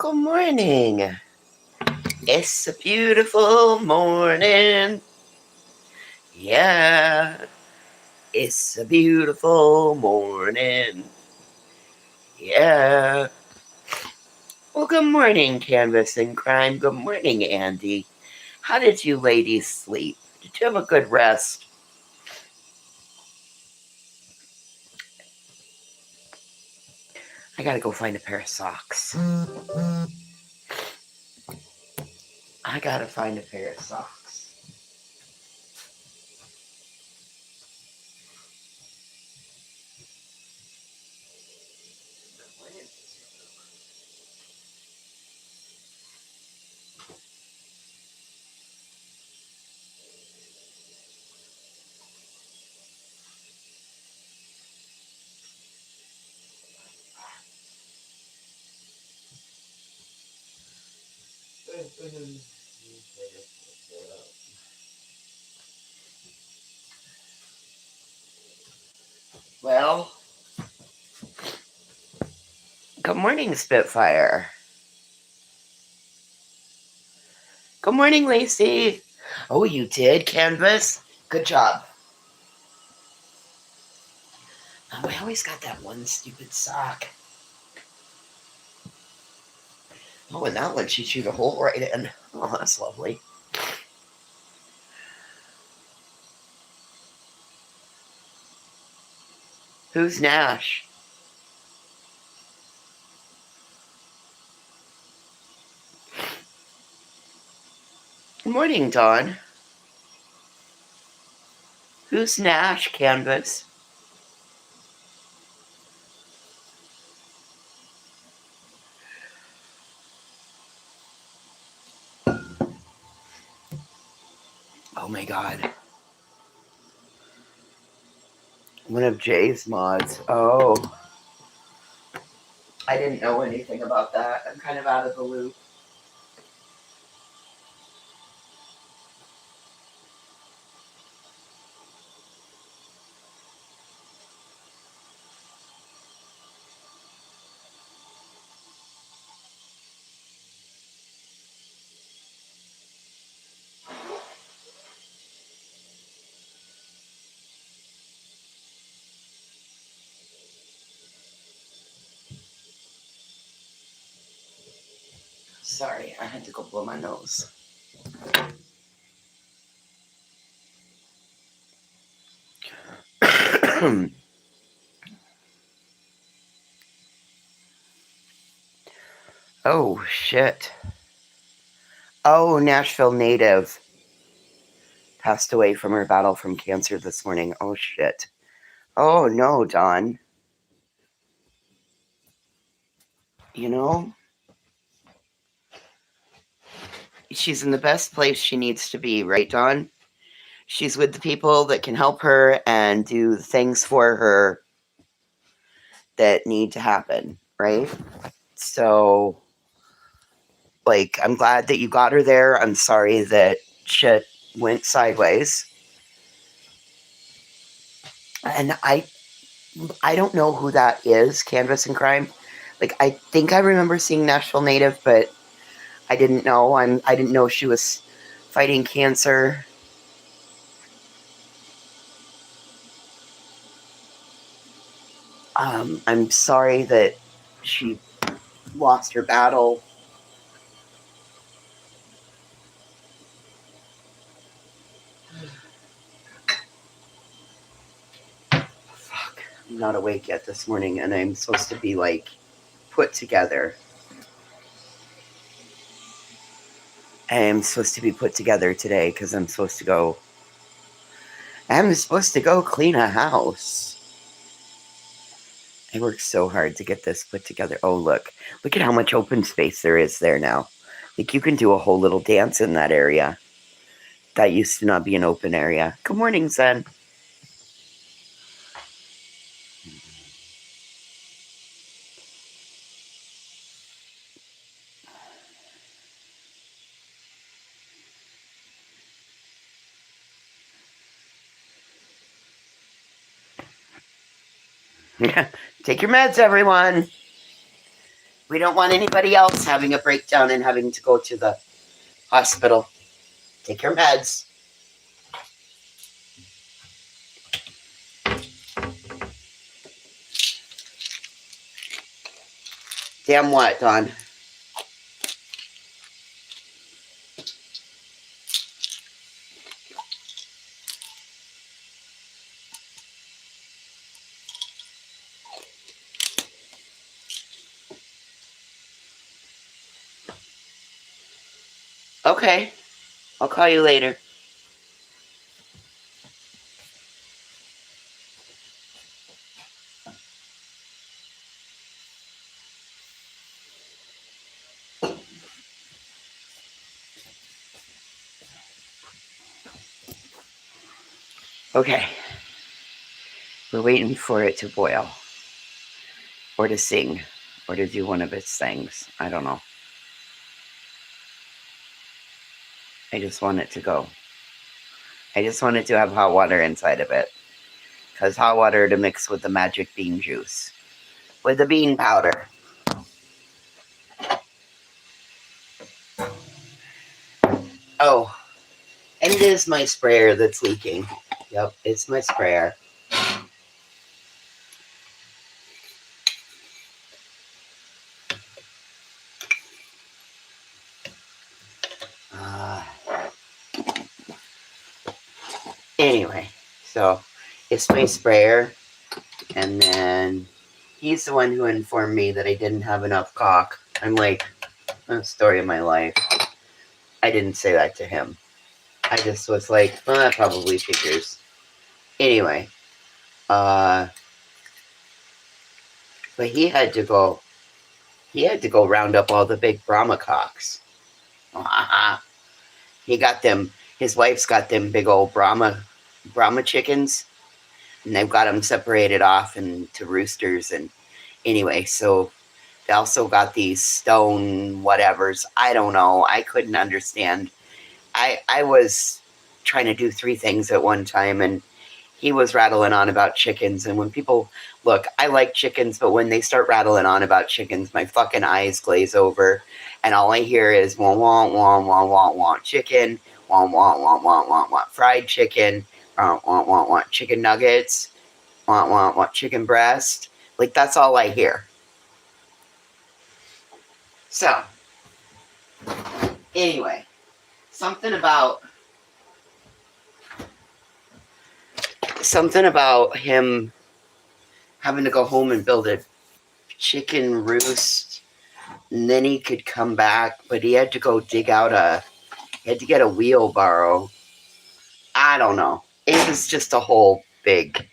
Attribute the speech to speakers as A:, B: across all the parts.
A: Good morning. It's a beautiful morning. Yeah, it's a beautiful morning. Yeah. Well, good morning, Canvas and Crime. Good morning, Andy. How did you ladies sleep? Did you have a good rest? I gotta go find a pair of socks. I gotta find a pair of socks. Well, good morning, Spitfire. Good morning, Lacey. Oh, you did, Canvas? Good job. Oh, I always got that one stupid sock. Oh, and that one she chewed a hole right in. Oh, that's lovely. Who's Nash? Good morning, Dawn. Who's Nash, Canvas? Oh my god. One of Jay's mods. Oh. I didn't know anything about that. I'm kind of out of the loop. Sorry, I had to go blow my nose. Oh, shit. Oh, Nashville native passed away from her battle from cancer this morning. Oh, shit. Oh, no, Dawn. You know, she's in the best place she needs to be, right, Dawn? She's with the people that can help her and do things for her that need to happen, right? So, like, I'm glad that you got her there. I'm sorry that shit went sideways. And I don't know who that is, Canvas and Crime. Like, I think I remember seeing Nashville Native, but I didn't know. I didn't know she was fighting cancer. I'm sorry that she lost her battle. Fuck, I'm not awake yet this morning, and I'm supposed to be like put together. I'm supposed to be put together today because I'm supposed to go clean a house. I worked so hard to get this put together. Oh, look at how much open space there is there now. Like, you can do a whole little dance in that area. That used to not be an open area. Good morning, son. Take your meds, everyone. We don't want anybody else having a breakdown and having to go to the hospital. Take your meds. Damn what, Dawn? Okay. I'll call you later. Okay. We're waiting for it to boil. Or to sing. Or to do one of its things. I don't know. I just want it to go. I just want it to have hot water inside of it. Because hot water to mix with the magic bean juice. With the bean powder. Oh. And it is my sprayer that's leaking. Yep, it's my sprayer. Anyway, so it's my sprayer. And then he's the one who informed me that I didn't have enough caulk. I'm like, the story of my life. I didn't say that to him. I just was like, well, that probably figures. Anyway, but he had to go round up all the big Brahma cocks. He got them, his wife's got them big old Brahma chickens, and they've got them separated off into roosters. And anyway, so they also got these stone whatevers. I don't know. I couldn't understand. I was trying to do 3 things at one time, and he was rattling on about chickens. And when people, look, I like chickens, but when they start rattling on about chickens, my fucking eyes glaze over. And all I hear is, wah, wah, wah, wah, wah, wah, chicken, wah, wah, wah, wah, wah, wah, fried chicken, wah, wah, wah, wah, chicken nuggets, wah, wah, wah, chicken breast. Like, that's all I hear. So, anyway, something about him having to go home and build a chicken roost, and then he could come back, but he had to go he had to get a wheelbarrow. I don't know. It was just a whole big.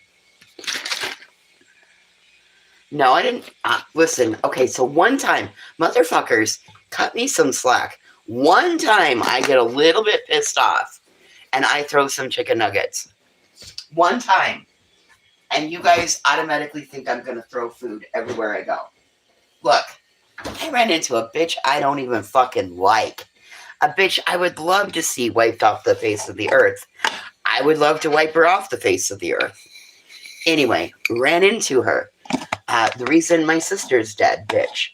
A: No, I didn't. Listen, okay, so one time, motherfuckers, cut me some slack. One time I get a little bit pissed off and I throw some chicken nuggets. One time. And you guys automatically think I'm going to throw food everywhere I go. Look, I ran into a bitch I don't even fucking like. A bitch I would love to see wiped off the face of the earth. I would love to wipe her off the face of the earth. Anyway, ran into her. The reason my sister's dead, bitch.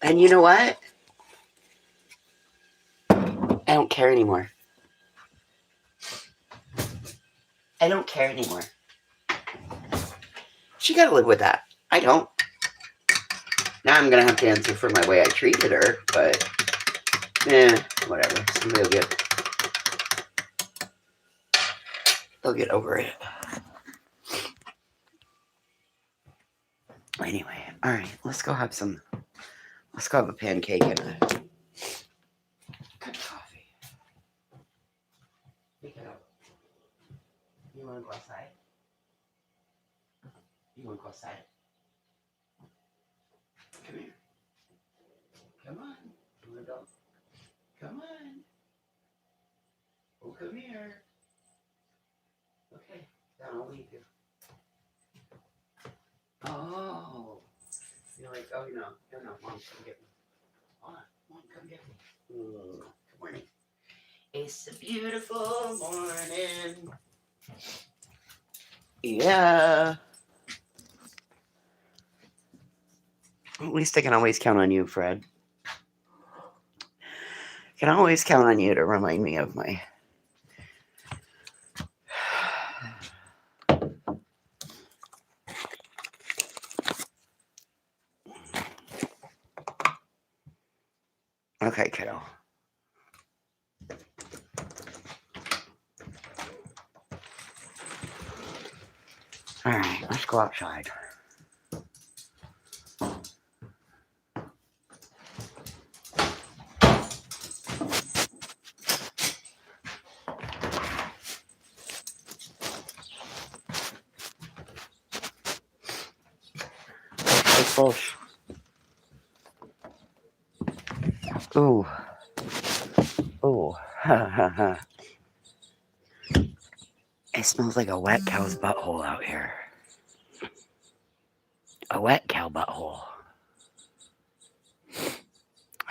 A: And you know what? I don't care anymore. I don't care anymore. She gotta live with that. I don't. Now I'm gonna have to answer for my way I treated her, but whatever. They'll get over it. Anyway, all right, let's go have a pancake and a cup of coffee. Pick it up. You wanna go outside? You wanna go outside? Come here. Come on. You wanna go? Come on. Oh, come here. Okay, then I'll leave you. Oh. You're like, oh, no, Mom, come get me. Mom, come get me. Good morning. It's a beautiful morning. Yeah. At least I can always count on you, Fred. I can always count on you to remind me of my. Okay, kiddo. All right, let's go outside. It's close. Ooh. Ooh. Ha ha ha. It smells like a wet cow's butthole out here. A wet cow butthole.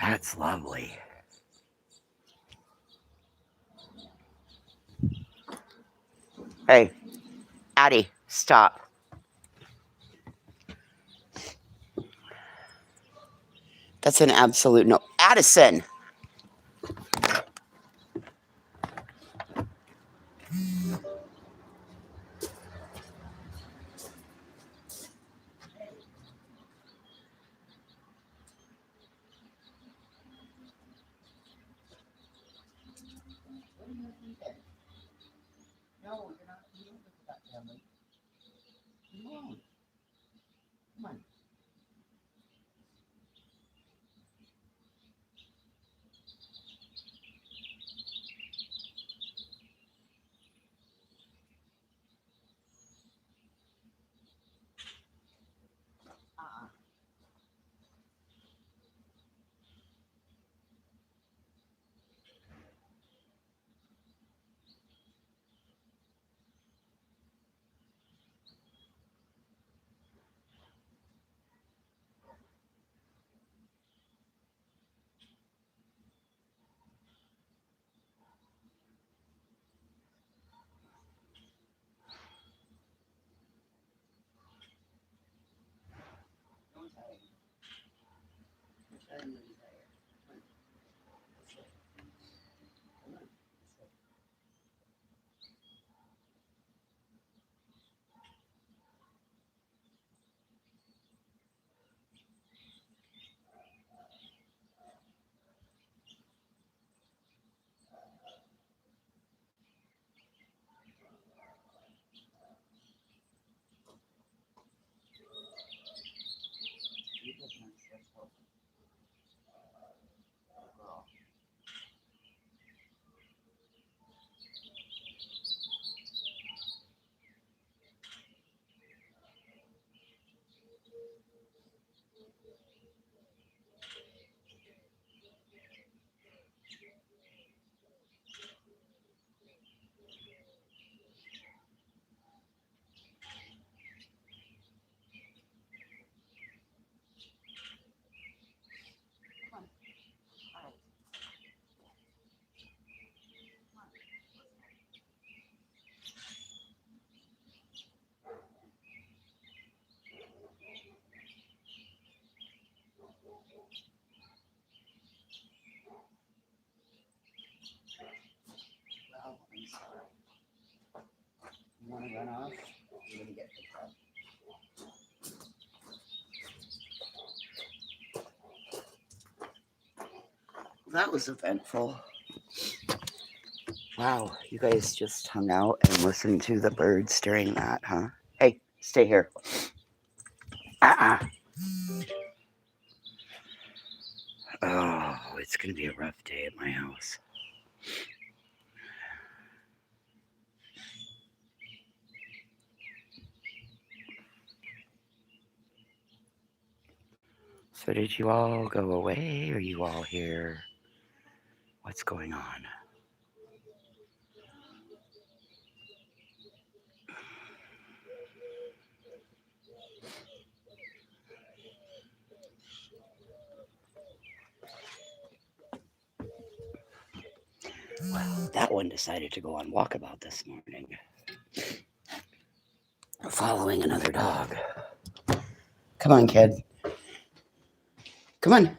A: That's lovely. Hey, Addie, stop. That's an absolute no. Addison! No, you're not dealing with that family. Come on. Come on. Uh-uh. Don't tell him. Tell him what he's there. Come on. Come on. You just want to stretch out. Girl. Come on. All right. Come on. Well, I'm sorry. You want to run off? You're going to get picked up. That was eventful. Wow, you guys just hung out and listened to the birds during that, huh? Hey, stay here. Uh-uh. Oh, it's going to be a rough day at my house. So did you all go away? Are you all here? What's going on? Well, that one decided to go on walkabout this morning, following another dog. Come on, kid. Come on.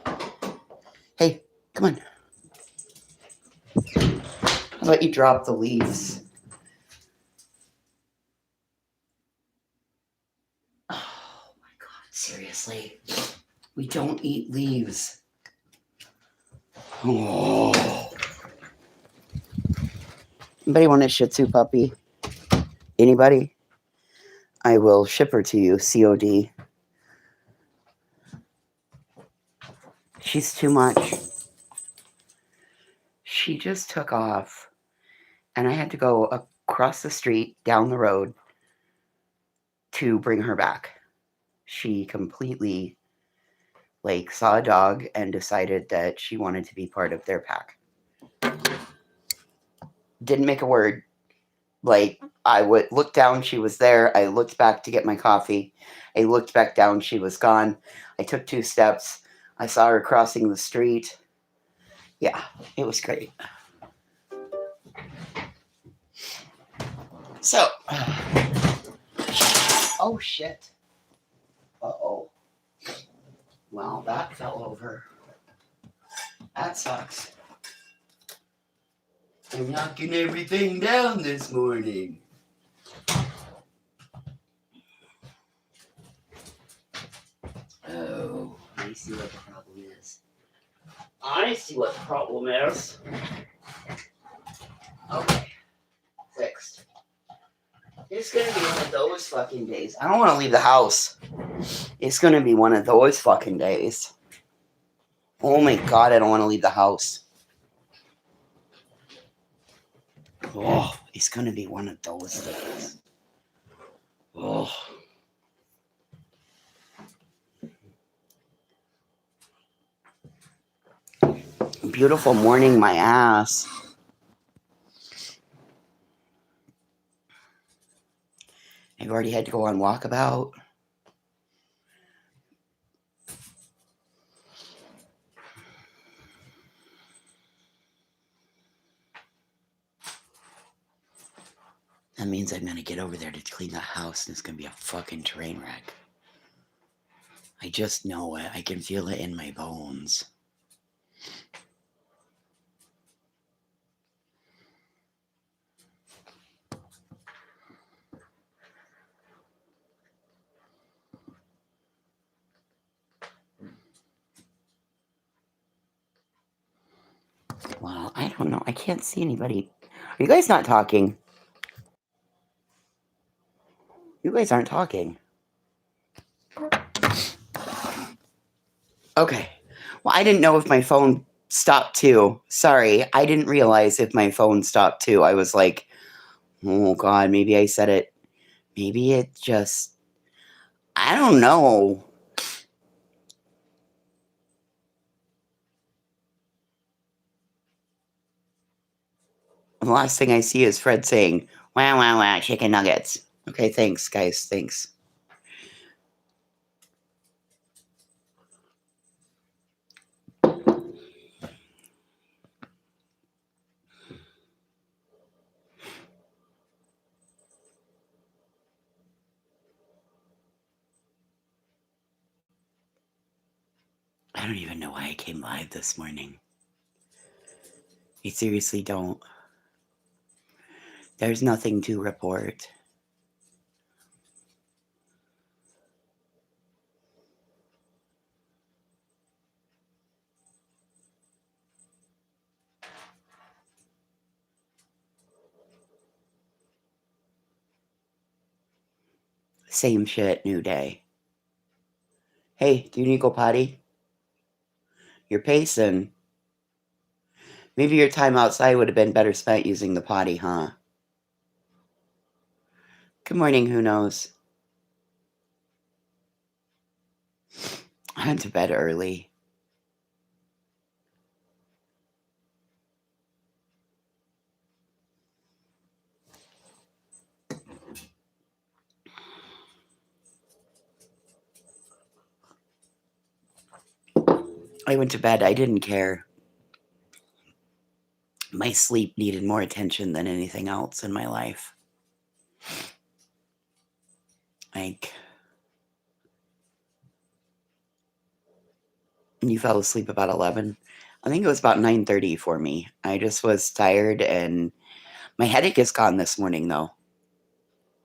A: Hey, come on. How about you drop the leaves? Oh my God, seriously. We don't eat leaves. Oh. Anybody want a Shih Tzu puppy? Anybody? I will ship her to you, COD. She's too much. She just took off, and I had to go across the street, down the road, to bring her back. She completely, saw a dog and decided that she wanted to be part of their pack. Didn't make a word. I would look down, she was there. I looked back to get my coffee. I looked back down, she was gone. I took 2 steps. I saw her crossing the street. Yeah, it was great. So, oh shit. Uh-oh. Well, that fell over. That sucks. I'm knocking everything down this morning. Oh, I see what the problem is. Okay, fixed. It's gonna be one of those fucking days. I don't want to leave the house. It's gonna be one of those fucking days. Oh my God, I don't want to leave the house. Oh, it's gonna be one of those days. Oh. Beautiful morning, my ass. I've already had to go on walkabout. That means I'm gonna get over there to clean the house, and it's gonna be a fucking train wreck. I just know it. I can feel it in my bones. Well, I don't know. I can't see anybody. Are you guys not talking? You guys aren't talking. Okay. Well, I didn't know if my phone stopped too. Sorry. I didn't realize if my phone stopped too. I was like, oh God, maybe I said it. Maybe it just, I don't know. The last thing I see is Fred saying, wow, wow, wow, chicken nuggets. Okay, thanks, guys. Thanks. I don't even know why I came live this morning. I seriously don't. There's nothing to report. Same shit, new day. Hey, do you need to go potty? You're pacing. Maybe your time outside would have been better spent using the potty, huh? Good morning, who knows? I went to bed early. I went to bed. I didn't care. My sleep needed more attention than anything else in my life. You fell asleep about 11. I think it was about 9:30 for me. I just was tired and my headache is gone this morning though.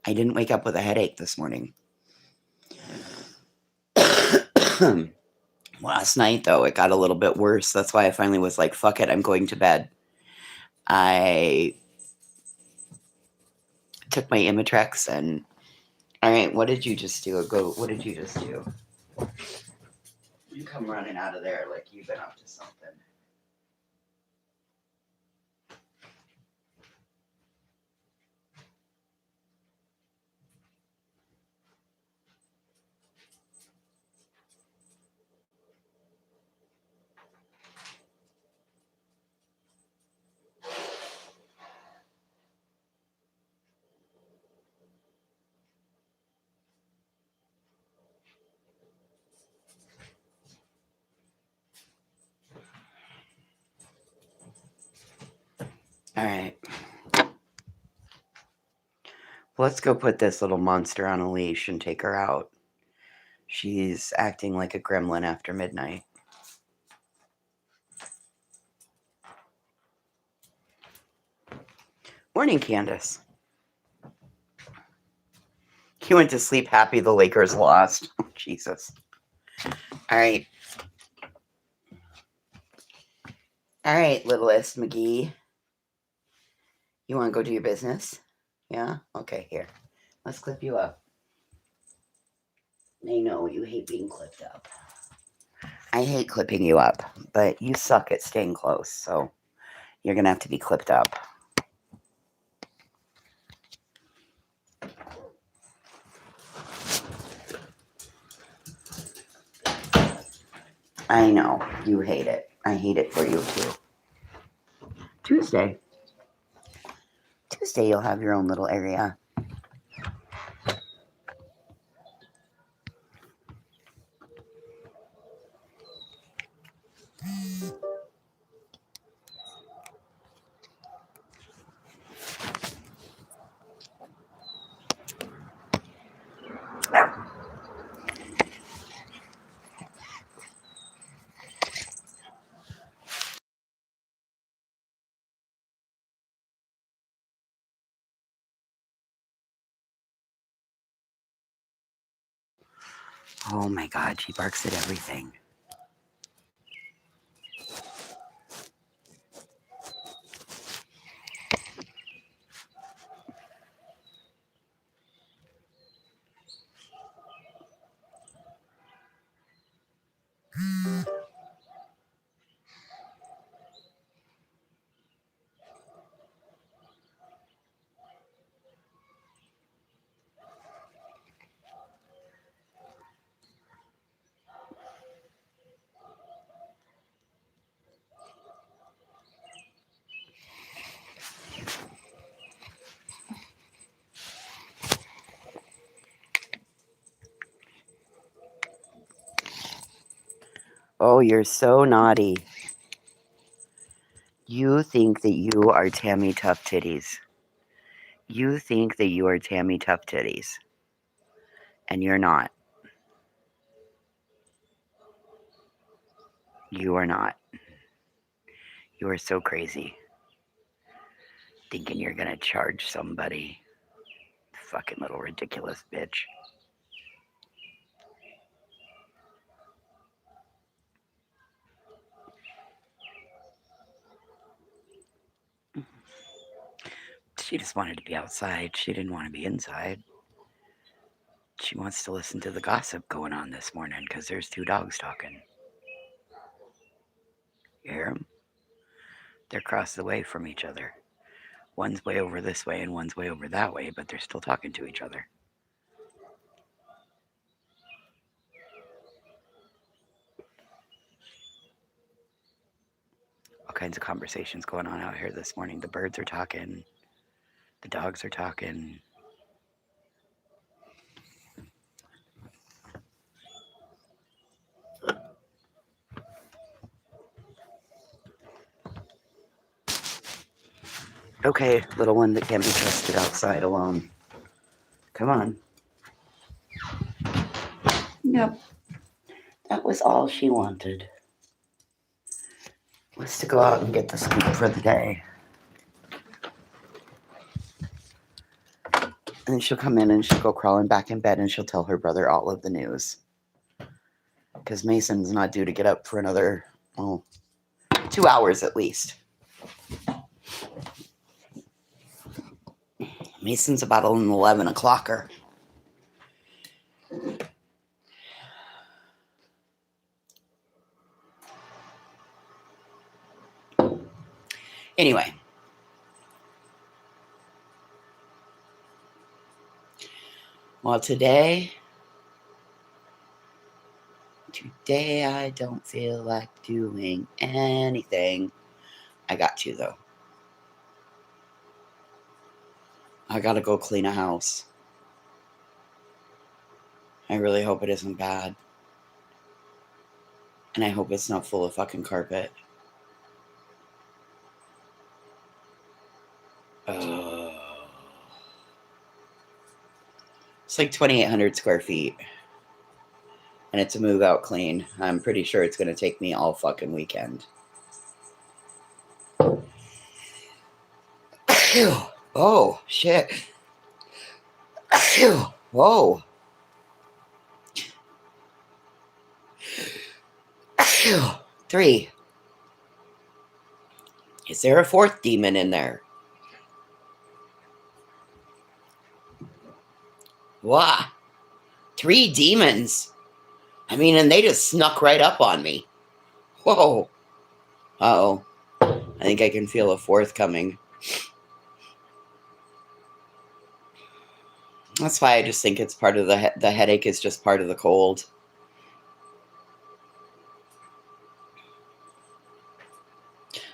A: I didn't wake up with a headache this morning. Last night though, it got a little bit worse. That's why I finally was like, fuck it, I'm going to bed. I took my Imitrex and all right, what did you just do? What did you just do? You come running out of there like you've been up to something. All right. Let's go put this little monster on a leash and take her out. She's acting like a gremlin after midnight. Morning, Candace. He went to sleep happy the Lakers lost. Oh, Jesus. All right. All right, littlest McGee. You want to go do your business? Yeah? Okay, here. Let's clip you up. I know you hate being clipped up. I hate clipping you up, but you suck at staying close, so you're going to have to be clipped up. I know. You hate it. I hate it for you, too. Tuesday, you'll have your own little area. Oh my God, she barks at everything. Oh, you're so naughty. You think that you are Tammy Tough Titties. You think that you are Tammy Tough Titties. And you're not. You are not. You are so crazy. Thinking you're gonna charge somebody. Fucking little ridiculous bitch. She just wanted to be outside. She didn't want to be inside. She wants to listen to the gossip going on this morning because there's two dogs talking. You hear them? They're across the way from each other. One's way over this way and one's way over that way, but they're still talking to each other. All kinds of conversations going on out here this morning. The birds are talking. The dogs are talking. Okay, little one that can't be trusted outside alone. Come on. Yep. That was all she wanted. was to go out and get the scoop for the day. And then she'll come in and she'll go crawling back in bed and she'll tell her brother all of the news. Because Mason's not due to get up for another, 2 hours at least. Mason's about an 11 o'clocker. Anyway. Well, today I don't feel like doing anything. I got to, though. I gotta go clean a house. I really hope it isn't bad. And I hope it's not full of fucking carpet. It's like 2,800 square feet. And it's a move out clean. I'm pretty sure it's going to take me all fucking weekend. Oh, shit. Whoa. 3. Is there a 4th demon in there? Wow. 3 demons. I mean, and they just snuck right up on me. Whoa. Uh-oh. I think I can feel a 4th coming. That's why I just think it's part of the headache is just part of the cold.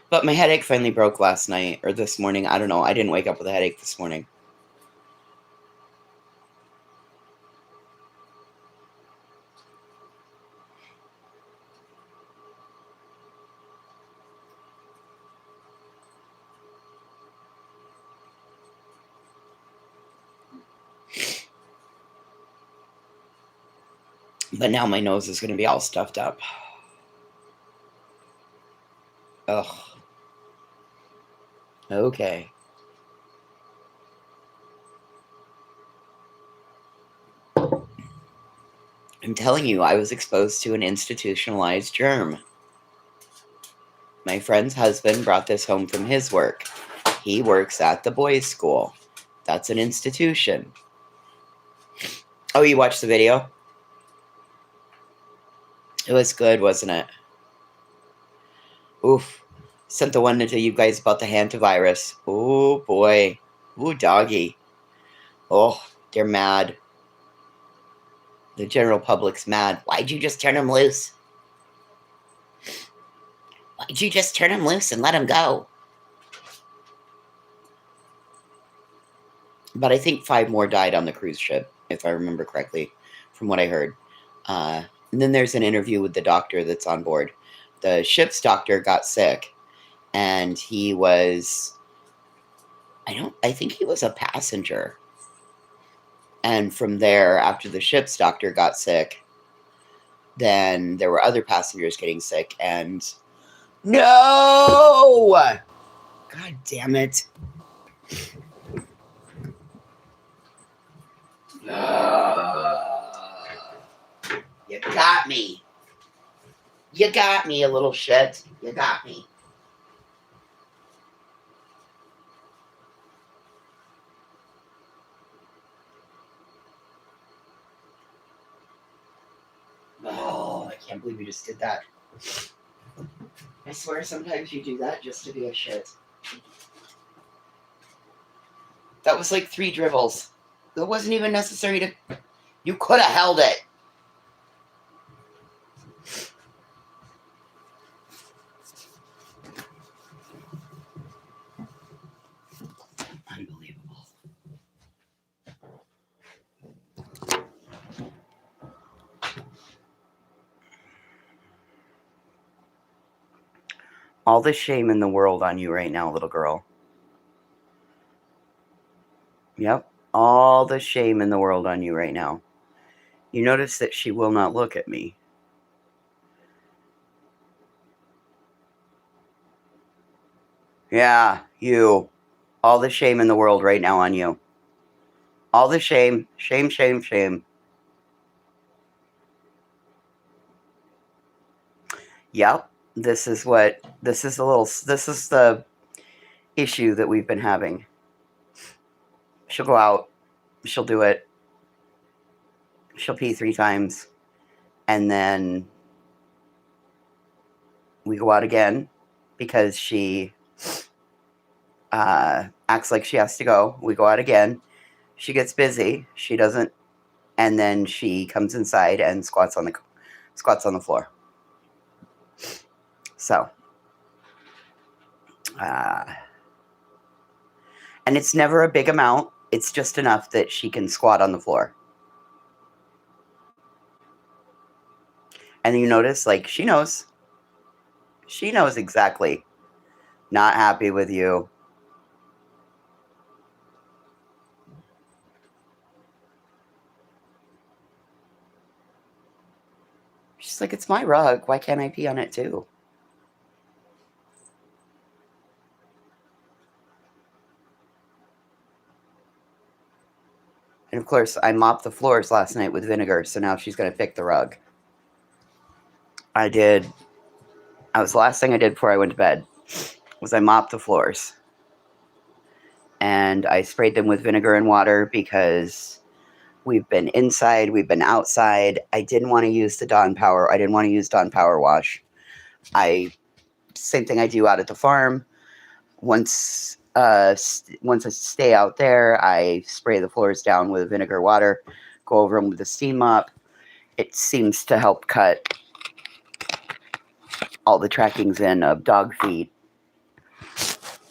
A: But my headache finally broke last night or this morning. I don't know. I didn't wake up with a headache this morning. But now my nose is going to be all stuffed up. Ugh. Okay. I'm telling you, I was exposed to an institutionalized germ. My friend's husband brought this home from his work. He works at the boys' school. That's an institution. Oh, you watched the video? It was good, wasn't it? Oof. Sent the one to you guys about the hantavirus. Oh, boy. Ooh, doggy. Oh, they're mad. The general public's mad. Why'd you just turn him loose? Why'd you just turn him loose and let him go? But I think 5 more died on the cruise ship, if I remember correctly, from what I heard. And then there's an interview with the doctor that's on board. The ship's doctor got sick, and he was, I think he was a passenger. And from there, after the ship's doctor got sick, then there were other passengers getting sick, and no! God damn it. You got me. You got me, a little shit. You got me. Oh, I can't believe you just did that. I swear sometimes you do that just to be a shit. That was like 3 dribbles. It wasn't even necessary to... You could have held it. Unbelievable. All the shame in the world on you right now, little girl. Yep. All the shame in the world on you right now. You notice that she will not look at me. Yeah, you. All the shame in the world right now on you. All the shame. Shame, shame, shame. Yep. This is the issue that we've been having. She'll go out, she'll do it, she'll pee 3 times, and then we go out again because she acts like she has to go. We go out again. She gets busy. She doesn't, and then she comes inside and squats on the floor. So, uh, and it's never a big amount. It's just enough that she can squat on the floor. And you notice, like, she knows. She knows exactly. Not happy with you. She's like, it's my rug. Why can't I pee on it too? And of course, I mopped the floors last night with vinegar, so now she's going to pick the rug. That was the last thing I did before I went to bed, was I mopped the floors. And I sprayed them with vinegar and water because we've been inside, we've been outside. I didn't want to use Dawn Power Wash. Same thing I do out at the farm. Once I stay out there, I spray the floors down with vinegar water, go over them with a steam mop. It seems to help cut all the trackings in of dog feet.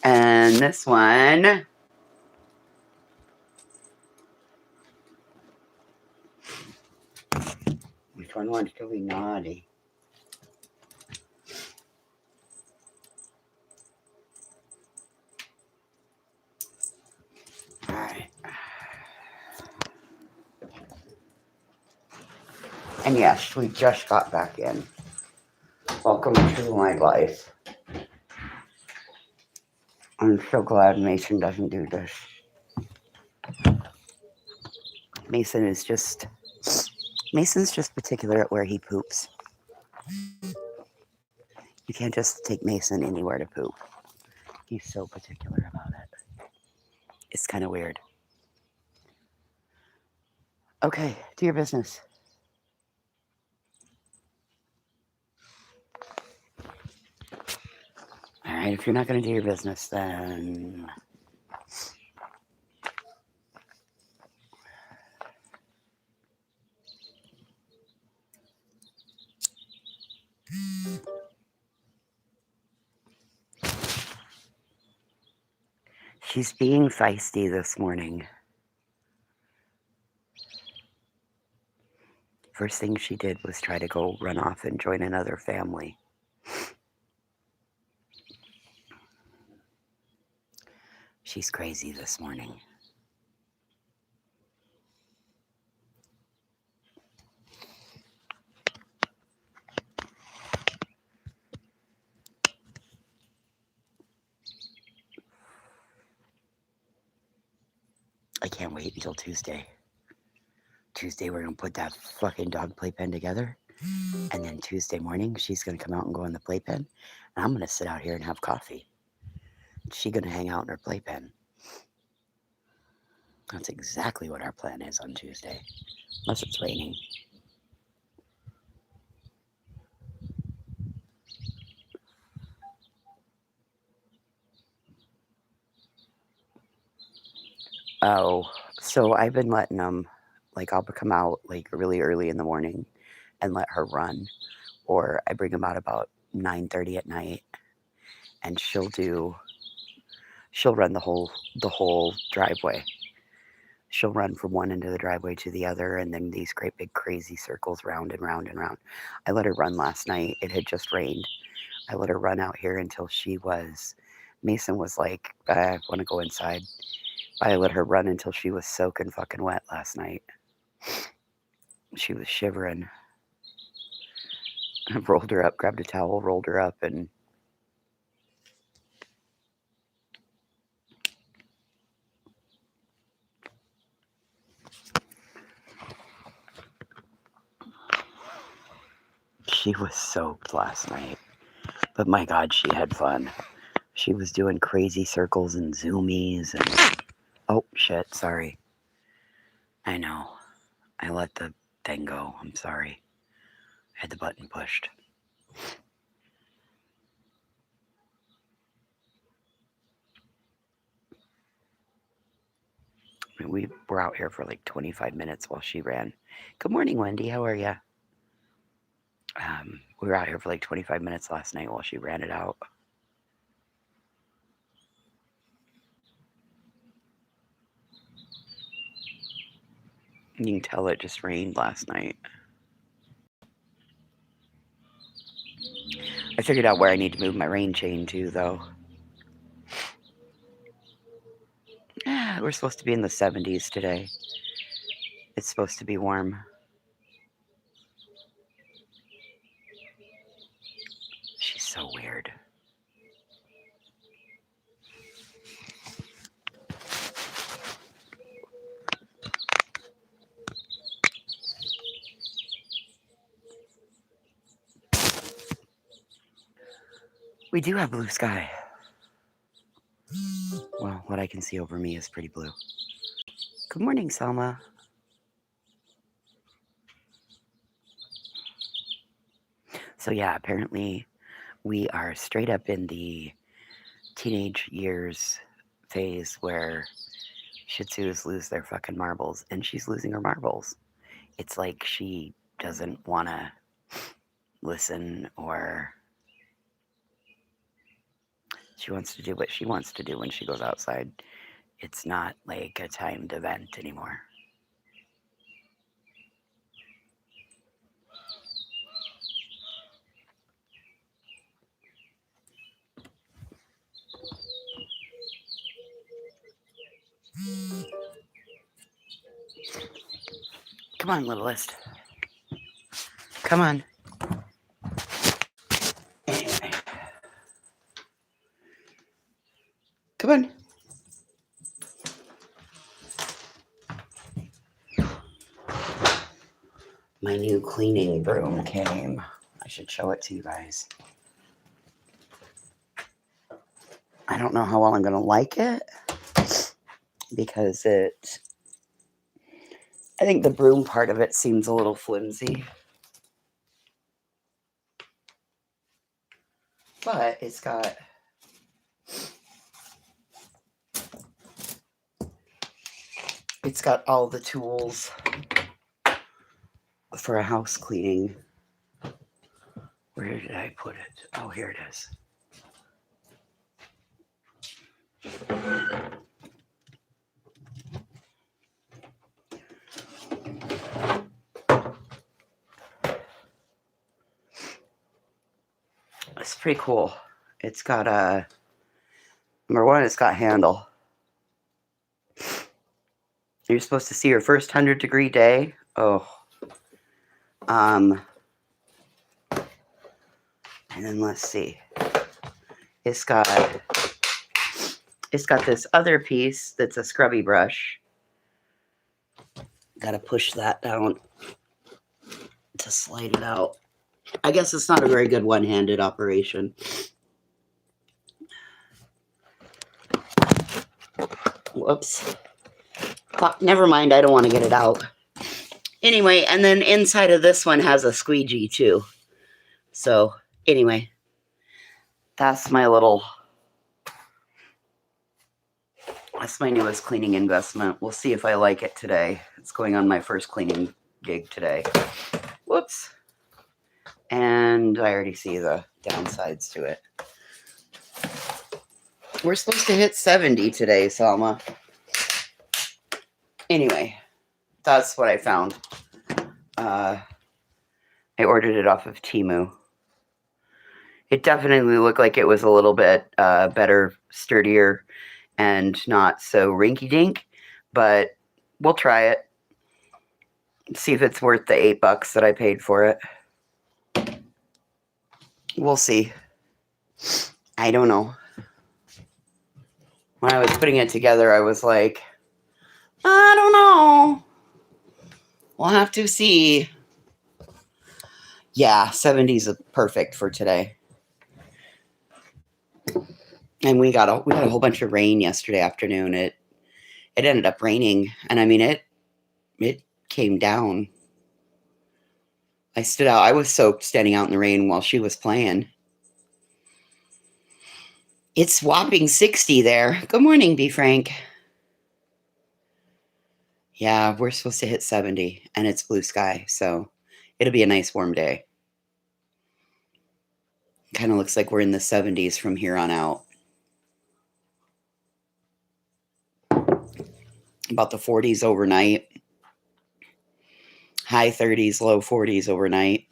A: And this one, which one wants to be naughty? All right. And yes, we just got back in. Welcome to my life. I'm so glad Mason doesn't do this. Mason's just particular at where he poops. You can't just take Mason anywhere to poop. He's so particular about it. It's kind of weird. Okay, do your business. All right, if you're not going to do your business, then she's being feisty this morning. First thing she did was try to go run off and join another family. She's crazy this morning. I can't wait until Tuesday. Tuesday, we're going to put that fucking dog playpen together. And then Tuesday morning, she's going to come out and go in the playpen. And I'm going to sit out here and have coffee. She's going to hang out in her playpen. That's exactly what our plan is on Tuesday. Unless it's raining. Oh, so I've been letting them, like, I'll come out, like, really early in the morning and let her run. Or I bring them out about 9:30 at night. And she'll run the whole driveway. She'll run from one end of the driveway to the other, and then these great big crazy circles round and round and round. I let her run last night. It had just rained. I let her run out here until Mason was like, I want to go inside. I let her run until she was soaking fucking wet last night. She was shivering. I rolled her up, grabbed a towel, rolled her up, and She was soaked last night. But my God, she had fun. She was doing crazy circles and zoomies and... Oh, shit, sorry. I know. I let the thing go. I'm sorry. I had the button pushed. We were out here for like 25 minutes while she ran. Good morning, Wendy. How are you? We were out here for like 25 minutes last night while she ran it out. You can tell it just rained last night. I figured out where I need to move my rain chain to, though. We're supposed to be in the 70s today. It's supposed to be warm. She's so weird. We do have blue sky. Well, what I can see over me is pretty blue. Good morning, Selma. So yeah, apparently we are straight up in the teenage years phase where Shih Tzus lose their fucking marbles, and she's losing her marbles. It's like she doesn't want to listen, or she wants to do what she wants to do when she goes outside. It's not like a timed event anymore. Come on, littlest. Come on. Anyway. Come on. My new cleaning broom came. I should show it to you guys. I don't know how well I'm going to like it, because I think the broom part of it seems a little flimsy. But it's got all the tools for a house cleaning. Where did I put it? Oh, here it is. It's pretty cool. It's got number one, it's got handle. You're supposed to see your first 100-degree day. Oh. And then let's see. It's got this other piece that's a scrubby brush. Got to push that down to slide it out. I guess it's not a very good one-handed operation. Whoops. Never mind, I don't want to get it out. Anyway, and then inside of this one has a squeegee too. So, anyway, that's my newest cleaning investment. We'll see if I like it today. It's going on my first cleaning gig today. Whoops. And I already see the downsides to it. We're supposed to hit 70 today, Selma. Anyway, that's what I found. I ordered it off of Temu. It definitely looked like it was a little bit better, sturdier, and not so rinky-dink. But we'll try it. See if it's worth the $8 that I paid for it. We'll see. I don't know. When I was putting it together, I was like, I don't know. We'll have to see. Yeah, 70s is perfect for today. And we got a whole bunch of rain yesterday afternoon. It ended up raining, and I mean it came down. I stood out. I was soaked standing out in the rain while she was playing. It's whopping 60 there. Good morning, B. Frank. Yeah, we're supposed to hit 70, and it's blue sky, so it'll be a nice warm day. Kind of looks like we're in the 70s from here on out. About the 40s overnight. High 30s, low 40s overnight.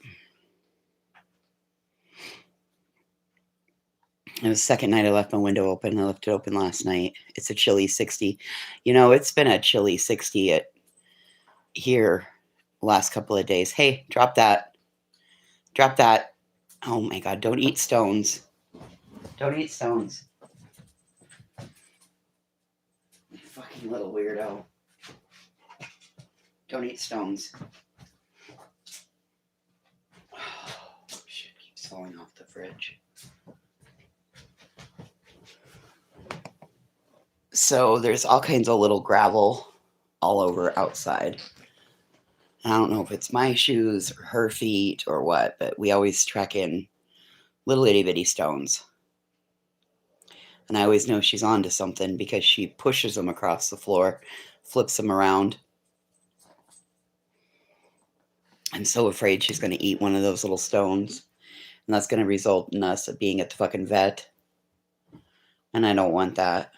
A: It was the second night I left my window open. I left it open last night. It's a chilly 60. You know, it's been a chilly 60 at here last couple of days. Hey, drop that. Drop that. Oh my God, don't eat stones. Don't eat stones. You fucking little weirdo. Don't eat stones. Oh, shit keeps falling off the fridge. So there's all kinds of little gravel all over outside. I don't know if it's my shoes or her feet or what, but we always trek in little itty bitty stones. And I always know she's onto something because she pushes them across the floor, flips them around. I'm so afraid she's going to eat one of those little stones. And that's going to result in us being at the fucking vet. And I don't want that.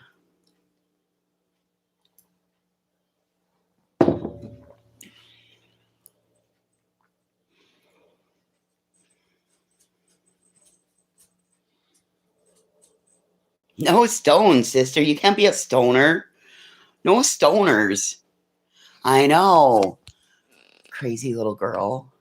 A: No stones, sister. You can't be a stoner. No stoners. I know. Crazy little girl.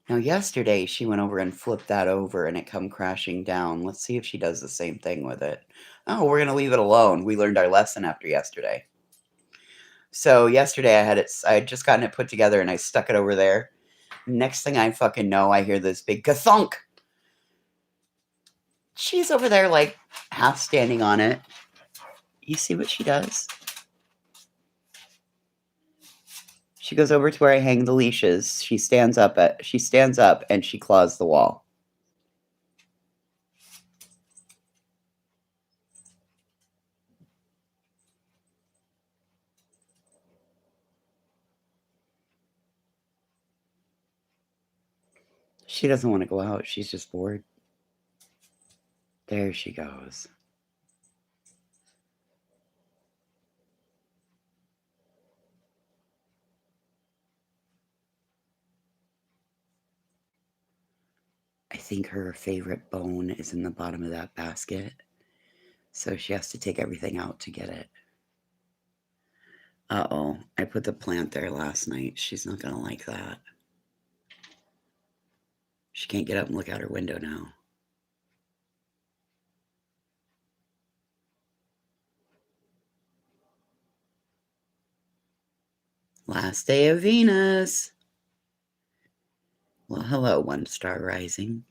A: Now, yesterday she went over and flipped that over and it come crashing down. Let's see if she does the same thing with it. Oh, we're going to leave it alone. We learned our lesson after yesterday. So yesterday I had just gotten it put together and I stuck it over there. Next thing I fucking know, I hear this big ka-thunk. She's over there like half standing on it. You see what she does? She goes over to where I hang the leashes. She stands up and she claws the wall. She doesn't want to go out. She's just bored. There she goes. I think her favorite bone is in the bottom of that basket. So she has to take everything out to get it. Uh-oh. I put the plant there last night. She's not going to like that. She can't get up and look out her window now. Last day of Venus. Well, hello, one star rising.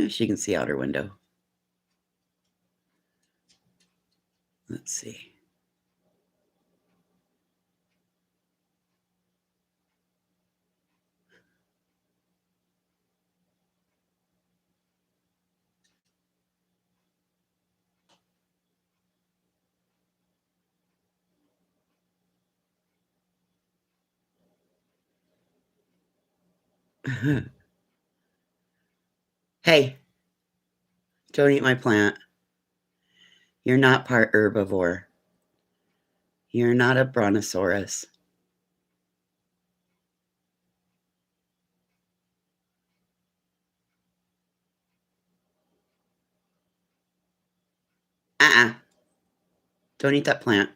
A: She can see out her window. Let's see. Hey, don't eat my plant. You're not part herbivore. You're not a brontosaurus. Uh-uh. Don't eat that plant.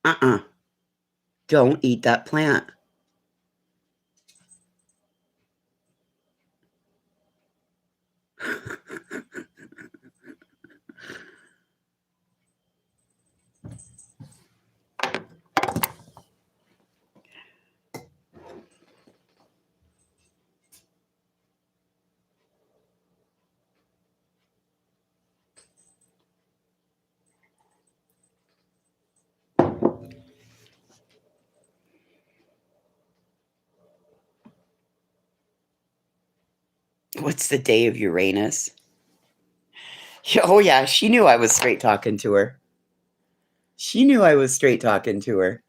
A: Uh-uh. Don't eat that plant. What's the day of Uranus? Oh, yeah, she knew I was straight talking to her. She knew I was straight talking to her.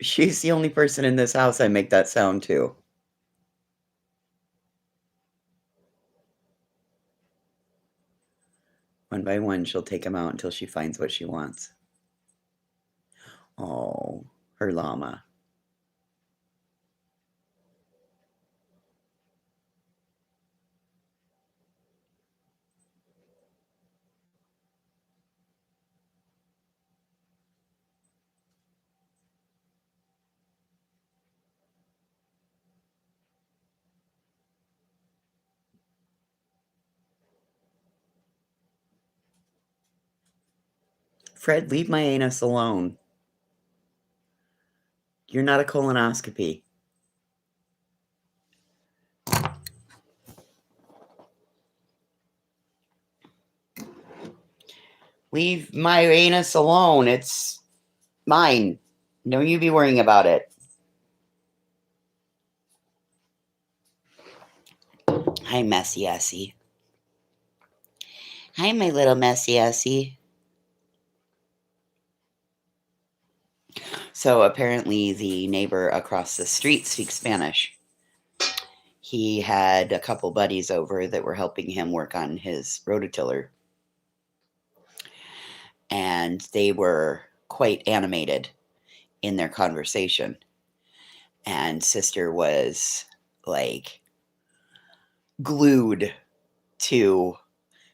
A: She's the only person in this house I make that sound to. One by one, she'll take them out until she finds what she wants. Oh, her llama. Fred, leave my anus alone. You're not a colonoscopy. Leave my anus alone. It's mine. Don't you be worrying about it. Hi, Messy Essie. Hi, my little Messy Essie. So apparently the neighbor across the street speaks Spanish. He had a couple buddies over that were helping him work on his rototiller. And they were quite animated in their conversation. And Sister was like glued to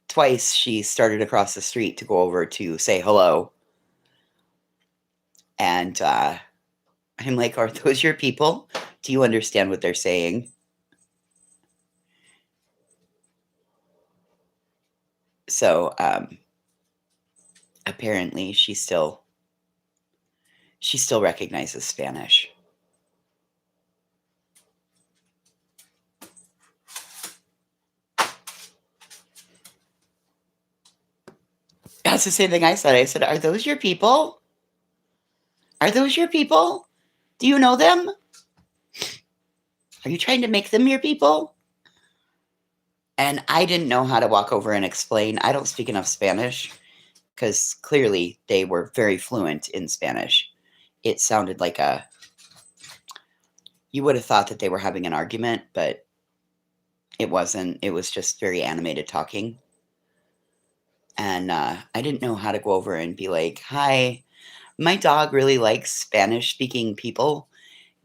A: twice she started across the street to go over to say hello. And I'm like, are those your people? Do you understand what they're saying? So apparently she still recognizes Spanish. That's the same thing I said. I said, are those your people? Are those your people? Do you know them? Are you trying to make them your people? And I didn't know how to walk over and explain. I don't speak enough Spanish because clearly they were very fluent in Spanish. It sounded like you would have thought that they were having an argument, but it wasn't. It was just very animated talking. And I didn't know how to go over and be like, hi, my dog really likes Spanish speaking people.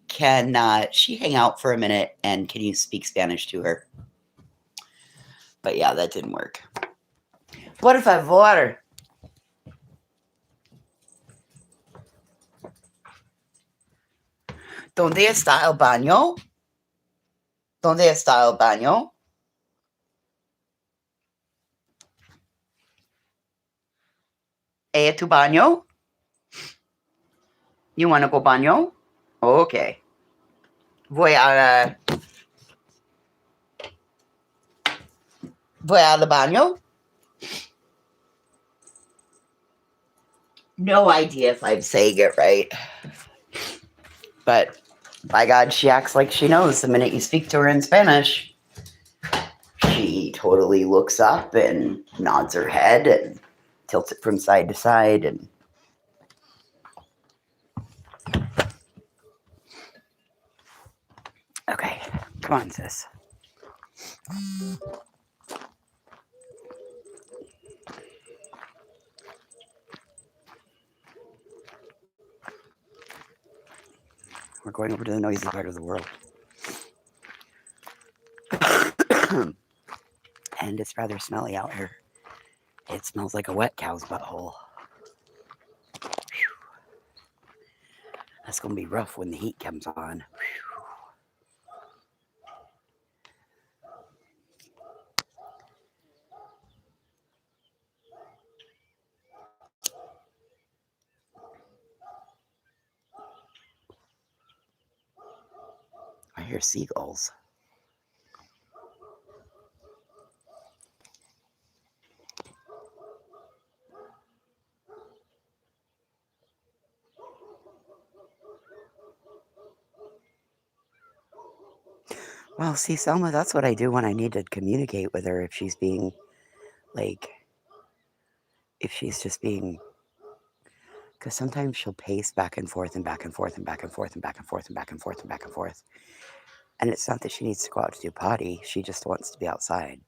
A: Can she hang out for a minute and can you speak Spanish to her? But yeah, that didn't work. Por favor. ¿Dónde está el baño? ¿Dónde está el baño? ¿Tu baño? You want to go baño? Okay. Voy al baño. No idea if I'm saying it right. But by God, she acts like she knows the minute you speak to her in Spanish. She totally looks up and nods her head and tilts it from side to side. And okay, come on, sis. We're going over to the noisy part of the world. And it's rather smelly out here. It smells like a wet cow's butthole. Whew. That's going to be rough when the heat comes on. Whew. I hear seagulls. Well, see, Selma, that's what I do when I need to communicate with her. If she's being like, if she's just being, because sometimes she'll pace back and forth and back and forth and back and forth and back and forth and back and forth and back and forth. And it's not that she needs to go out to do potty. She just wants to be outside.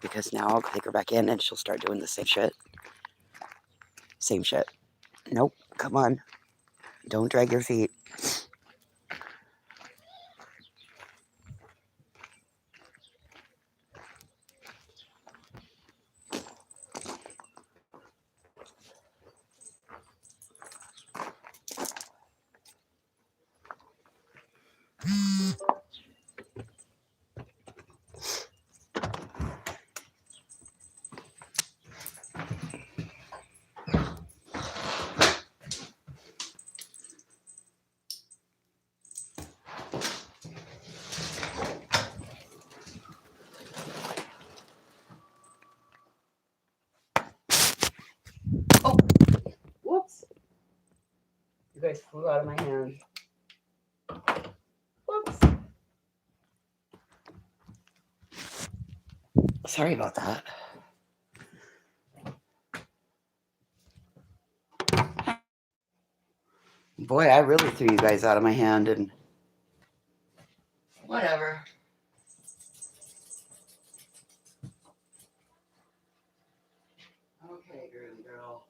A: Because now I'll take her back in and she'll start doing the same shit. Same shit. Nope. Come on. Don't drag your feet. Oh, whoops. You guys flew out of my hand. Whoops. Sorry about that. Boy, I really threw you guys out of my hand and whatever. Okay, girly girl.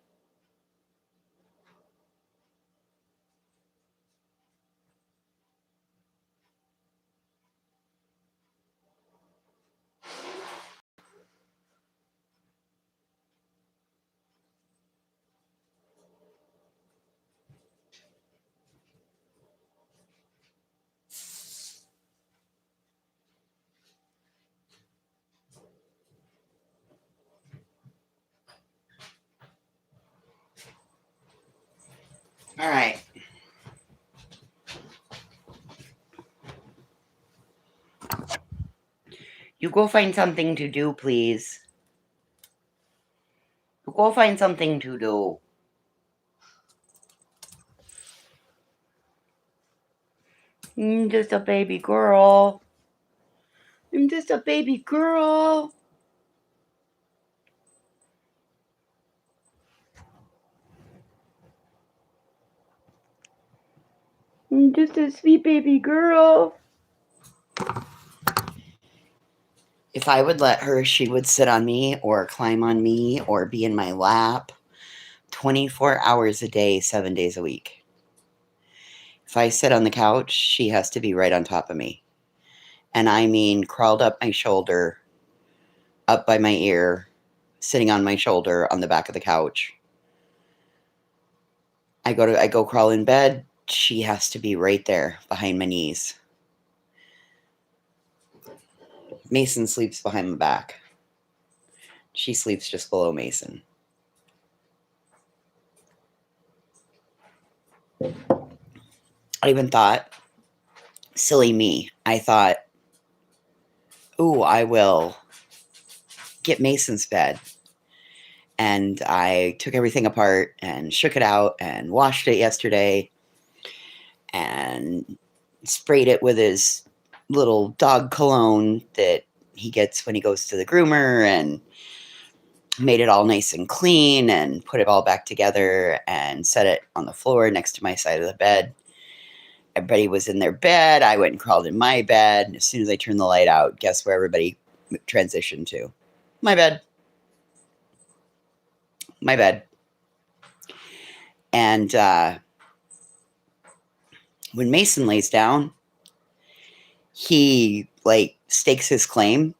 A: All right. You go find something to do, please. You go find something to do. I'm just a baby girl. I'm just a baby girl. I'm just a sweet baby girl. If I would let her, she would sit on me or climb on me or be in my lap 24 hours a day, 7 days a week. If I sit on the couch, she has to be right on top of me. And I mean, crawled up my shoulder, up by my ear, sitting on my shoulder on the back of the couch. I go crawl in bed. She has to be right there behind my knees. Mason sleeps behind my back. She sleeps just below Mason. I even thought, silly me, I thought, ooh, I will get Mason's bed. And I took everything apart and shook it out and washed it yesterday and sprayed it with his little dog cologne that he gets when he goes to the groomer and made it all nice and clean and put it all back together and set it on the floor next to my side of the bed. Everybody was in their bed. I went and crawled in my bed. And as soon as I turned the light out, guess where everybody transitioned to? My bed. My bed. And when Mason lays down, he like stakes his claim.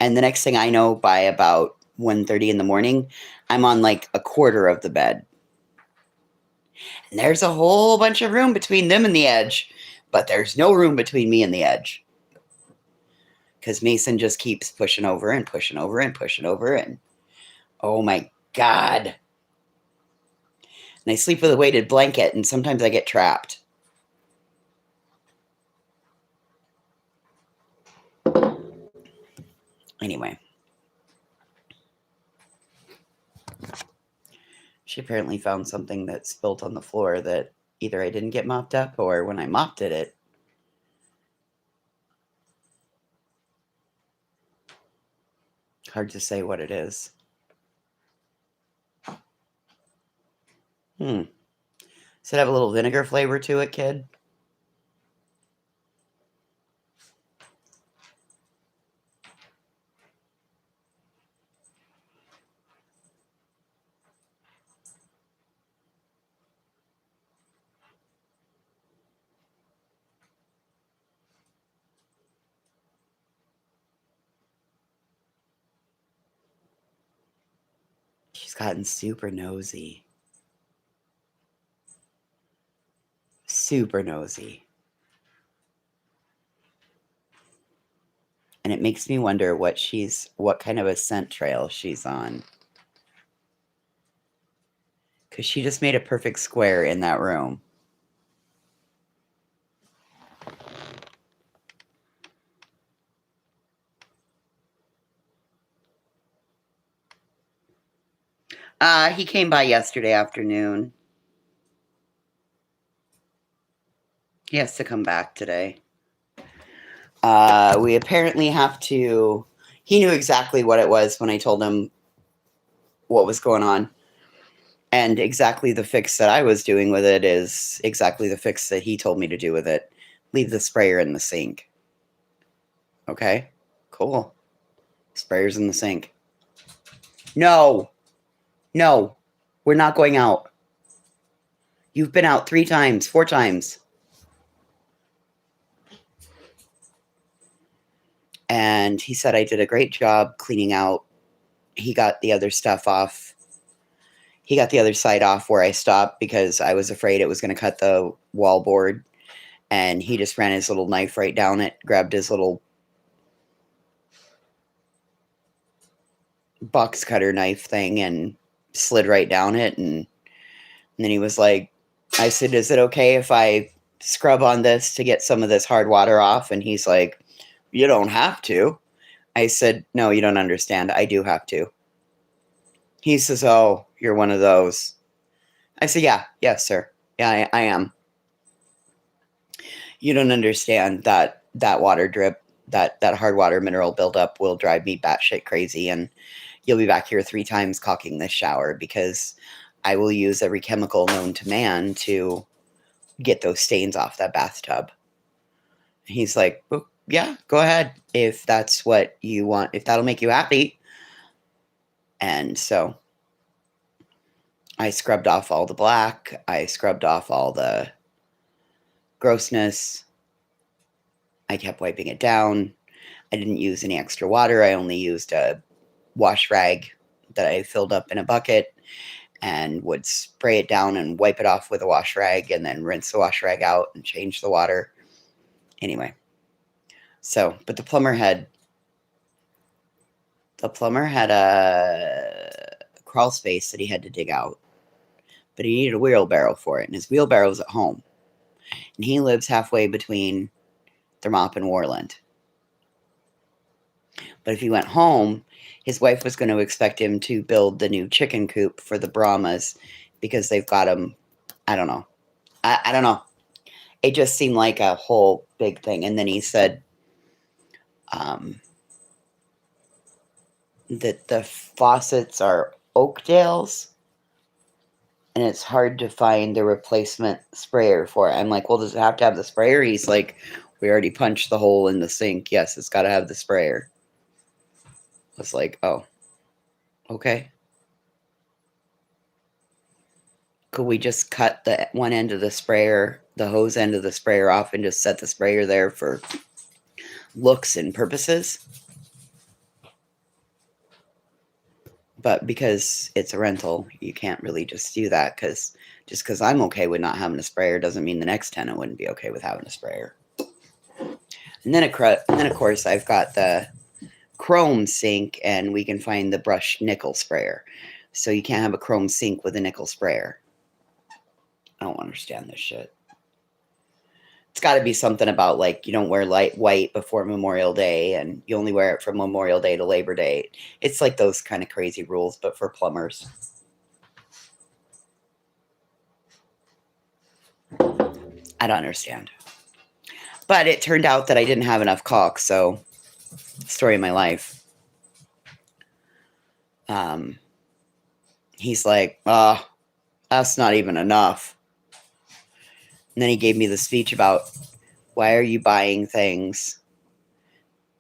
A: And the next thing I know, by about 1:30 in the morning, I'm on like a quarter of the bed. And there's a whole bunch of room between them and the edge, but there's no room between me and the edge. Because Mason just keeps pushing over and pushing over and pushing over. And oh my God. And I sleep with a weighted blanket, and sometimes I get trapped. Anyway. She apparently found something that spilled on the floor that either I didn't get mopped up or when I mopped it hard to say what it is. Does it have a little vinegar flavor to it, kid? She's gotten super nosy. Super nosy. And it makes me wonder what kind of a scent trail she's on. Because she just made a perfect square in that room. He came by yesterday afternoon. He has to come back today. We apparently have to... He knew exactly what it was when I told him what was going on. And exactly the fix that I was doing with it is exactly the fix that he told me to do with it. Leave the sprayer in the sink. Okay, cool. Sprayer's in the sink. No, we're not going out. You've been out 3 times, 4 times. And he said I did a great job cleaning out. He got the other stuff off. He got the other side off where I stopped because I was afraid it was going to cut the wallboard. And he just ran his little knife right down it, grabbed his little box cutter knife thing and slid right down it. And then he was like, I said, is it okay if I scrub on this to get some of this hard water off? And he's like, you don't have to. I said, no, you don't understand. I do have to. He says, oh, you're one of those. I said, yeah, yes, sir. Yeah, I am. You don't understand that water drip, that hard water mineral buildup will drive me batshit crazy, and you'll be back here 3 times caulking this shower because I will use every chemical known to man to get those stains off that bathtub. He's like, well, yeah, go ahead if that's what you want, if that'll make you happy. And so I scrubbed off all the black. I scrubbed off all the grossness. I kept wiping it down. I didn't use any extra water. I only used a wash rag that I filled up in a bucket and would spray it down and wipe it off with a wash rag and then rinse the wash rag out and change the water. Anyway, so, but the plumber had a crawl space that he had to dig out, but he needed a wheelbarrow for it, and his wheelbarrow was at home. And he lives halfway between Thermop and Warland. But if he went home, his wife was going to expect him to build the new chicken coop for the Brahmas because they've got them. I don't know. I don't know. It just seemed like a whole big thing. And then he said that the faucets are Oakdale's, and it's hard to find the replacement sprayer for it. I'm like, well, does it have to have the sprayer? He's like, we already punched the hole in the sink. Yes, it's got to have the sprayer. I was like, oh, okay. Could we just cut the one end of the sprayer, the hose end of the sprayer off, and just set the sprayer there for looks and purposes? But because it's a rental, you can't really just do that, because just because I'm okay with not having a sprayer doesn't mean the next tenant wouldn't be okay with having a sprayer. And then, of course, I've got the chrome sink, and we can find the brushed nickel sprayer. So you can't have a chrome sink with a nickel sprayer. I don't understand this shit. It's got to be something about, like, you don't wear light white before Memorial Day, and you only wear it from Memorial Day to Labor Day. It's like those kind of crazy rules, but for plumbers. I don't understand. But it turned out that I didn't have enough caulk, so story of my life. He's like, that's not even enough. And then he gave me the speech about, why are you buying things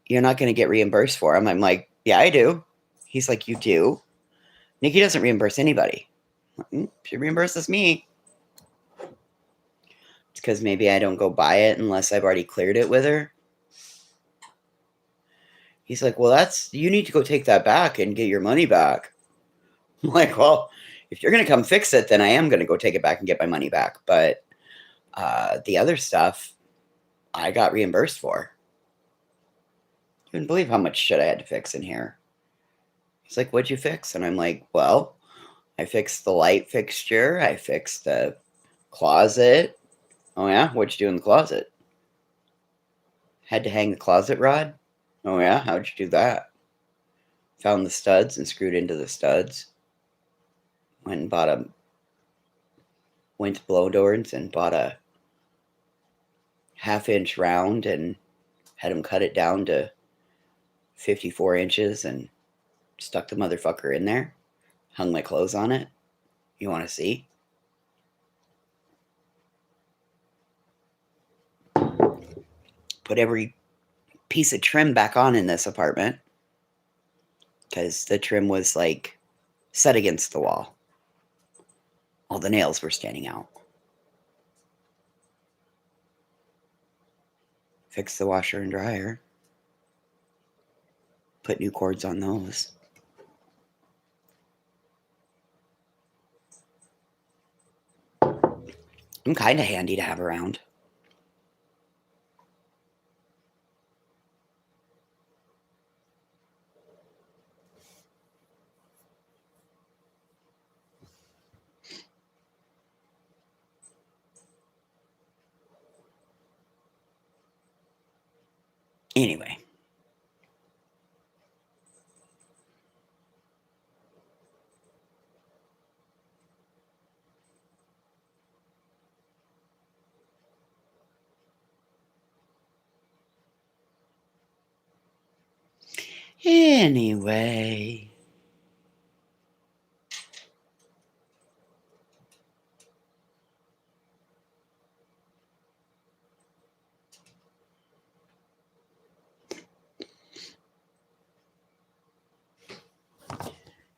A: you're not going to get reimbursed for them? I'm like, yeah, I do. He's like, you do? Nikki doesn't reimburse anybody. She reimburses me. It's because maybe I don't go buy it unless I've already cleared it with her. He's like, well, you need to go take that back and get your money back. I'm like, well, if you're going to come fix it, then I am going to go take it back and get my money back. But the other stuff, I got reimbursed for. You wouldn't believe how much shit I had to fix in here. He's like, what'd you fix? And I'm like, well, I fixed the light fixture. I fixed the closet. Oh, yeah? What'd you do in the closet? Had to hang the closet rod. Oh, yeah? How'd you do that? Found the studs and screwed into the studs. Went to Blow Doors and bought a 1/2-inch round and had him cut it down to 54 inches and stuck the motherfucker in there. Hung my clothes on it. You want to see? Put every piece of trim back on in this apartment because the trim was like set against the wall. All the nails were standing out. Fix the washer and dryer. Put new cords on those. I'm kind of handy to have around. Anyway, Anyway.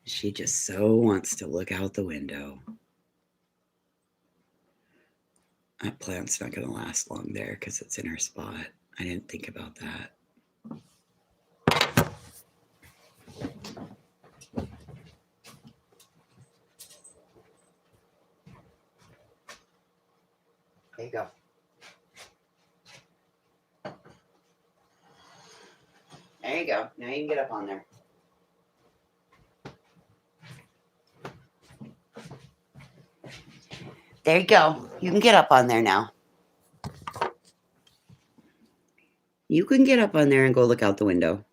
A: She just so wants to look out the window. That plant's not going to last long there because it's in her spot. I didn't think about that. There you go. There you go. Now you can get up on there. There you go. You can get up on there now. You can get up on there and go look out the window.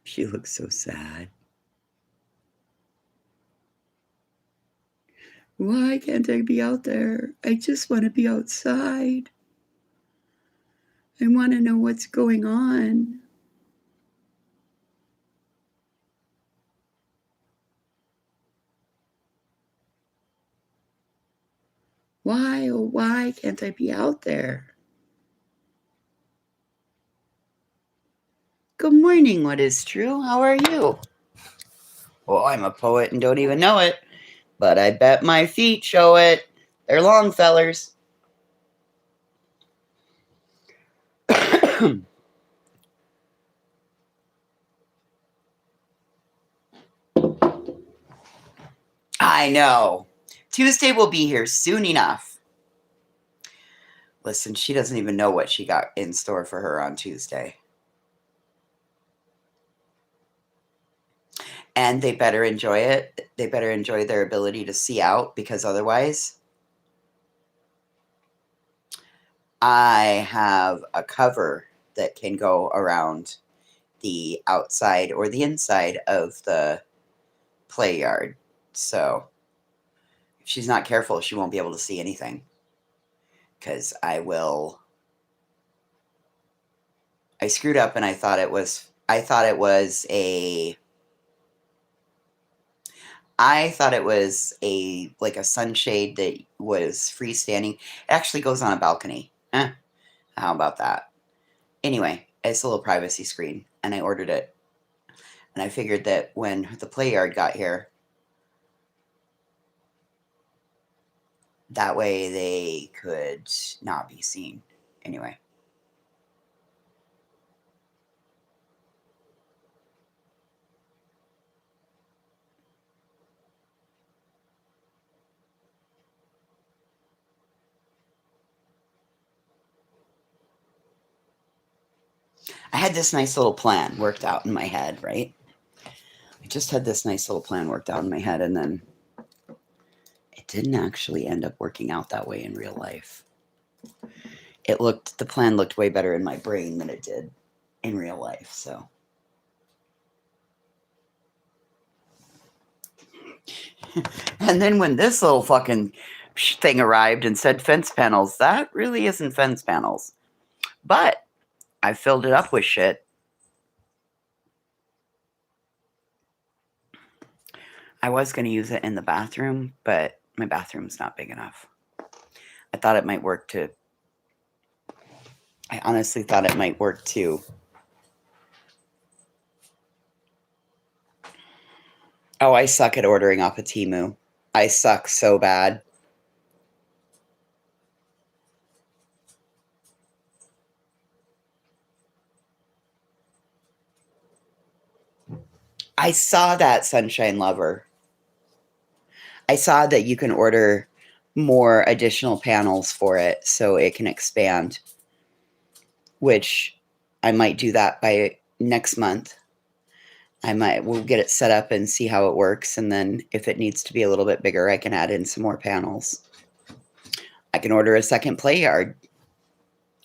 A: She looks so sad. Why can't I be out there? I just want to be outside. I want to know what's going on. Why, oh, why can't I be out there? Good morning, what is true? How are you? Well, I'm a poet and don't even know it, but I bet my feet show it. They're long fellers. I know. Tuesday will be here soon enough. Listen, she doesn't even know what she got in store for her on Tuesday. And they better enjoy it. They better enjoy their ability to see out, because otherwise, I have a cover that can go around the outside or the inside of the play yard. So if she's not careful, she won't be able to see anything. Because I screwed up and I thought it was like a sunshade that was freestanding. It actually goes on a balcony. How about that? Anyway, it's a little privacy screen, and I ordered it. And I figured that when the play yard got here, that way they could not be seen. Anyway. I had this nice little plan worked out in my head, right? I just had this nice little plan worked out in my head, and then it didn't actually end up working out that way in real life. The plan looked way better in my brain than it did in real life, so. And then when this little fucking thing arrived and said fence panels, that really isn't fence panels. But I filled it up with shit. I was going to use it in the bathroom, but my bathroom's not big enough. I honestly thought it might work too. Oh, I suck at ordering off of Temu. I suck so bad. I saw that, Sunshine Lover. I saw that you can order more additional panels for it so it can expand, which I might do that by next month. We'll get it set up and see how it works, and then if it needs to be a little bit bigger, I can add in some more panels. I can order a second play yard,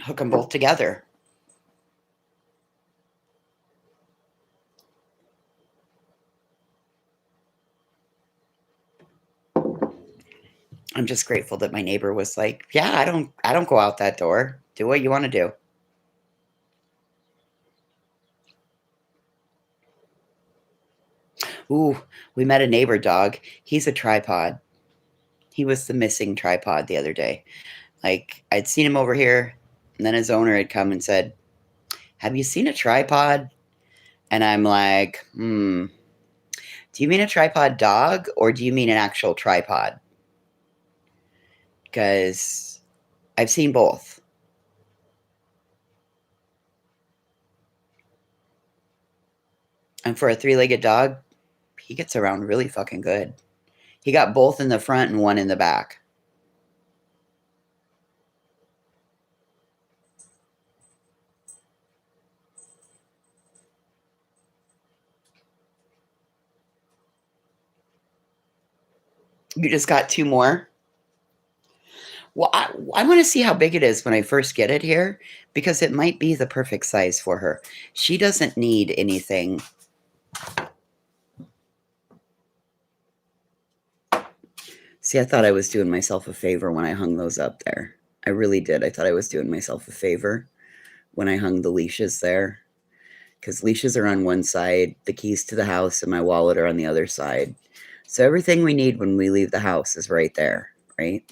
A: hook them both together. I'm just grateful that my neighbor was like, "Yeah, I don't go out that door. Do what you want to do." Ooh, we met a neighbor dog. He's a tripod. He was the missing tripod the other day. Like, I'd seen him over here, and then his owner had come and said, "Have you seen a tripod?" And I'm like, do you mean a tripod dog or do you mean an actual tripod? Because I've seen both. And for a three-legged dog, he gets around really fucking good. He got both in the front and one in the back. You just got two more? Well, I want to see how big it is when I first get it here because it might be the perfect size for her. She doesn't need anything. See, I thought I was doing myself a favor when I hung those up there. I really did. I thought I was doing myself a favor when I hung the leashes there because leashes are on one side, the keys to the house and my wallet are on the other side. So everything we need when we leave the house is right there, right?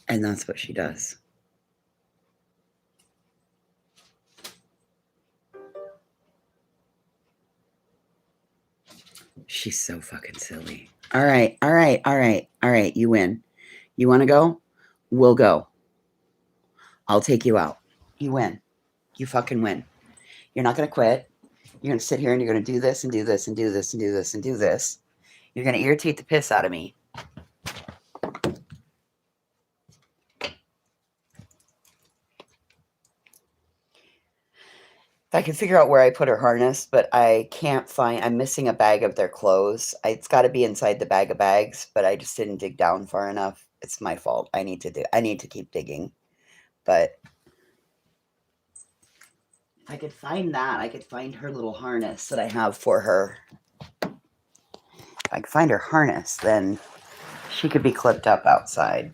A: And that's what she does. She's so fucking silly. All right, all right, all right, all right. You win. You want to go? We'll go. I'll take you out. You win. You fucking win. You're not going to quit. You're going to sit here and you're going to do this and do this and do this and do this and do this. You're going to irritate the piss out of me. I can figure out where I put her harness, but I can't find. I'm missing a bag of their clothes. It's got to be inside the bag of bags, but I just didn't dig down far enough. It's my fault. I need to keep digging. But if I could find that, I could find her little harness that I have for her. If I could find her harness, then she could be clipped up outside.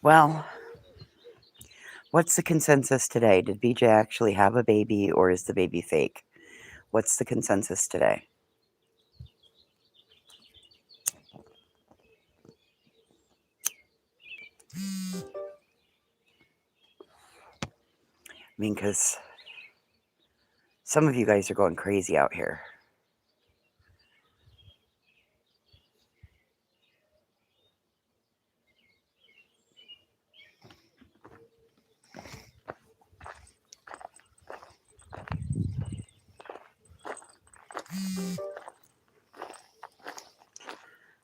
A: Well, what's the consensus today? Did BJ actually have a baby or is the baby fake? What's the consensus today? I mean, because some of you guys are going crazy out here.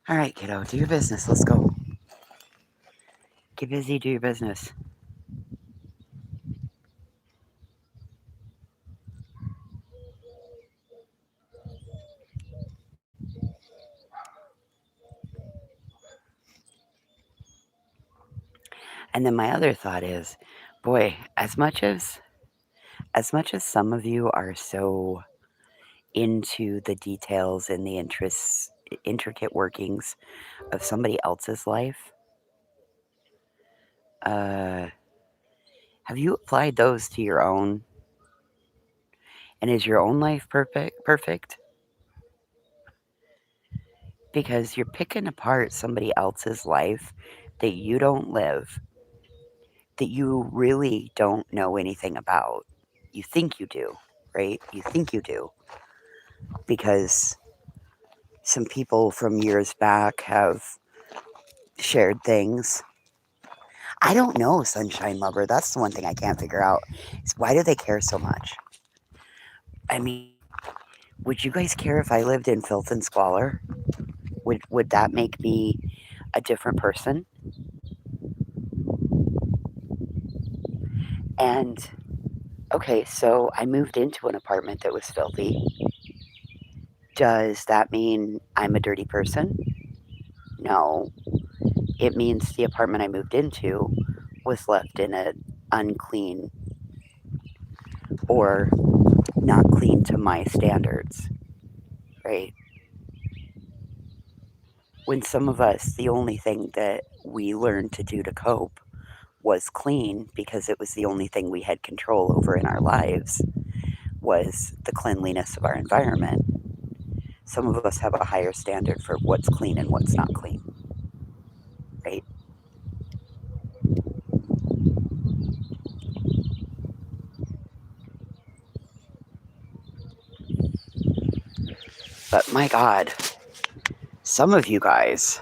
A: All right, kiddo, do your business. Let's go. Get busy, do your business. And then my other thought is, boy, as much as some of you are so into the details and the intricate workings of somebody else's life, have you applied those to your own? And is your own life perfect? Because you're picking apart somebody else's life that you don't live, that you really don't know anything about. You think you do, right? You think you do. Because some people from years back have shared things. I don't know, Sunshine Lover. That's the one thing I can't figure out. Is why do they care so much? I mean, would you guys care if I lived in filth and squalor? Would that make me a different person. And okay, so I moved into an apartment that was filthy. Does that mean I'm a dirty person? No. It means the apartment I moved into was left in an unclean or not clean to my standards, right? When some of us, the only thing that we learned to do to cope was clean because it was the only thing we had control over in our lives was the cleanliness of our environment. Some of us have a higher standard for what's clean and what's not clean, right? But my God, some of you guys,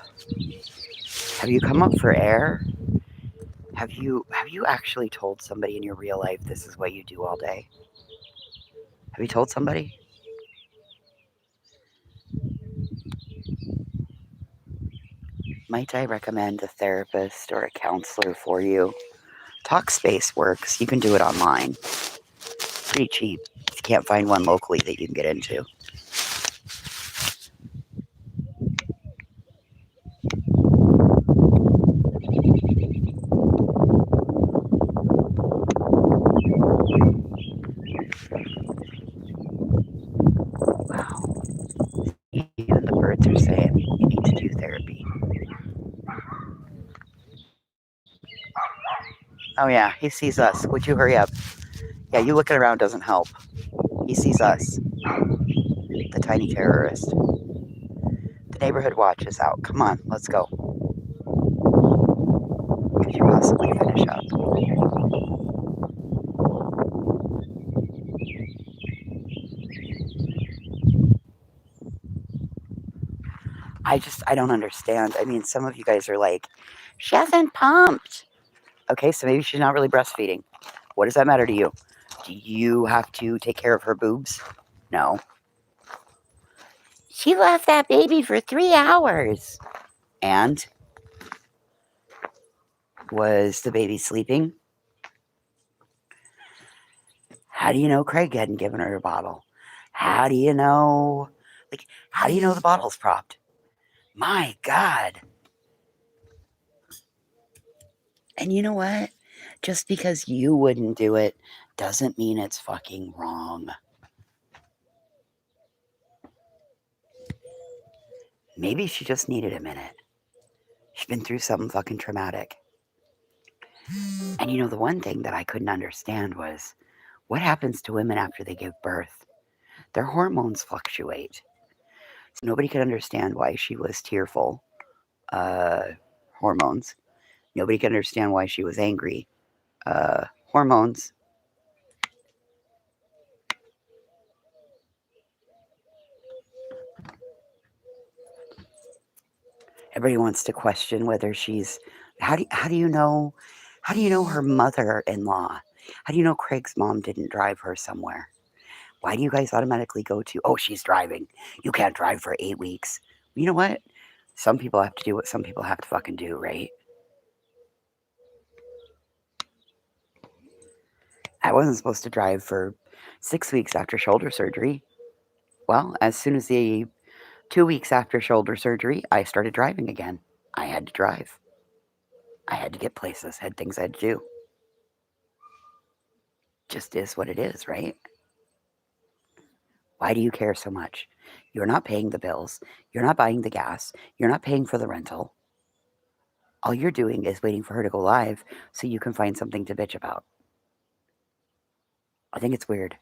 A: have you come up for air? Have you actually told somebody in your real life this is what you do all day? Have you told somebody? Might I recommend a therapist or a counselor for you? Talkspace works. You can do it online. Pretty cheap. If you can't find one locally that you can get into. Wow. Even the birds are saying you need to do therapy. Oh yeah, he sees us. Would you hurry up? Yeah, you looking around doesn't help. He sees us. The tiny terrorist. The neighborhood watch is out. Come on, let's go. Could you possibly finish up? I don't understand. I mean, some of you guys are like, she hasn't pumped. Okay, so maybe she's not really breastfeeding. What does that matter to you? Do you have to take care of her boobs? No. She left that baby for 3 hours. And was the baby sleeping? How do you know Craig hadn't given her a bottle? How do you know? Like, how do you know the bottle's propped? My God. And you know what? Just because you wouldn't do it doesn't mean it's fucking wrong. Maybe she just needed a minute. She's been through something fucking traumatic. And you know, the one thing that I couldn't understand was what happens to women after they give birth? Their hormones fluctuate. So nobody could understand why she was tearful. Hormones. Nobody could understand why she was angry. Hormones. Everybody wants to question whether she's. How do you know? How do you know her mother-in-law? How do you know Craig's mom didn't drive her somewhere? Why do you guys automatically go to, oh, she's driving. You can't drive for 8 weeks. You know what? Some people have to do what some people have to fucking do, right? I wasn't supposed to drive for 6 weeks after shoulder surgery. Well, as soon as the 2 weeks after shoulder surgery, I started driving again. I had to drive. I had to get places, had things I had to do. Just is what it is, right? Why do you care so much? You're not paying the bills. You're not buying the gas. You're not paying for the rental. All you're doing is waiting for her to go live so you can find something to bitch about. I think it's weird.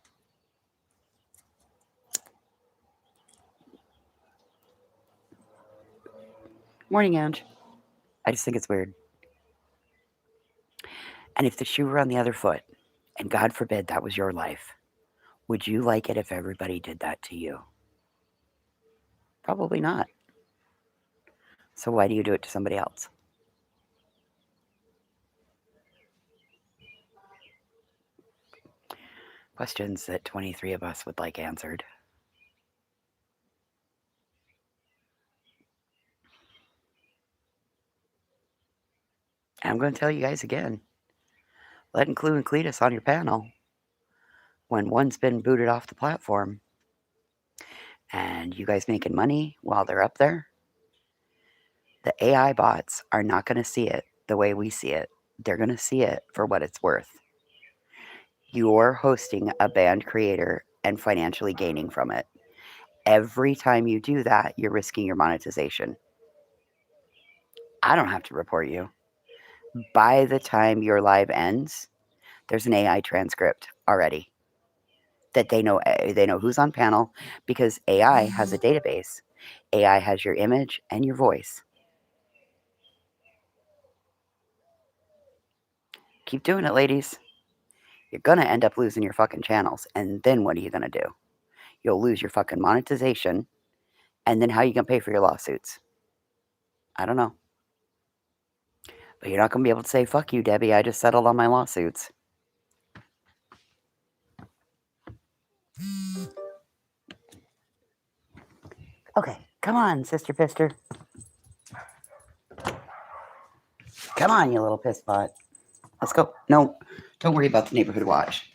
A: Morning, Ange. I just think it's weird. And if the shoe were on the other foot, and God forbid that was your life, would you like it if everybody did that to you? Probably not. So why do you do it to somebody else? Questions that 23 of us would like answered. And I'm going to tell you guys again, letting Clue and Cletus on your panel when one's been booted off the platform and you guys making money while they're up there, the AI bots are not going to see it the way we see it. They're going to see it for what it's worth. You're hosting a band creator and financially gaining from it. Every time you do that, you're risking your monetization. I don't have to report you. By the time your live ends, there's an AI transcript already that they know who's on panel because AI has a database. AI has your image and your voice. Keep doing it, ladies. You're going to end up losing your fucking channels. And then what are you going to do? You'll lose your fucking monetization. And then how are you going to pay for your lawsuits? I don't know. But you're not going to be able to say, fuck you, Debbie. I just settled on my lawsuits. Okay, come on, Sister Pister. Come on, you little piss pot. Let's go. No, don't worry about the neighborhood watch.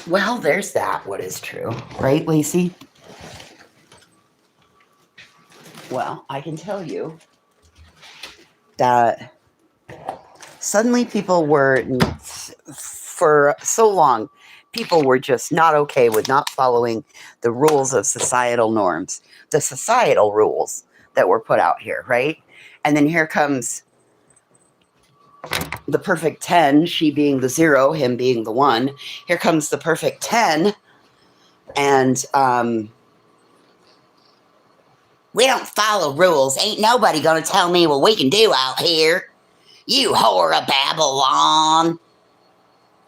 A: Well, there's that. What is true, right, Lacey? Well, I can tell you that suddenly people were, for so long, people were just not okay with not following the rules of societal norms, the societal rules that were put out here, right? And then here comes the perfect 10, she being the 0, him being the 1. Here comes the perfect 10, and we don't follow rules. Ain't nobody gonna tell me what we can do out here. You whore of Babylon.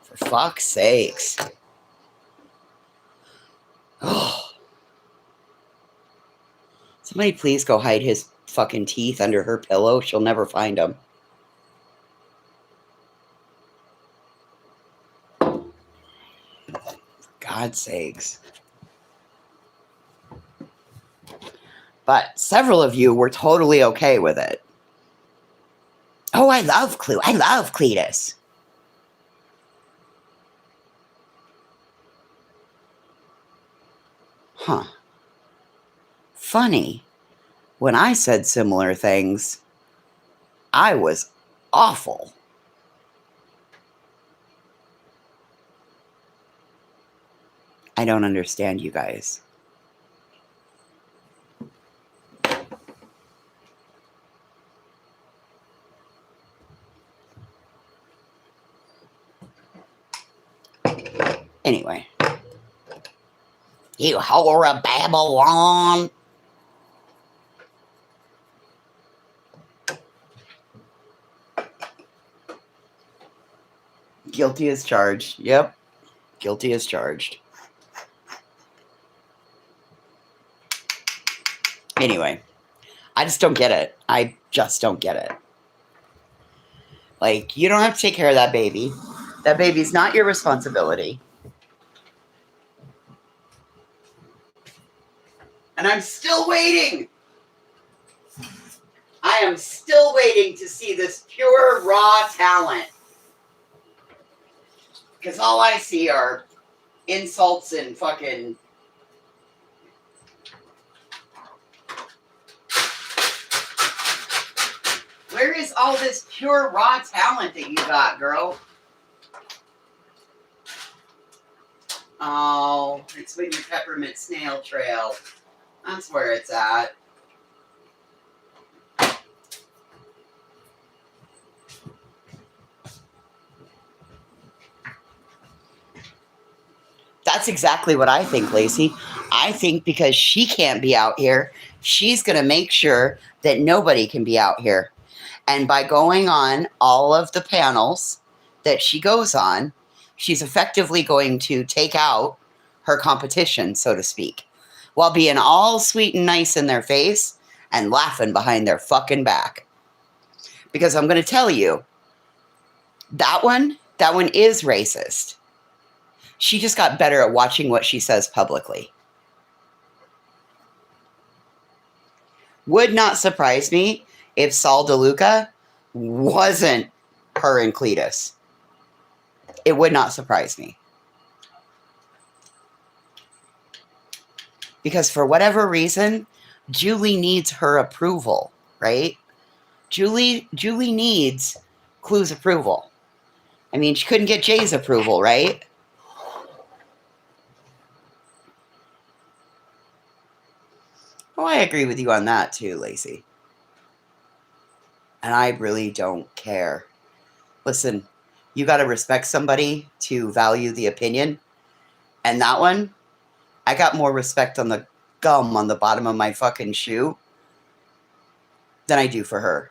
A: For fuck's sakes. Oh. Somebody please go hide his fucking teeth under her pillow. She'll never find them. God's sakes. But several of you were totally okay with it. Oh, I love Clue. I love Cletus. Huh. Funny. When I said similar things, I was awful. I don't understand you guys. Anyway. You whore of Babylon. Guilty as charged. Yep. Guilty as charged. Anyway. I just don't get it. I just don't get it. Like, you don't have to take care of that baby. That baby's not your responsibility. And I'm still waiting. I am still waiting to see this pure, raw talent. Because all I see are insults and fucking... Where is all this pure, raw talent that you got, girl? Oh, it's with your peppermint snail trail. That's where it's at. That's exactly what I think, Lacey. I think because she can't be out here, she's going to make sure that nobody can be out here. And by going on all of the panels that she goes on, she's effectively going to take out her competition, so to speak, while being all sweet and nice in their face and laughing behind their fucking back. Because I'm going to tell you, that one is racist. She just got better at watching what she says publicly. Would not surprise me if Saul DeLuca wasn't her and Cletus. It would not surprise me. Because for whatever reason, Julie needs her approval, right? Julie needs Clue's approval. I mean, she couldn't get Jay's approval, right? Oh, I agree with you on that too, Lacey. And I really don't care. Listen, you got to respect somebody to value the opinion. And that one, I got more respect on the gum on the bottom of my fucking shoe than I do for her.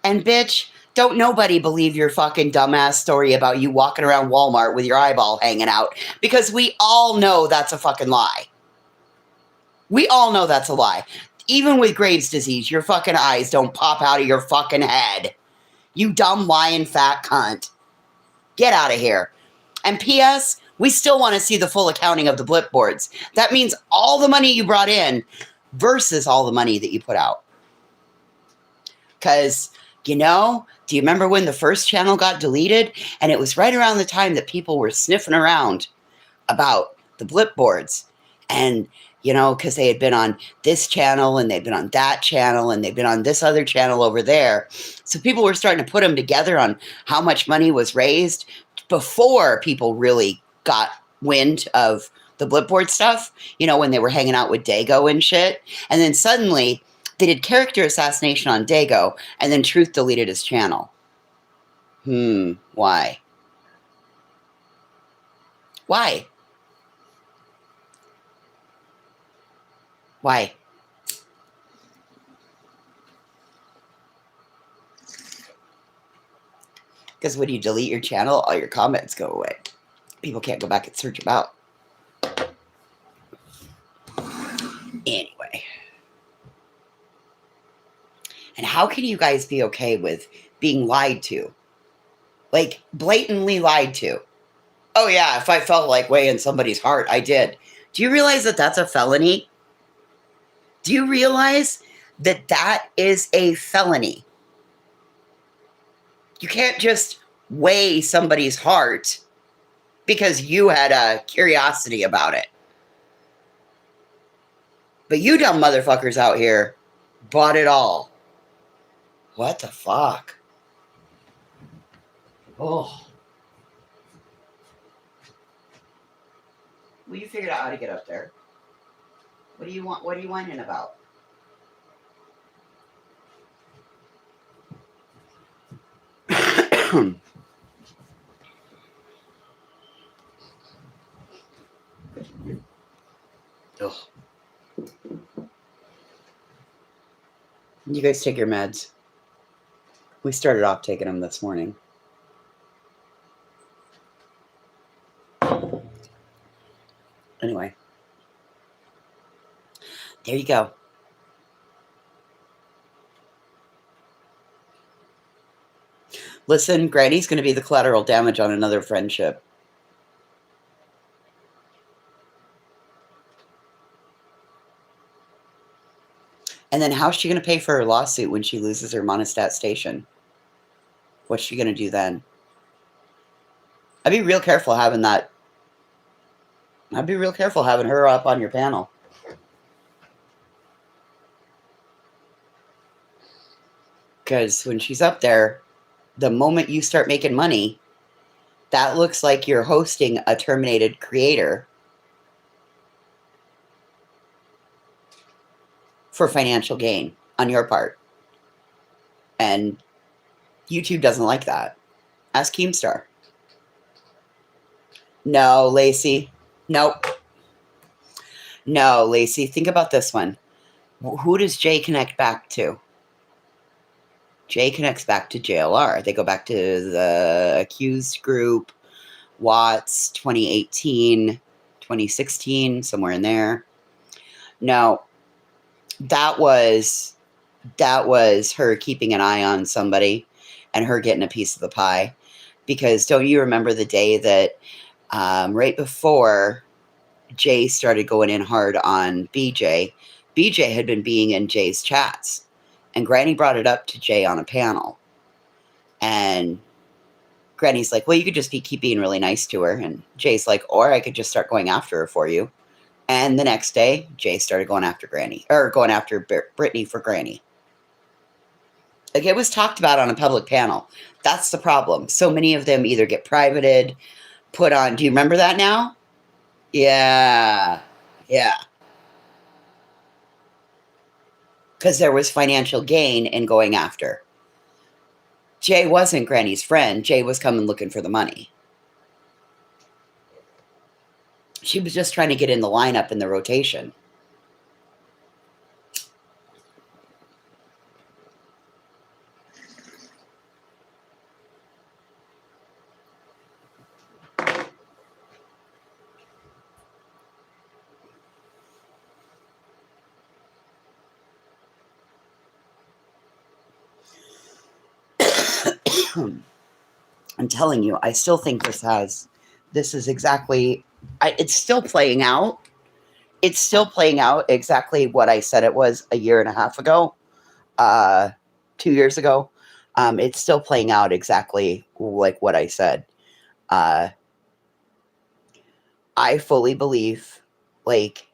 A: And bitch, don't nobody believe your fucking dumbass story about you walking around Walmart with your eyeball hanging out, because we all know that's a fucking lie. We all know that's a lie. Even with Graves' disease, your fucking eyes don't pop out of your fucking head. You dumb, lying, fat cunt. Get out of here. And P.S., we still want to see the full accounting of the blip boards. That means all the money you brought in versus all the money that you put out. Because, you know, do you remember when the first channel got deleted? And it was right around the time that people were sniffing around about the blip boards. And, you know, because they had been on this channel and they'd been on that channel and they'd been on this other channel over there. So people were starting to put them together on how much money was raised before people really got wind of the Blipboard stuff, you know, when they were hanging out with Dago and shit. And then suddenly they did character assassination on Dago, and then Truth deleted his channel. Why? Why? Why? Because when you delete your channel, all your comments go away. People can't go back and search them out. Anyway. And how can you guys be okay with being lied to? Like, blatantly lied to. Oh, yeah, if I felt like way in somebody's heart, I did. Do you realize that that's a felony? Do you realize that that is a felony? You can't just weigh somebody's heart because you had a curiosity about it. But you dumb motherfuckers out here bought it all. What the fuck? Oh. Well, you figured out how to get up there. What do you want? What are you whining about? You guys take your meds. We started off taking them this morning. Anyway. There you go. Listen, Granny's going to be the collateral damage on another friendship. And then how's she going to pay for her lawsuit when she loses her monostat station? What's she going to do then? I'd be real careful having that. I'd be real careful having her up on your panel. Because when she's up there, the moment you start making money, that looks like you're hosting a terminated creator for financial gain on your part. And YouTube doesn't like that. Ask Keemstar. No, Lacey. Nope. No, Lacey. Think about this one. Who does Jay connect back to? Jay connects back to JLR. They go back to the Accused group, Watts, 2018, 2016, somewhere in there. No, that was her keeping an eye on somebody and her getting a piece of the pie. Because don't you remember the day that right before Jay started going in hard on BJ, BJ had been being in Jay's chats. And Granny brought it up to Jay on a panel. And Granny's like, well, you could just keep being really nice to her. And Jay's like, or I could just start going after her for you. And the next day, Jay started going after Granny, or going after Brittany for Granny. Like, it was talked about on a public panel. That's the problem. So many of them either get privated, put on. Do you remember that now? Yeah. Yeah. Because there was financial gain in going after. Jay wasn't Granny's friend. Jay was coming looking for the money. She was just trying to get in the lineup in the rotation. I'm telling you, I still think this is exactly, it's still playing out. It's still playing out exactly what I said it was a year and a half ago, 2 years ago. It's still playing out exactly like what I said. I fully believe, like,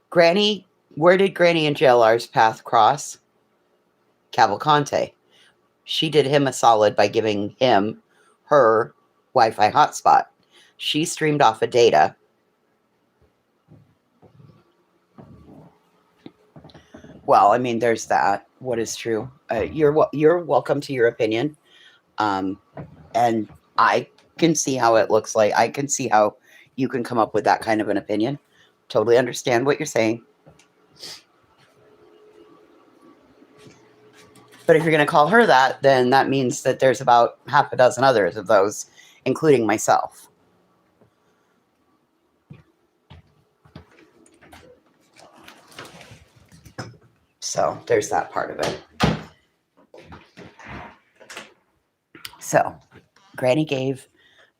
A: Granny, where did Granny and JLR's path cross? Cavalcante. She did him a solid by giving him her Wi-Fi hotspot. She streamed off of data. Well, I mean, there's that. What is true? You're welcome to your opinion, and I can see how it looks like. I can see how you can come up with that kind of an opinion. Totally understand what you're saying. But if you're going to call her that, then that means that there's about half a dozen others of those, including myself. So there's that part of it. So Granny gave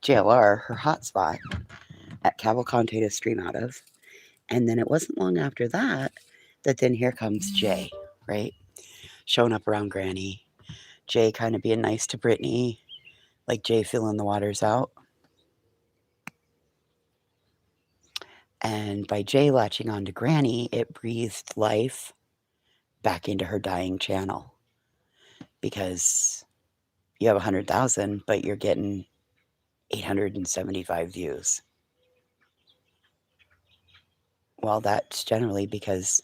A: JLR her hotspot at Cavalcante to stream out of. And then it wasn't long after that then here comes Jay, right? Showing up around Granny. Jay kind of being nice to Brittany, like Jay feeling the waters out. And by Jay latching on to Granny, it breathed life back into her dying channel. Because you have 100,000, but you're getting 875 views. Well, that's generally because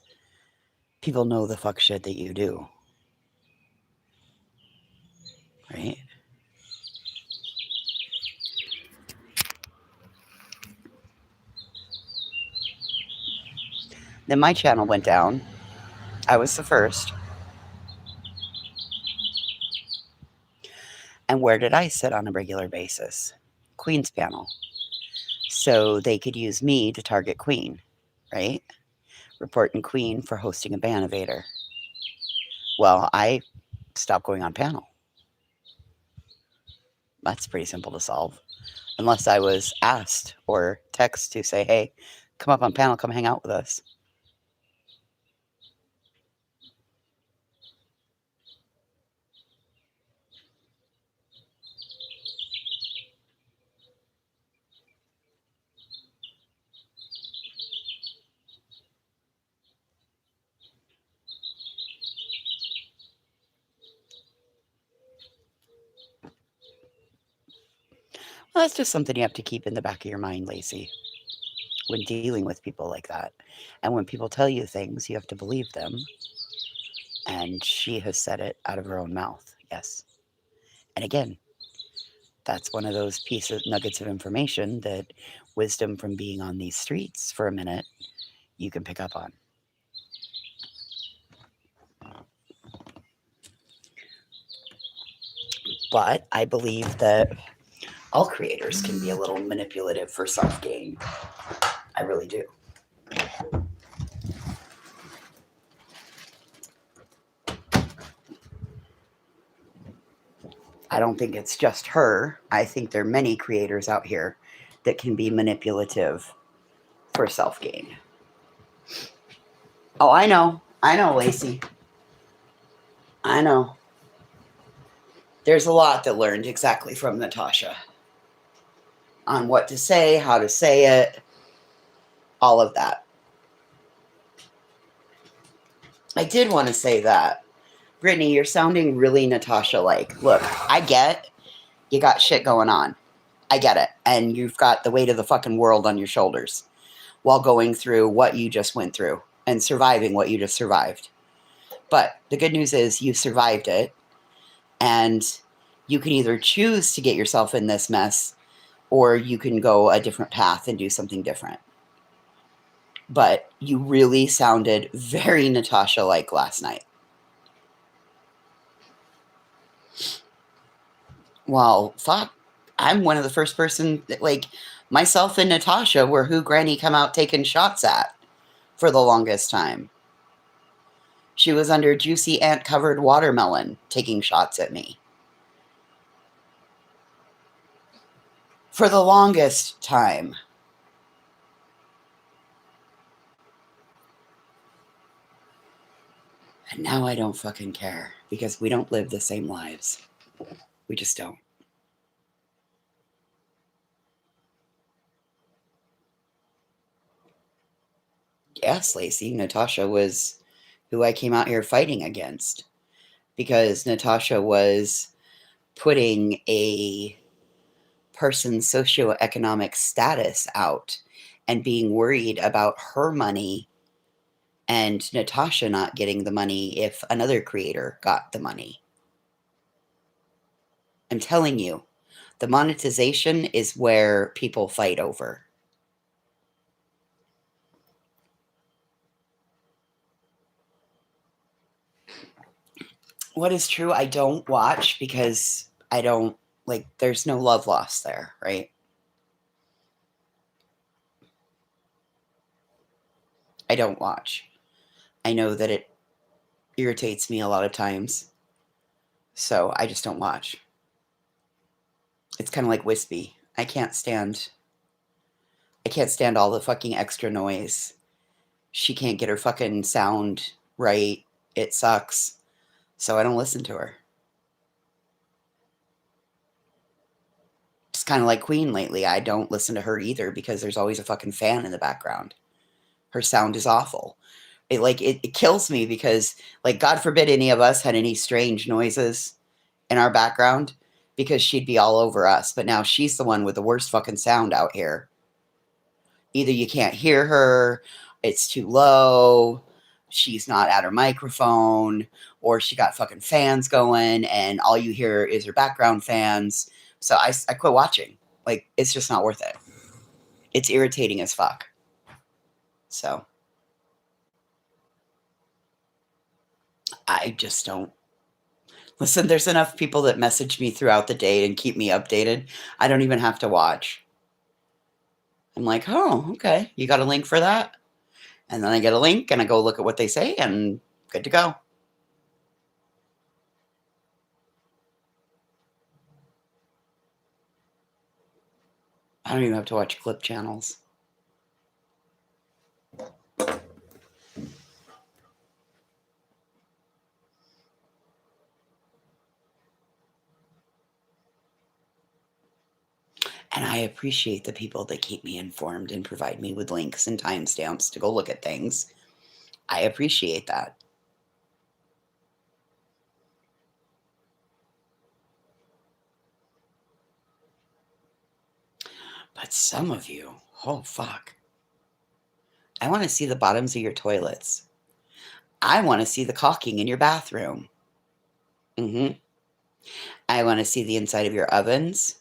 A: people know the fuck shit that you do. Right? Then my channel went down. I was the first. And where did I sit on a regular basis? Queen's panel. So they could use me to target Queen, right? Reporting Queen for hosting a ban evader. Well, I stopped going on panel. That's pretty simple to solve. Unless I was asked or text to say, hey, come up on panel, come hang out with us. Well, that's just something you have to keep in the back of your mind, Lacey, when dealing with people like that. And when people tell you things, you have to believe them. And she has said it out of her own mouth. Yes. And again, that's one of those nuggets of information that wisdom from being on these streets for a minute, you can pick up on. But I believe that all creators can be a little manipulative for self-gain. I really do. I don't think it's just her. I think there are many creators out here that can be manipulative for self gain. Oh, I know. I know, Lacey. I know. There's a lot that learned exactly from Natasha on what to say, how to say it, all of that. I did want to say that. Brittany, you're sounding really Natasha-like. Look, I get you got shit going on. I get it. And you've got the weight of the fucking world on your shoulders while going through what you just went through and surviving what you just survived. But the good news is you survived it, and you can either choose to get yourself in this mess or you can go a different path and do something different. But you really sounded very Natasha-like last night. Well, fuck. I'm one of the first person that, like, myself and Natasha were who Granny come out taking shots at for the longest time. She was under juicy ant-covered watermelon taking shots at me. For the longest time. And now I don't fucking care because we don't live the same lives. We just don't. Yes, Lacey, Natasha was who I came out here fighting against because Natasha was putting a person's socioeconomic status out and being worried about her money and Natasha not getting the money if another creator got the money. I'm telling you, the monetization is where people fight over. What is true, I don't watch because I don't, like, there's no love lost there, right? I don't watch. I know that it irritates me a lot of times, so I just don't watch. It's kind of like Wispy. I can't stand all the fucking extra noise. She can't get her fucking sound right. It sucks. So I don't listen to her. It's kind of like Queen lately. I don't listen to her either because there's always a fucking fan in the background. Her sound is awful. It kills me because, like, God forbid any of us had any strange noises in our background because she'd be all over us. But now she's the one with the worst fucking sound out here. Either you can't hear her, it's too low, she's not at her microphone, or she got fucking fans going and all you hear is her background fans. So I quit watching. Like, it's just not worth it. It's irritating as fuck. So I just don't. Listen, there's enough people that message me throughout the day and keep me updated. I don't even have to watch. I'm like, oh, okay. You got a link for that? And then I get a link and I go look at what they say and good to go. I don't even have to watch clip channels. And I appreciate the people that keep me informed and provide me with links and timestamps to go look at things. I appreciate that. But some of you, oh fuck. I want to see the bottoms of your toilets. I want to see the caulking in your bathroom. I want to see the inside of your ovens.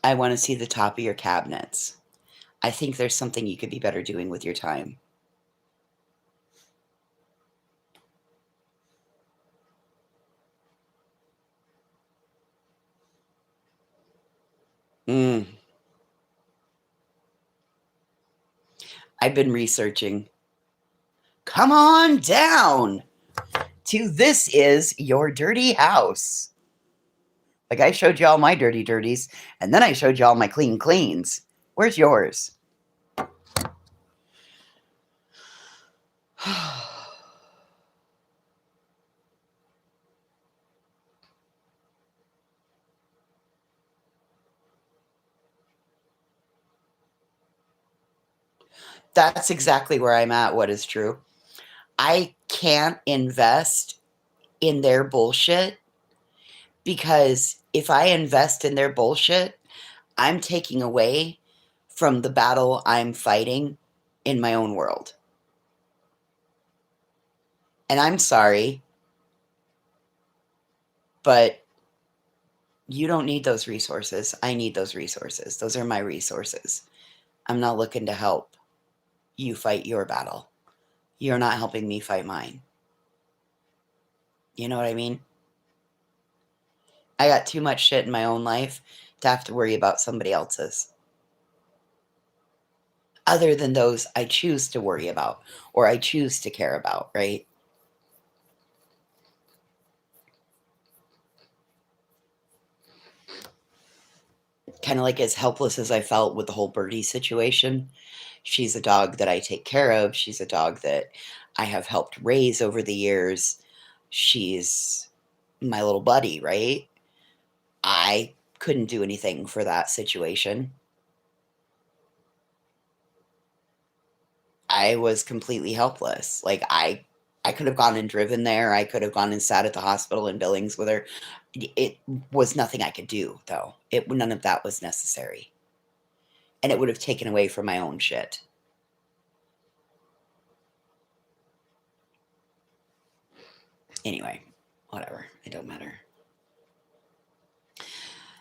A: I want to see the top of your cabinets. I think there's something you could be better doing with your time. I've been researching. Come on down to This Is Your Dirty House. Like I showed you all my dirty dirties, and then I showed you all my clean cleans. Where's yours? That's exactly where I'm at. What is true? I can't invest in their bullshit because if I invest in their bullshit, I'm taking away from the battle I'm fighting in my own world. And I'm sorry, but you don't need those resources. I need those resources. Those are my resources. I'm not looking to help you fight your battle. You're not helping me fight mine. You know what I mean? I got too much shit in my own life to have to worry about somebody else's. Other than those I choose to worry about or I choose to care about, right? Kind of like as helpless as I felt with the whole Birdie situation. She's a dog that I take care of. She's a dog that I have helped raise over the years. She's my little buddy, right? I couldn't do anything for that situation. I was completely helpless. Like I could have gone and driven there. I could have gone and sat at the hospital in Billings with her. It was nothing I could do though. None of that was necessary. And it would have taken away from my own shit. Anyway, whatever. It don't matter.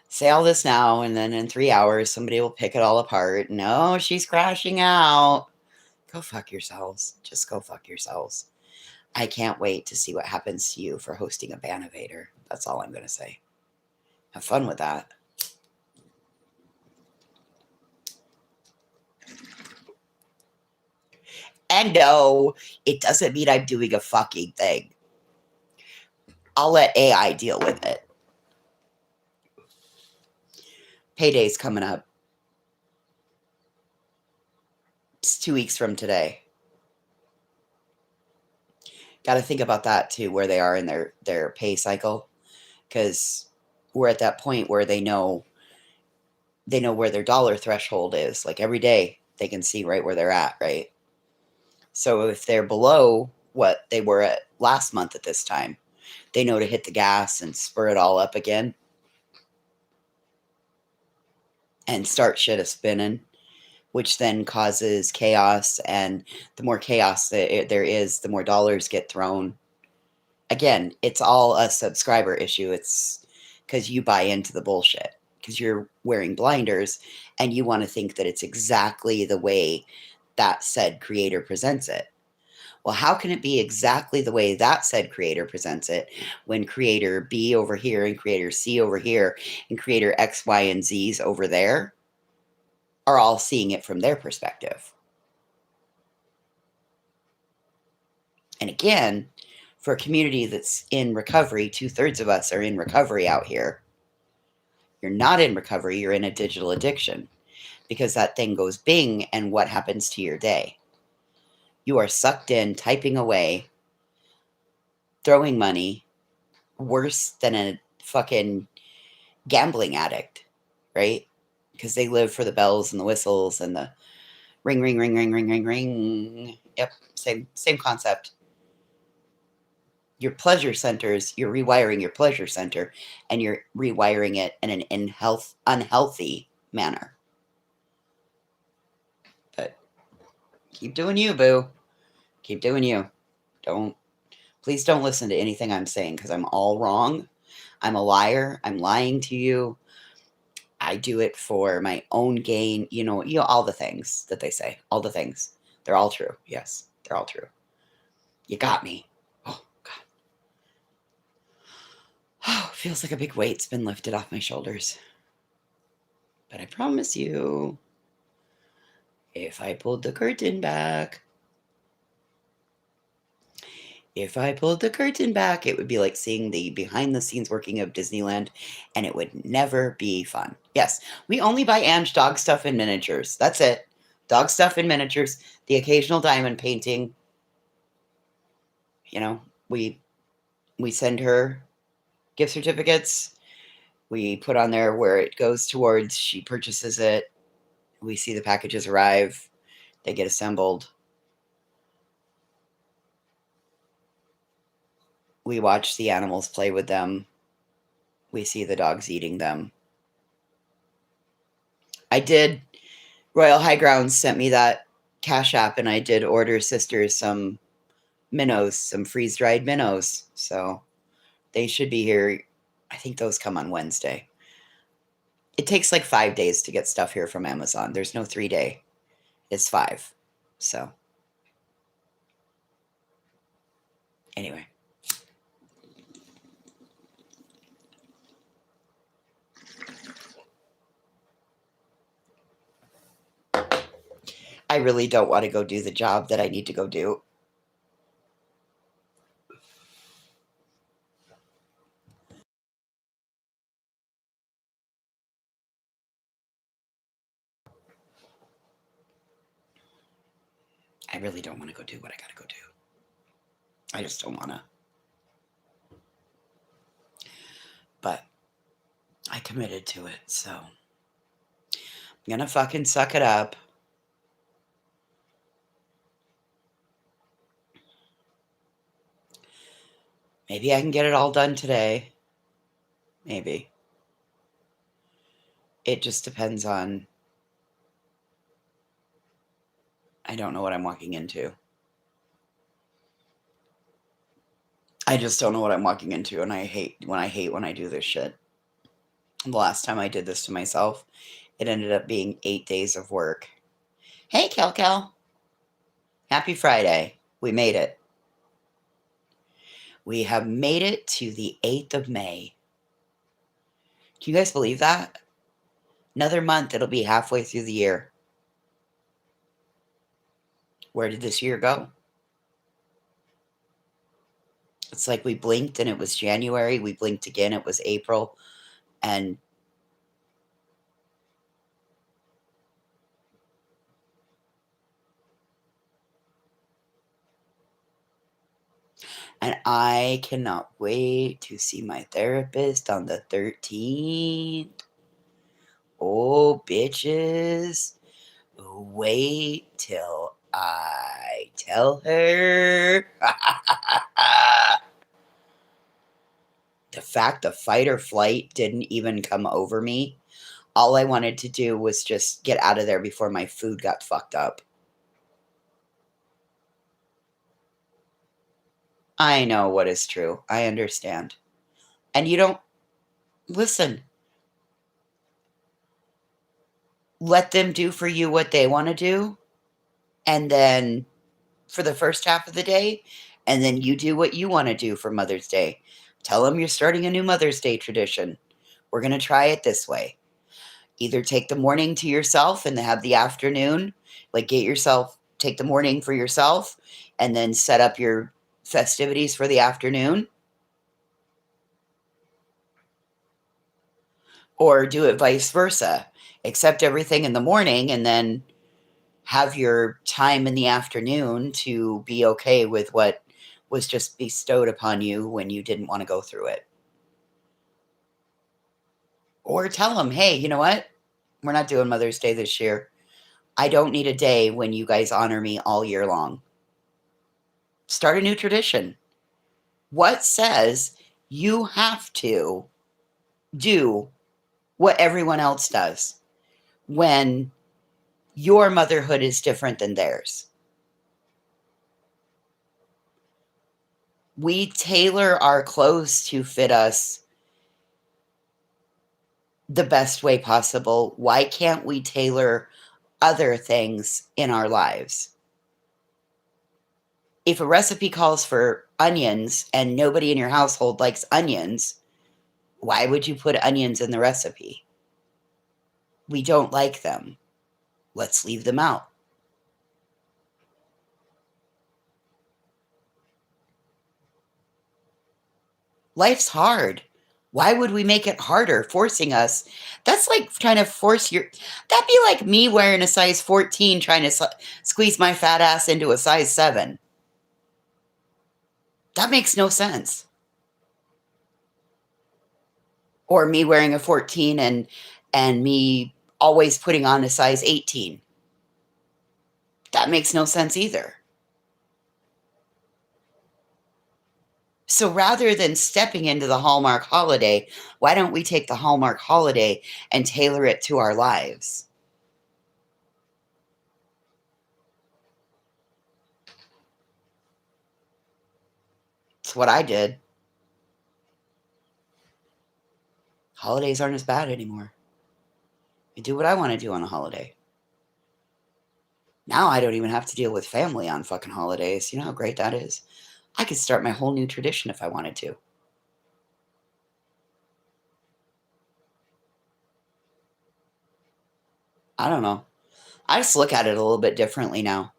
A: Say all this now, and then in 3 hours, somebody will pick it all apart. No, she's crashing out. Go fuck yourselves. Just go fuck yourselves. I can't wait to see what happens to you for hosting a Banovator. That's all I'm going to say. Have fun with that. And no, it doesn't mean I'm doing a fucking thing. I'll let AI deal with it. Payday's coming up. It's 2 weeks from today. Got to think about that too, where they are in their pay cycle, because we're at that point where they know where their dollar threshold is. Like every day, they can see right where they're at, right? So if they're below what they were at last month at this time, they know to hit the gas and spur it all up again and start shit a spinning, which then causes chaos. And the more chaos there is, the more dollars get thrown. Again, it's all a subscriber issue. It's because you buy into the bullshit because you're wearing blinders and you want to think that it's exactly the way that said creator presents it. Well, how can it be exactly the way that said creator presents it when creator B over here and creator C over here and creator X, Y, and Z's over there are all seeing it from their perspective? And again, for a community that's in recovery, 2/3 of us are in recovery out here. You're not in recovery, you're in a digital addiction because that thing goes bing, and what happens to your day? You are sucked in, typing away, throwing money, worse than a fucking gambling addict, right? Because they live for the bells and the whistles and the ring, ring, ring, ring, ring, ring, ring. Yep, same concept. Your pleasure centers, you're rewiring your pleasure center, and you're rewiring it in an unhealthy manner. But keep doing you, boo. Keep doing you. Please don't listen to anything I'm saying because I'm all wrong. I'm a liar. I'm lying to you. I do it for my own gain. All the things that they say, all the things. They're all true. Yes, they're all true. You got me. Oh, God. Oh, feels like a big weight's been lifted off my shoulders. But I promise you, if I pulled the curtain back, If I pulled the curtain back, it would be like seeing the behind the scenes working of Disneyland, and it would never be fun. Yes, we only buy Ange dog stuff in miniatures. That's it. Dog stuff in miniatures, the occasional diamond painting. You know, we send her gift certificates. We put on there where it goes towards. She purchases it. We see the packages arrive. They get assembled. We watch the animals play with them. We see the dogs eating them. I did. Royal High Grounds sent me that Cash App, and I did order sisters some minnows, some freeze-dried minnows. So they should be here. I think those come on Wednesday. It takes like 5 days to get stuff here from Amazon. There's no 3-day. It's 5. So anyway. I really don't want to go do the job that I need to go do. I really don't want to go do what I got to go do. I just don't want to. But I committed to it, so I'm going to fucking suck it up. Maybe I can get it all done today. Maybe. It just depends on... I don't know what I'm walking into. I just don't know what I'm walking into, and I hate when I do this shit. The last time I did this to myself, it ended up being 8 days of work. Hey, Kel. Happy Friday. We made it. We have made it to the 8th of May. Can you guys believe that? Another month, it'll be halfway through the year. Where did this year go? It's like we blinked and it was January. We blinked again, it was April. And I cannot wait to see my therapist on the 13th. Oh, bitches. Wait till I tell her. The fact the fight or flight didn't even come over me. All I wanted to do was just get out of there before my food got fucked up. I know what is true. I understand. And you don't... Listen. Let them do for you what they want to do. And then for the first half of the day. And then you do what you want to do for Mother's Day. Tell them you're starting a new Mother's Day tradition. We're going to try it this way. Either take the morning to yourself and have the afternoon. Like take the morning for yourself. And then set up your festivities for the afternoon. Or do it vice versa. Accept everything in the morning and then have your time in the afternoon to be okay with what was just bestowed upon you when you didn't want to go through it. Or tell them, hey, you know what? We're not doing Mother's Day this year. I don't need a day when you guys honor me all year long. Start a new tradition. What says you have to do what everyone else does when your motherhood is different than theirs? We tailor our clothes to fit us the best way possible. Why can't we tailor other things in our lives? If a recipe calls for onions and nobody in your household likes onions, why would you put onions in the recipe? We don't like them. Let's leave them out. Life's hard. Why would we make it harder, forcing us? That's like trying to force your. That'd be like me wearing a size 14 trying to squeeze my fat ass into a size 7. That makes no sense. Or me wearing a 14 and me always putting on a size 18. That makes no sense either. So rather than stepping into the Hallmark holiday, why don't we take the Hallmark holiday and tailor it to our lives? It's what I did. Holidays aren't as bad anymore. I do what I want to do on a holiday. Now I don't even have to deal with family on fucking holidays. You know how great that is? I could start my whole new tradition if I wanted to. I don't know. I just look at it a little bit differently now.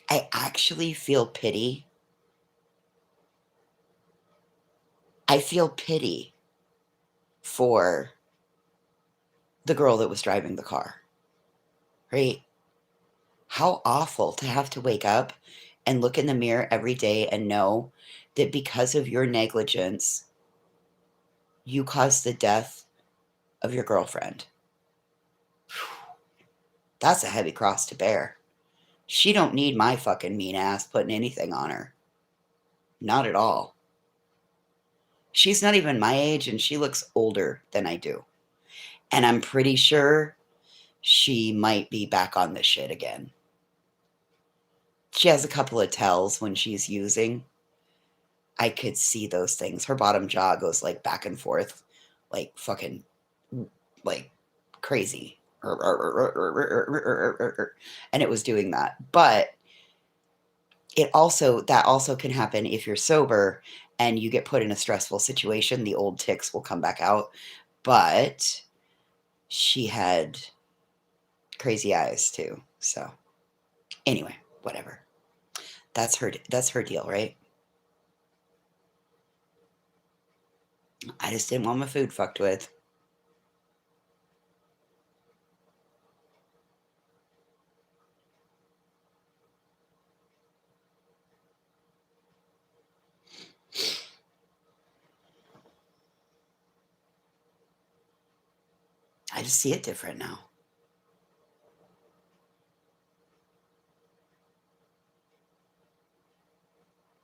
A: I actually feel pity. I feel pity for the girl that was driving the car, right? How awful to have to wake up and look in the mirror every day and know that because of your negligence, you caused the death of your girlfriend. That's a heavy cross to bear. She don't need my fucking mean ass putting anything on her. Not at all. She's not even my age and she looks older than I do. And I'm pretty sure she might be back on this shit again. She has a couple of tells when she's using. I could see those things. Her bottom jaw goes like back and forth, like fucking, like crazy. And it was doing that. But that also can happen if you're sober and you get put in a stressful situation. The old tics will come back out. But she had crazy eyes too. So anyway, whatever. That's her deal, right? I just didn't want my food fucked with. I just see it different now.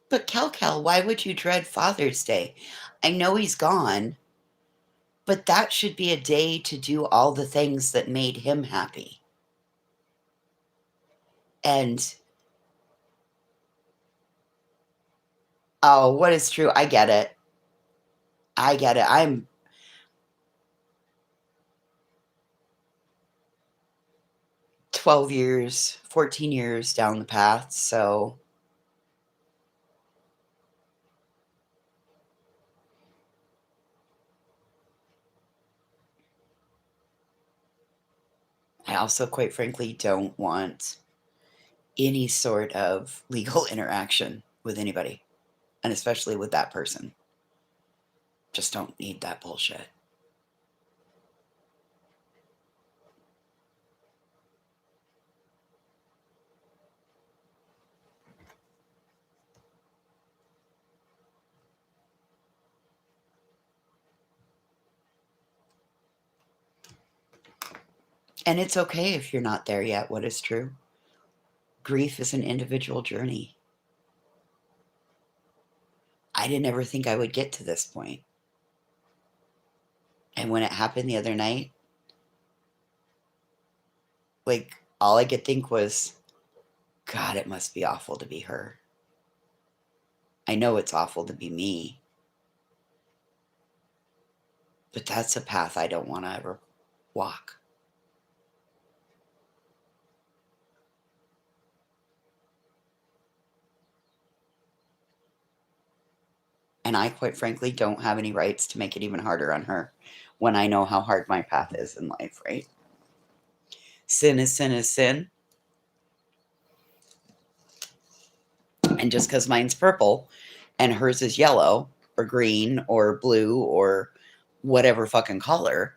A: But Cal, why would you dread Father's Day? I know he's gone, but that should be a day to do all the things that made him happy. And oh, what is true? I get it. I get it. I'm 12 years, 14 years down the path, so I also, quite frankly, don't want any sort of legal interaction with anybody, and especially with that person. Just don't need that bullshit. And it's okay if you're not there yet. What is true? Grief is an individual journey. I didn't ever think I would get to this point. And when it happened the other night, like all I could think was, God, it must be awful to be her. I know it's awful to be me. But that's a path I don't want to ever walk. And I, quite frankly, don't have any rights to make it even harder on her when I know how hard my path is in life, right? Sin is sin is sin. And just because mine's purple and hers is yellow or green or blue or whatever fucking color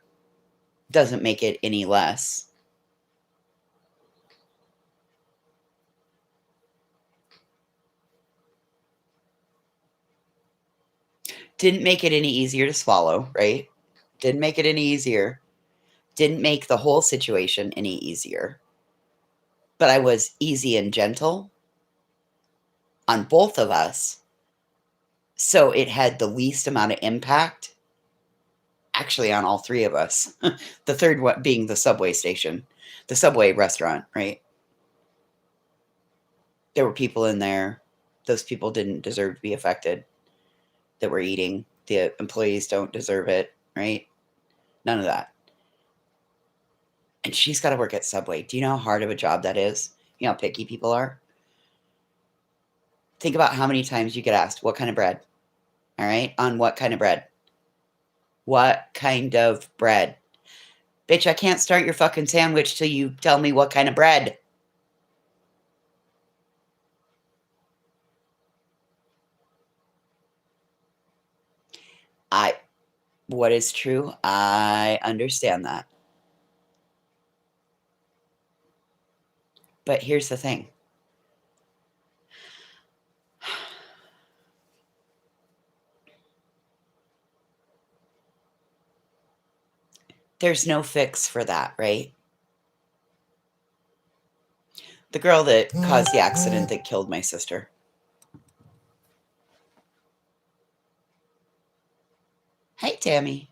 A: doesn't make it any less. Didn't make it any easier to swallow, right? Didn't make it any easier. Didn't make the whole situation any easier. But I was easy and gentle on both of us. So it had the least amount of impact, actually, on all three of us. The third one being the subway station, the subway restaurant, right? There were people in there. Those people didn't deserve to be affected that were eating. The employees don't deserve it, right? None of that. And she's got to work at Subway. Do you know how hard of a job that is? You know how picky people are? Think about how many times you get asked, what kind of bread? All right? On what kind of bread? What kind of bread? Bitch, I can't start your fucking sandwich till you tell me what kind of bread. What is true? I understand that. But here's the thing. There's no fix for that, right? The girl that caused the accident that killed my sister. Hey, Tammy.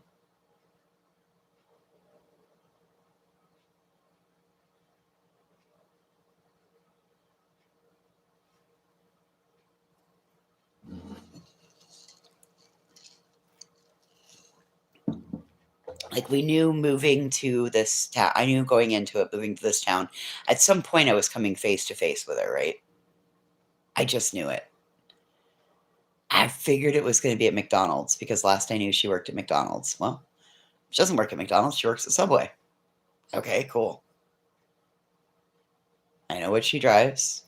A: Like, we knew moving to this town, I knew going into it, moving to this town, at some point I was coming face to face with her, right? I just knew it. I figured it was going to be at McDonald's because last I knew she worked at McDonald's. Well, she doesn't work at McDonald's, she works at Subway. Okay, cool. I know what she drives.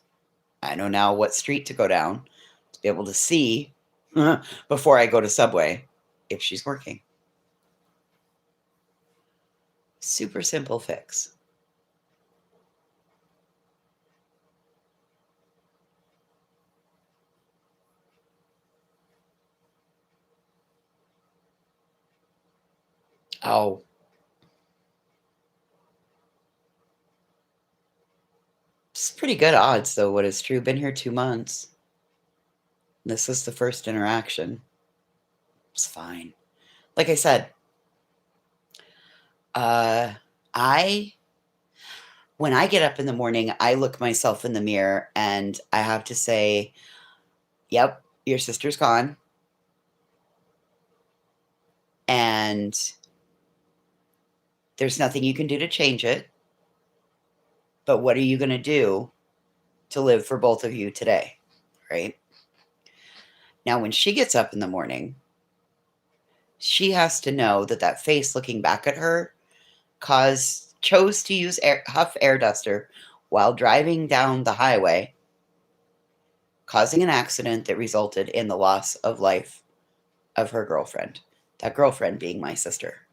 A: I know now what street to go down to be able to see before I go to Subway if she's working. Super simple fix. Oh. It's pretty good odds, though, what is true. Been here 2 months. This is the first interaction. It's fine. Like I said, I when I get up in the morning, I look myself in the mirror and I have to say, yep, your sister's gone. And there's nothing you can do to change it. But what are you going to do to live for both of you today? Right? Now, when she gets up in the morning, she has to know that that face looking back at her chose to use Huff air duster while driving down the highway, causing an accident that resulted in the loss of life of her girlfriend. That girlfriend being my sister.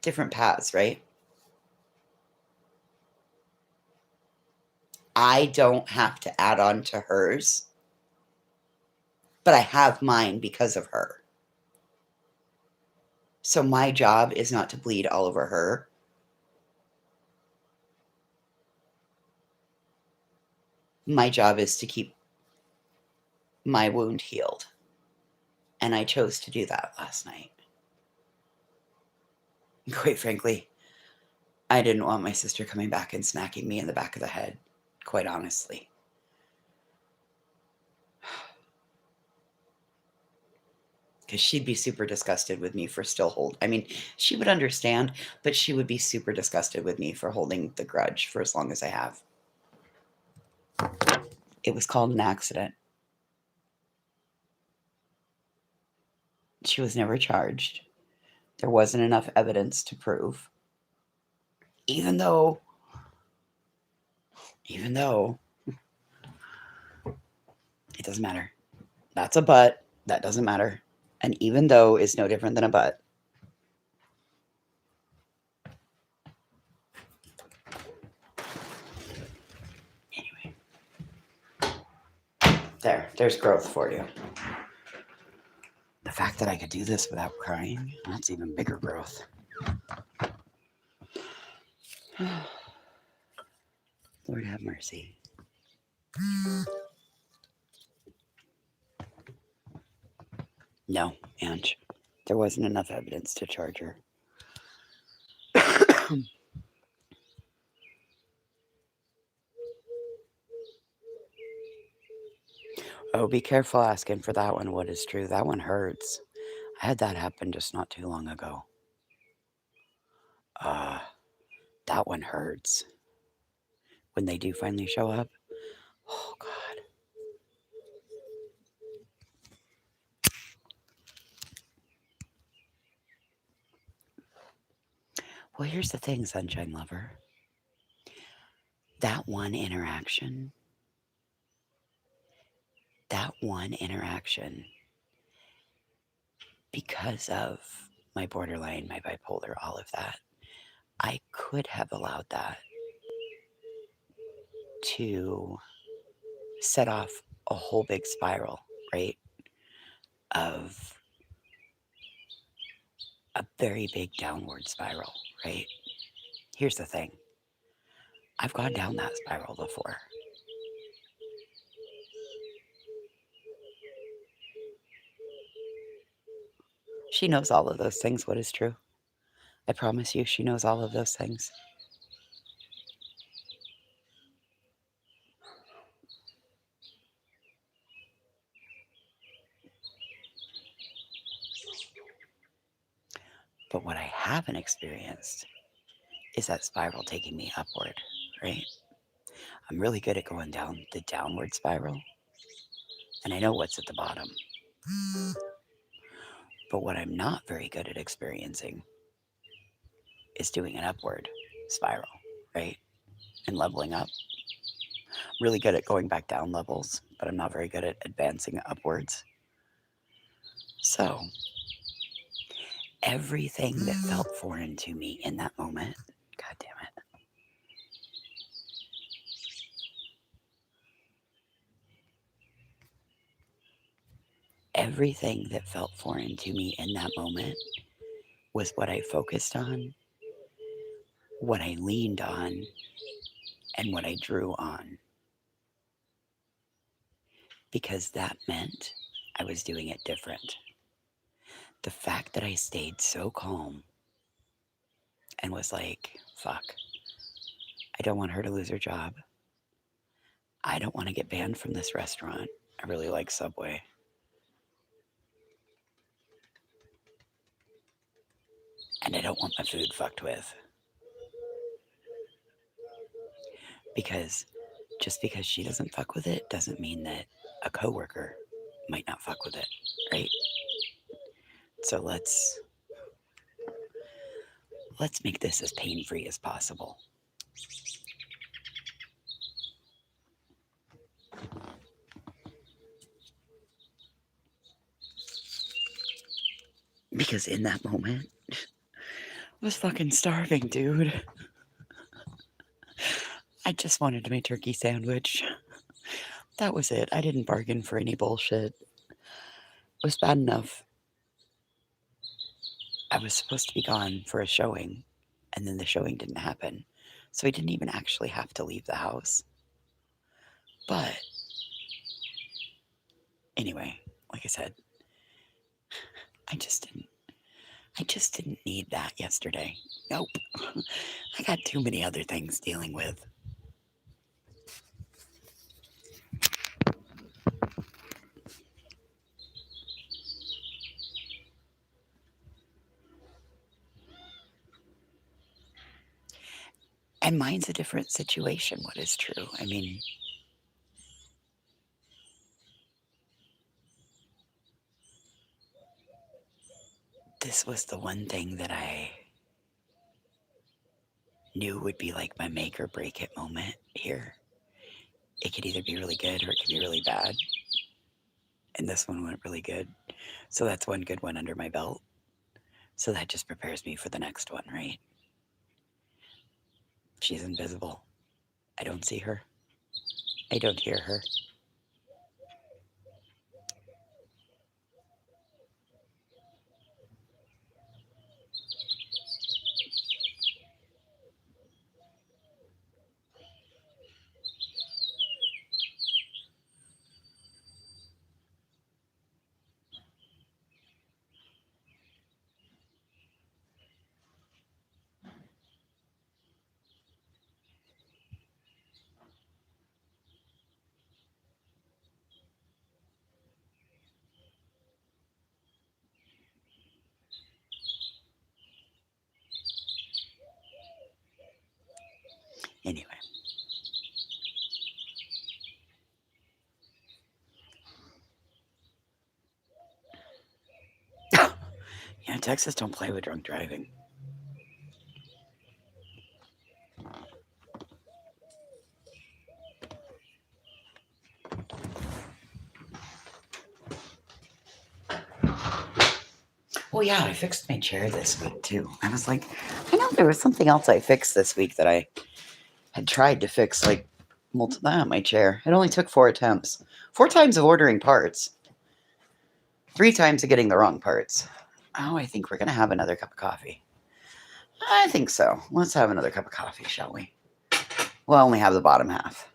A: Different paths, right? I don't have to add on to hers, but I have mine because of her. So my job is not to bleed all over her. My job is to keep my wound healed. And I chose to do that last night. Quite frankly, I didn't want my sister coming back and smacking me in the back of the head, quite honestly. Because she'd be super disgusted with me for still I mean, she would understand, but she would be super disgusted with me for holding the grudge for as long as I have. It was called an accident. She was never charged. There wasn't enough evidence to prove. even though it doesn't matter. That's a but. That doesn't matter. And even though is no different than a but. Anyway. There's growth for you. The fact that I could do this without crying, that's even bigger growth. Lord have mercy. No, Ange. There wasn't enough evidence to charge her. Oh, be careful asking for that one what is true. That one hurts. I had that happen just not too long ago. That one hurts. When they do finally show up, oh God. Well, here's the thing, Sunshine Lover. That one interaction, because of my borderline, my bipolar, all of that, I could have allowed that to set off a whole big spiral, right? Of a very big downward spiral, right? Here's the thing. I've gone down that spiral before. She knows all of those things, what is true. I promise you, she knows all of those things. But what I haven't experienced is that spiral taking me upward, right? I'm really good at going down the downward spiral, and I know what's at the bottom. But what I'm not very good at experiencing is doing an upward spiral, right? And leveling up. Really good at going back down levels, but I'm not very good at advancing upwards. So, everything that felt foreign to me in that moment, God damn it. Everything that felt foreign to me in that moment was what I focused on, what I leaned on, and what I drew on. Because that meant I was doing it different. The fact that I stayed so calm and was like, fuck, I don't want her to lose her job. I don't want to get banned from this restaurant. I really like Subway. And I don't want my food fucked with. Because just because she doesn't fuck with it doesn't mean that a coworker might not fuck with it, right? So let's make this as pain-free as possible. Because in that moment, I was fucking starving, dude. I just wanted my turkey sandwich. That was it. I didn't bargain for any bullshit. It was bad enough. I was supposed to be gone for a showing, and then the showing didn't happen. So I didn't even actually have to leave the house. But anyway, like I said, I just didn't need that yesterday. Nope. I got too many other things dealing with. And mine's a different situation, what is true. I mean, this was the one thing that I
B: knew would be like my make or break it moment here. It could either be really good or it could be really bad. And this one went really good. So that's one good one under my belt. So that just prepares me for the next one, right? She's invisible. I don't see her. I don't hear her. Anyway. Yeah, Texas don't play with drunk driving. Well, yeah, I fixed my chair this week too. I was like, I know there was something else I fixed this week that I had tried to fix like multiple my chair. It only took 4 attempts. 4 times of ordering parts. 3 times of getting the wrong parts. Oh, I think we're gonna have another cup of coffee. I think so. Let's have another cup of coffee, shall we? We'll only have the bottom half.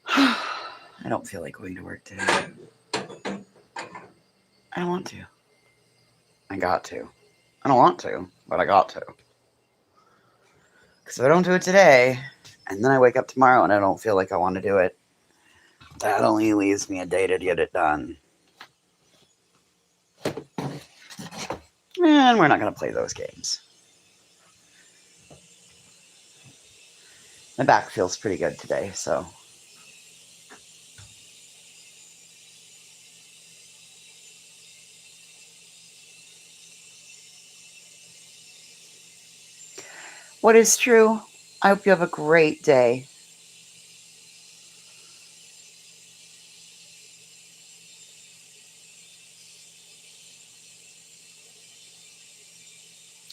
B: I don't feel like going to work today. I don't want to. I got to. I don't want to, but I got to. Because if I don't do it today, and then I wake up tomorrow and I don't feel like I want to do it, that only leaves me a day to get it done. And we're not going to play those games. My back feels pretty good today, so. What is true? I hope you have a great day.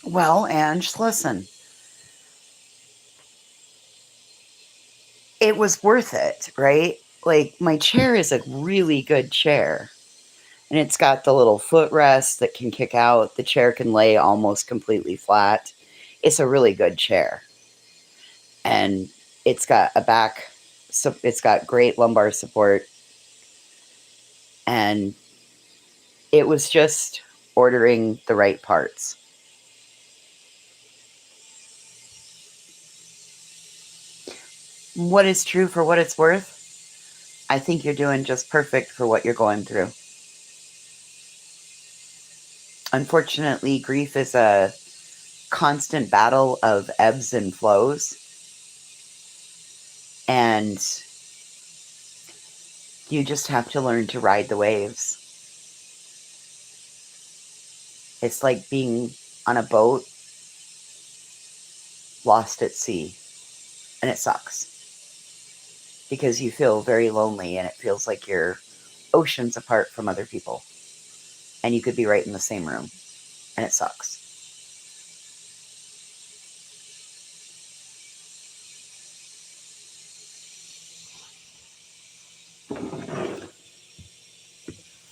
B: Well, Ange, listen. It was worth it, right? Like, my chair is a really good chair. And it's got the little footrest that can kick out. The chair can lay almost completely flat. It's a really good chair. And it's got a back, so it's got great lumbar support. And it was just ordering the right parts. What is true for what it's worth? I think you're doing just perfect for what you're going through. Unfortunately, grief is a constant battle of ebbs and flows. And you just have to learn to ride the waves. It's like being on a boat lost at sea. And it sucks. Because you feel very lonely and it feels like you're oceans apart from other people. And you could be right in the same room. And it sucks.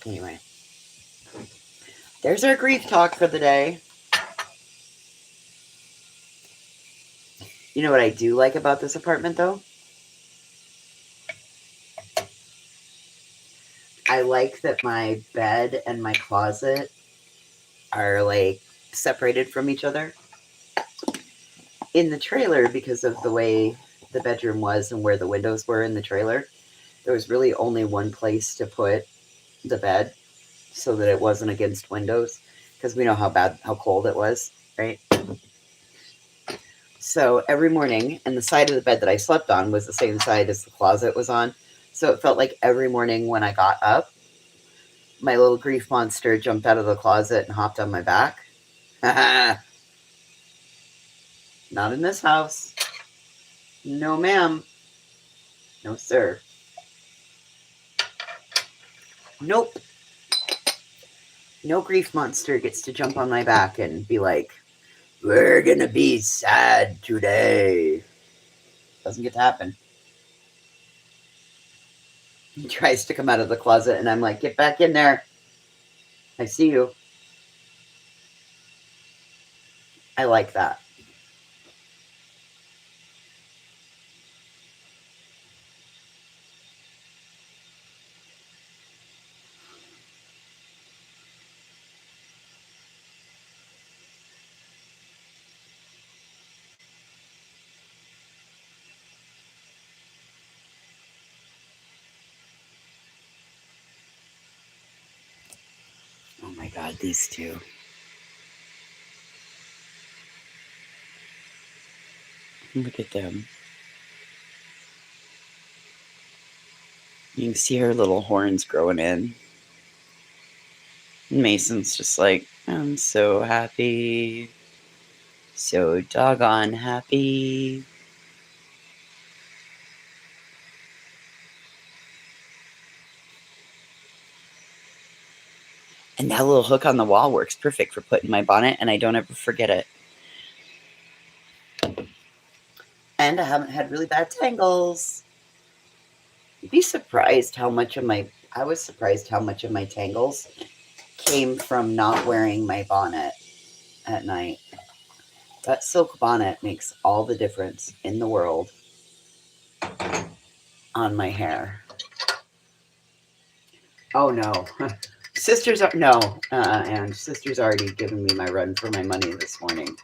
B: Anyway. There's our grief talk for the day. You know what I do like about this apartment, though? I like that my bed and my closet are, like, separated from each other. In the trailer, because of the way the bedroom was and where the windows were in the trailer, there was really only one place to put the bed so that it wasn't against windows, because we know how cold it was, right? So every morning, and the side of the bed that I slept on was the same side as the closet was on. So it felt like every morning when I got up, my little grief monster jumped out of the closet and hopped on my back. Not in this house. No, ma'am. No, sir. Nope. No grief monster gets to jump on my back and be like, we're gonna be sad today. Doesn't get to happen. He tries to come out of the closet and I'm like, get back in there. I see you. I like that. Oh my God, these two. Look at them. You can see her little horns growing in. Mason's just like, I'm so happy. So doggone happy. And that little hook on the wall works perfect for putting my bonnet, and I don't ever forget it. And I haven't had really bad tangles. You'd be surprised how much of I was surprised how much of my tangles came from not wearing my bonnet at night. That silk bonnet makes all the difference in the world on my hair. Oh no. Sister's no, and Sister's already given me my run for my money this morning.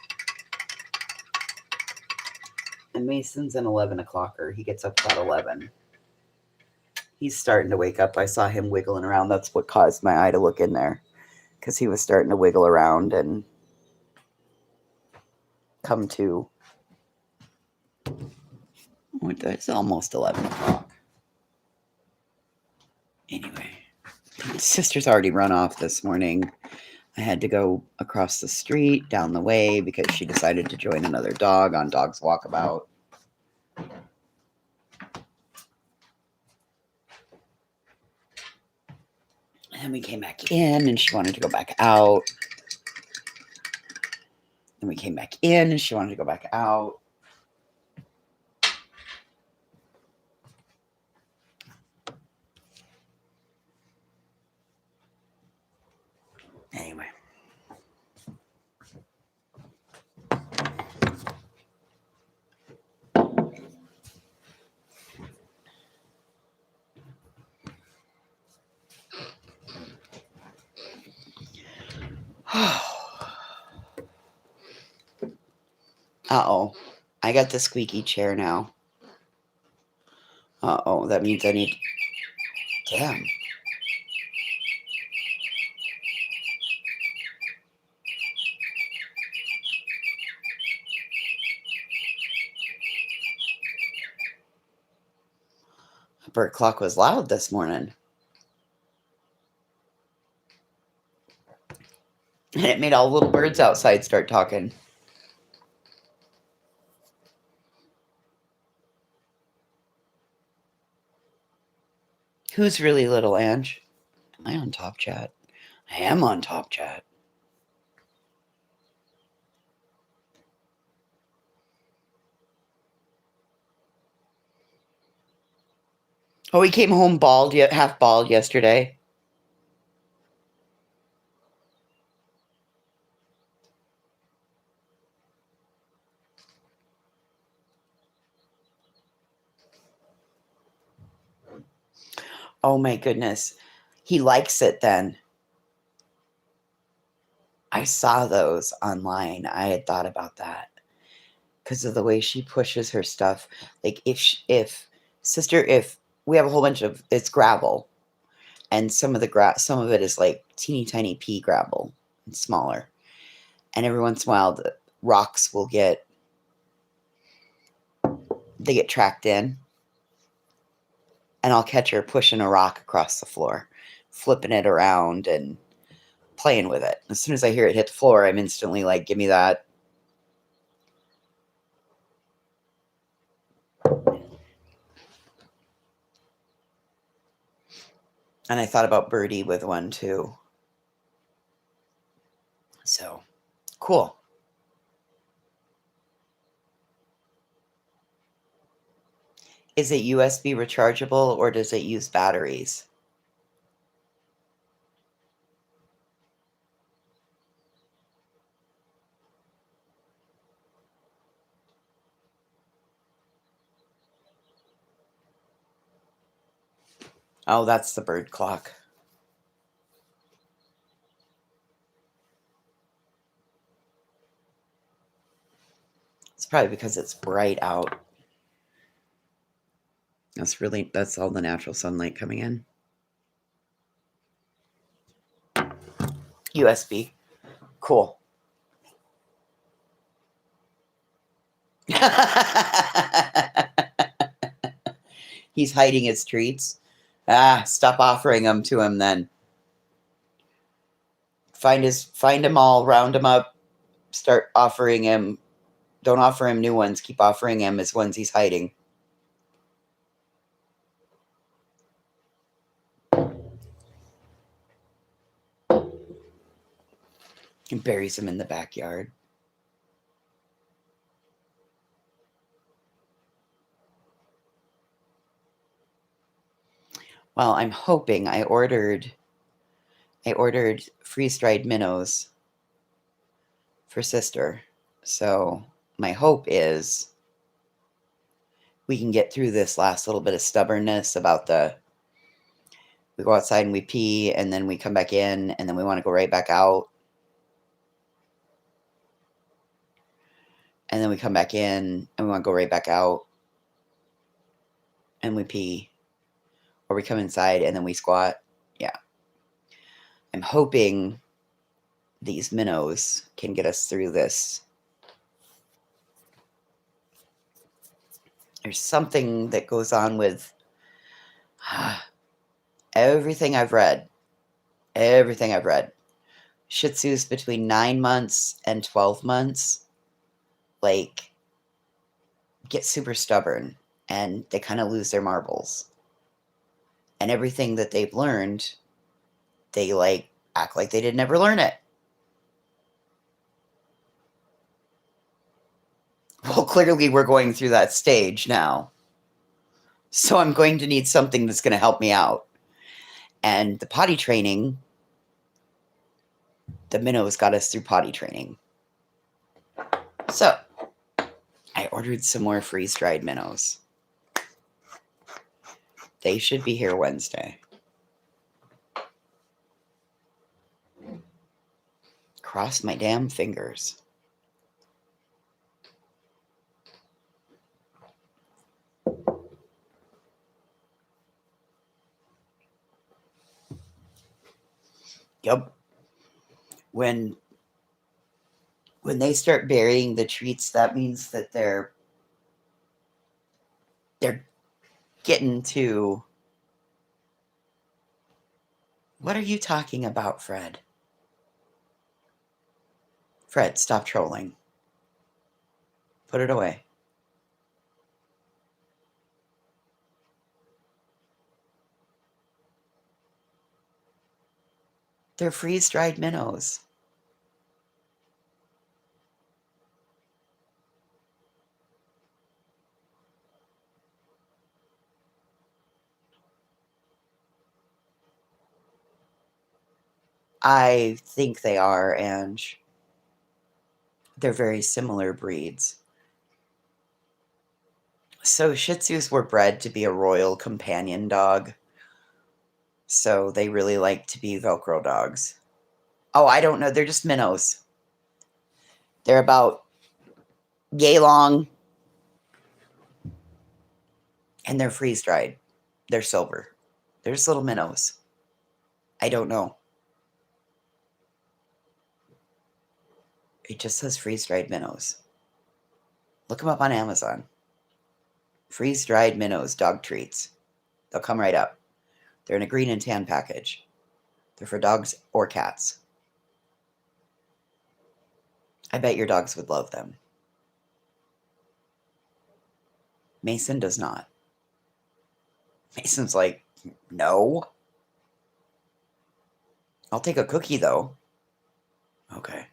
B: And Mason's an 11 o'clocker. He gets up about 11. He's starting to wake up. I saw him wiggling around. That's what caused my eye to look in there, because he was starting to wiggle around and come to. It's almost 11 o'clock. Anyway, Sister's already run off this morning. I had to go across the street, down the way, because she decided to join another dog on Dog's Walkabout. And we came back in, and she wanted to go back out. Then we came back in, and she wanted to go back out. Anyway. Uh-oh. I got the squeaky chair now. Uh-oh. That means I need... Damn. The bird clock was loud this morning. And it made all the little birds outside start talking. Who's really little, Ange? Am I on Top Chat? I am on Top Chat. Oh, he came home bald, half bald yesterday. Oh my goodness. He likes it then. I saw those online. I had thought about that because of the way she pushes her stuff. Like if we have a whole bunch of, it's gravel, and some of it is like teeny tiny pea gravel and smaller. And every once in a while the rocks will get tracked in, and I'll catch her pushing a rock across the floor. flipping it around and playing with it. As soon as I hear it hit the floor, I'm instantly like, give me that. And I thought about Birdie with one too. So, cool. Is it USB rechargeable or does it use batteries? Oh, that's the bird clock. It's probably because it's bright out. That's all the natural sunlight coming in. USB. Cool. He's hiding his treats. Stop offering them to him then. Find him all, round him up, start offering him. Don't offer him new ones. Keep offering him his ones he's hiding. And buries him in the backyard. Well, I'm hoping I ordered freeze-dried minnows for sister. So my hope is we can get through this last little bit of stubbornness about we go outside and we pee and then we come back in and then we want to go right back out. And then we come back in and we want to go right back out and we pee. Or we come inside and then we squat. Yeah. I'm hoping these minnows can get us through this. There's something that goes on with everything I've read. Shih Tzus between 9 months and 12 months, like, get super stubborn and they kind of lose their marbles. And everything that they've learned, they like act like they did never learn it. Well, clearly we're going through that stage now. So I'm going to need something that's going to help me out. And the potty training, the minnows got us through potty training. So I ordered some more freeze-dried minnows. They should be here Wednesday. Cross my damn fingers. Yep. When they start burying the treats, that means that they're getting to... What are you talking about, Fred? Fred, stop trolling. Put it away. They're freeze-dried minnows. I think they are, Ange. They're very similar breeds. So Shih Tzus were bred to be a royal companion dog. So they really like to be Velcro dogs. Oh, I don't know. They're just minnows. They're about yay long. And they're freeze-dried. They're silver. They're just little minnows. I don't know. It just says freeze-dried minnows. Look them up on Amazon. Freeze-dried minnows, dog treats. They'll come right up. They're in a green and tan package. They're for dogs or cats. I bet your dogs would love them. Mason does not. Mason's like, no. I'll take a cookie, though. Okay.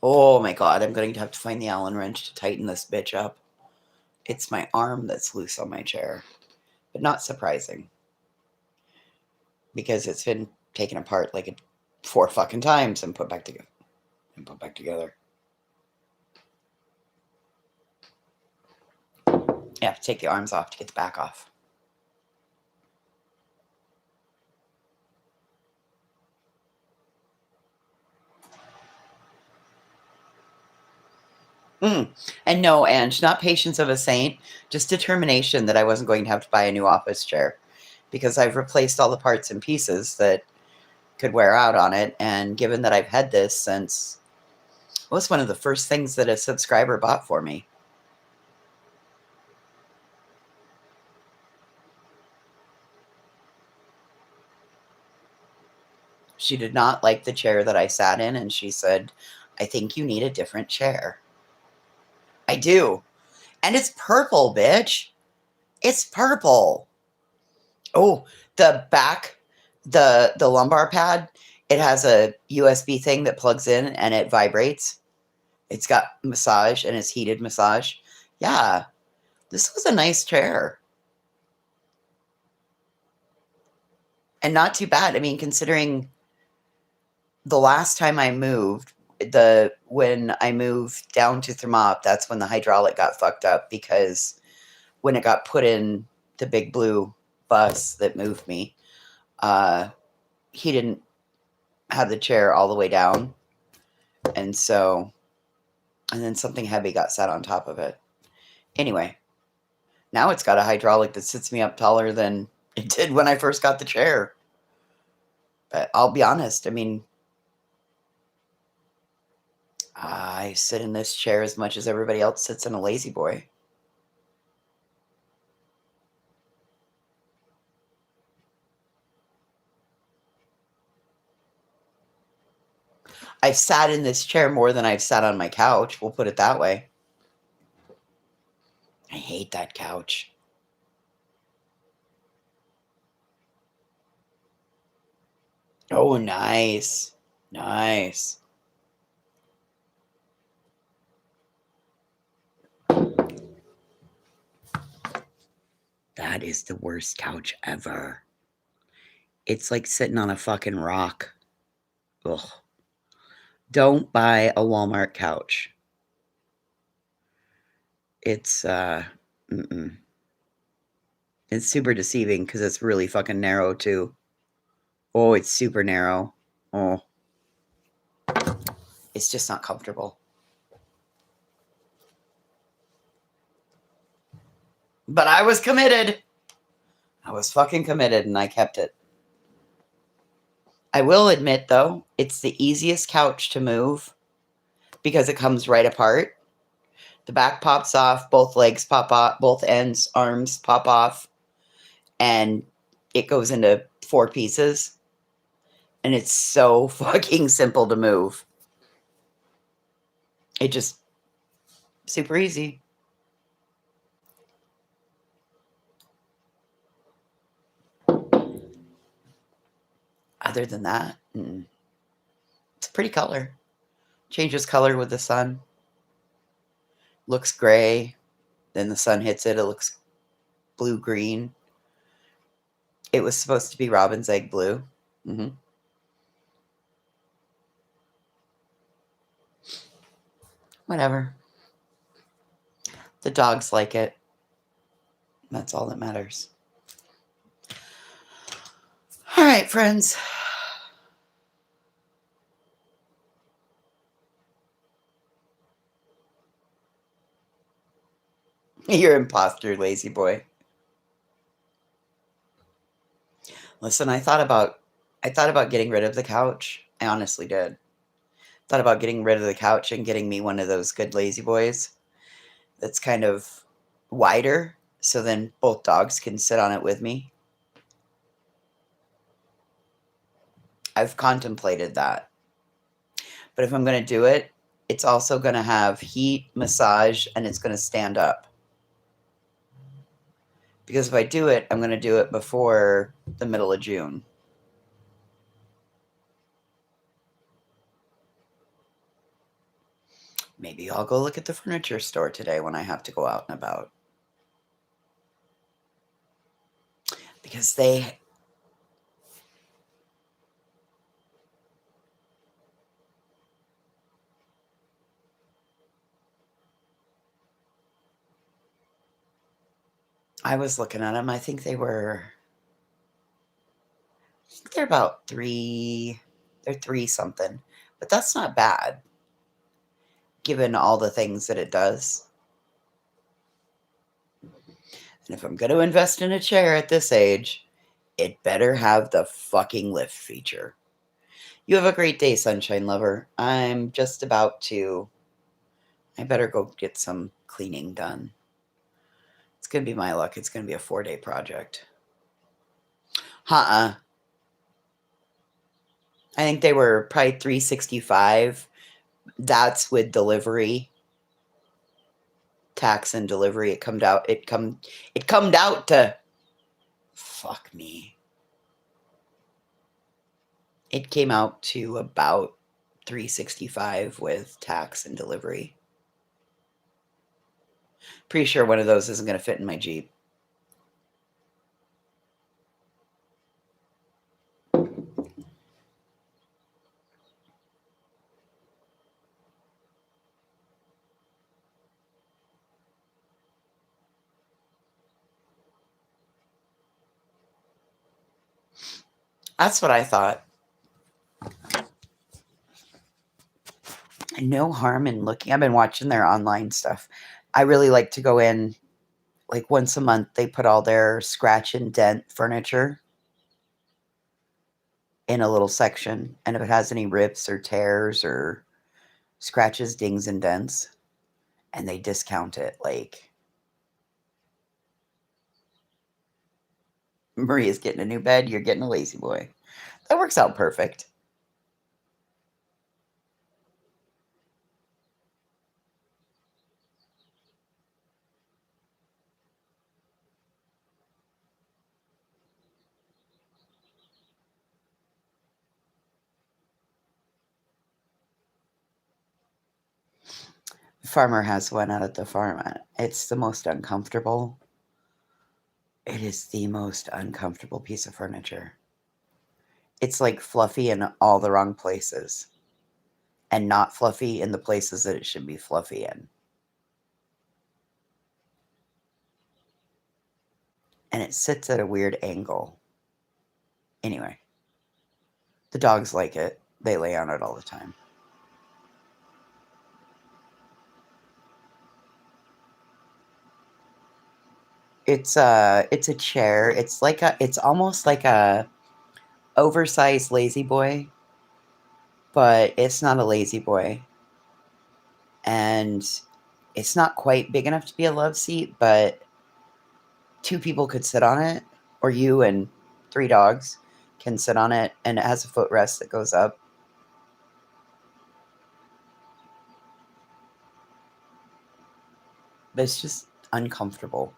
B: Oh my god, I'm going to have to find the Allen wrench to tighten this bitch up. It's my arm that's loose on my chair. But not surprising. Because it's been taken apart like 4 fucking times and put back together. You have to take the arms off to get the back off. And no, Ange, not patience of a saint, just determination that I wasn't going to have to buy a new office chair because I've replaced all the parts and pieces that could wear out on it. And given that I've had this since, it was one of the first things that a subscriber bought for me. She did not like the chair that I sat in, and she said, I think you need a different chair. I do. And it's purple, bitch. It's purple. Oh, the back, the lumbar pad, it has a USB thing that plugs in and it vibrates. It's got massage and it's heated massage. Yeah, this was a nice chair. And not too bad. I mean, considering the last time I moved, when I moved down to Thermop, that's when the hydraulic got fucked up because when it got put in the big blue bus that moved me, he didn't have the chair all the way down. And then something heavy got sat on top of it. Anyway, now it's got a hydraulic that sits me up taller than it did when I first got the chair. But I'll be honest, I mean, I sit in this chair as much as everybody else sits in a lazy boy. I've sat in this chair more than I've sat on my couch. We'll put it that way. I hate that couch. Oh, nice. Nice. That is the worst couch ever. It's like sitting on a fucking rock. Ugh. Don't buy a Walmart couch. It's it's super deceiving because it's really fucking narrow too. Oh, it's super narrow. Oh. It's just not comfortable. But I was committed. I was fucking committed and I kept it. I will admit, though, it's the easiest couch to move because it comes right apart. The back pops off, both legs pop off, both ends, arms pop off, and it goes into 4 pieces. And it's so fucking simple to move. It just, super easy. Other than that, it's a pretty color. Changes color with the sun. Looks gray. Then the sun hits it. It looks blue-green. It was supposed to be robin's egg blue. Hmm. Whatever. The dogs like it. That's all that matters. All right, friends. You're imposter, lazy boy. Listen, I thought about getting rid of the couch. I honestly did. Thought about getting rid of the couch and getting me one of those good lazy boys that's kind of wider, so then both dogs can sit on it with me. I've contemplated that. But if I'm going to do it, it's also going to have heat, massage, and it's going to stand up. Because if I do it, I'm going to do it before the middle of June. Maybe I'll go look at the furniture store today when I have to go out and about. Because I was looking at them. I think they're about they're 3 something. But that's not bad, given all the things that it does. And if I'm going to invest in a chair at this age, it better have the fucking lift feature. You have a great day, sunshine lover. I'm just about to... I better go get some cleaning done. It's going to be my luck. It's going to be a 4-day project. I think they were probably $365. That's with delivery. Tax and delivery. It comed out to... Fuck me. It came out to about $365 with tax and delivery. Pretty sure one of those isn't going to fit in my Jeep. That's what I thought. No harm in looking. I've been watching their online stuff. I really like to go in, like once a month, they put all their scratch and dent furniture in a little section. And if it has any rips or tears or scratches, dings, and dents, and they discount it. Like, Maria's getting a new bed, you're getting a lazy boy. That works out perfect. Farmer has one out at the farm. It's the most uncomfortable. It is the most uncomfortable piece of furniture. It's like fluffy in all the wrong places and not fluffy in the places that it should be fluffy in. And it sits at a weird angle. Anyway, the dogs like it. They lay on it all the time. It's a chair. It's almost like a oversized lazy boy, but it's not a lazy boy. And it's not quite big enough to be a love seat, but 2 people could sit on it, or you and 3 dogs can sit on it, and it has a footrest that goes up. But it's just uncomfortable.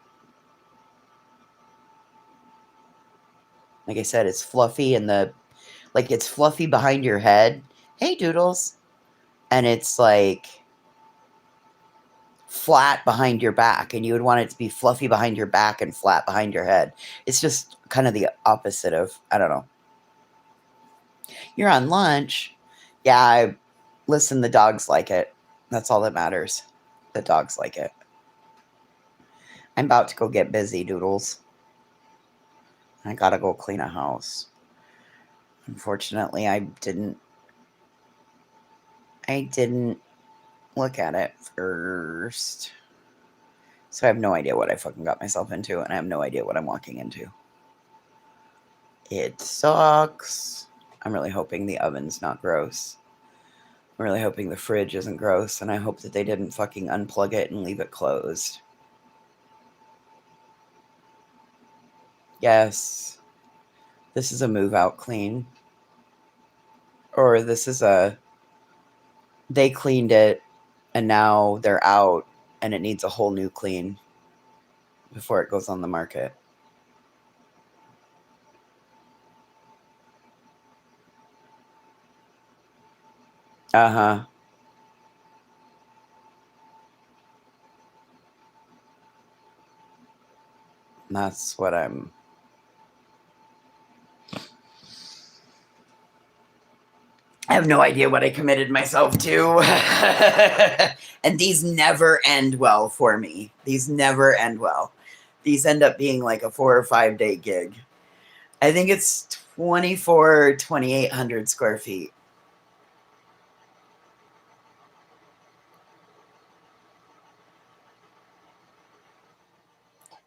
B: Like I said, it's fluffy it's fluffy behind your head. Hey, Doodles. And it's like flat behind your back, and you would want it to be fluffy behind your back and flat behind your head. It's just kind of the opposite of, I don't know. You're on lunch. Yeah, listen, the dogs like it. That's all that matters. The dogs like it. I'm about to go get busy, Doodles. I gotta go clean a house. Unfortunately, I didn't look at it first. So I have no idea what I fucking got myself into, and I have no idea what I'm walking into. It sucks. I'm really hoping the oven's not gross. I'm really hoping the fridge isn't gross, and I hope that they didn't fucking unplug it and leave it closed. Yes. This is a move out clean. Or this is a, they cleaned it and now they're out and it needs a whole new clean before it goes on the market. Uh-huh. That's what I have no idea what I committed myself to. And these never end well for me. These never end well. These end up being like a 4 or 5 day gig. I think it's 2,800 square feet.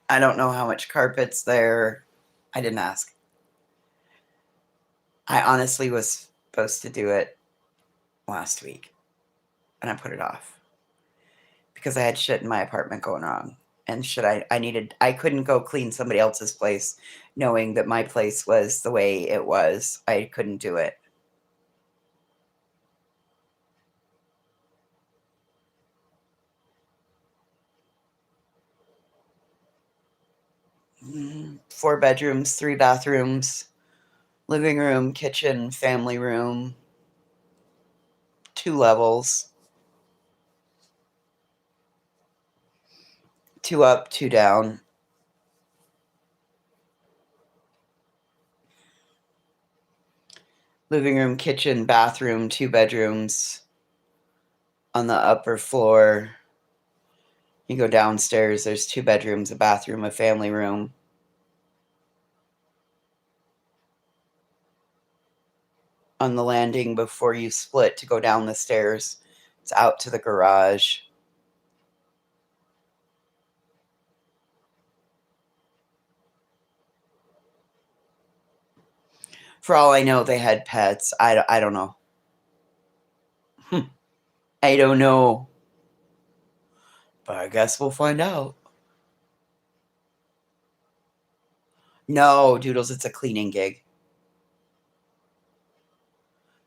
B: I don't know how much carpet's there. I didn't ask. I honestly was supposed to do it last week, and I put it off because I had shit in my apartment going wrong. And shit, I couldn't go clean somebody else's place knowing that my place was the way it was. I couldn't do it. Mm, 4 bedrooms, 3 bathrooms, living room, kitchen, family room, 2 levels, 2 up, 2 down. Living room, kitchen, bathroom, 2 bedrooms on the upper floor. You go downstairs, there's 2 bedrooms, a bathroom, a family room. On the landing before you split to go down the stairs, it's out to the garage. For all I know, they had pets. I don't know. I don't know. But I guess we'll find out. No, Doodles, it's a cleaning gig.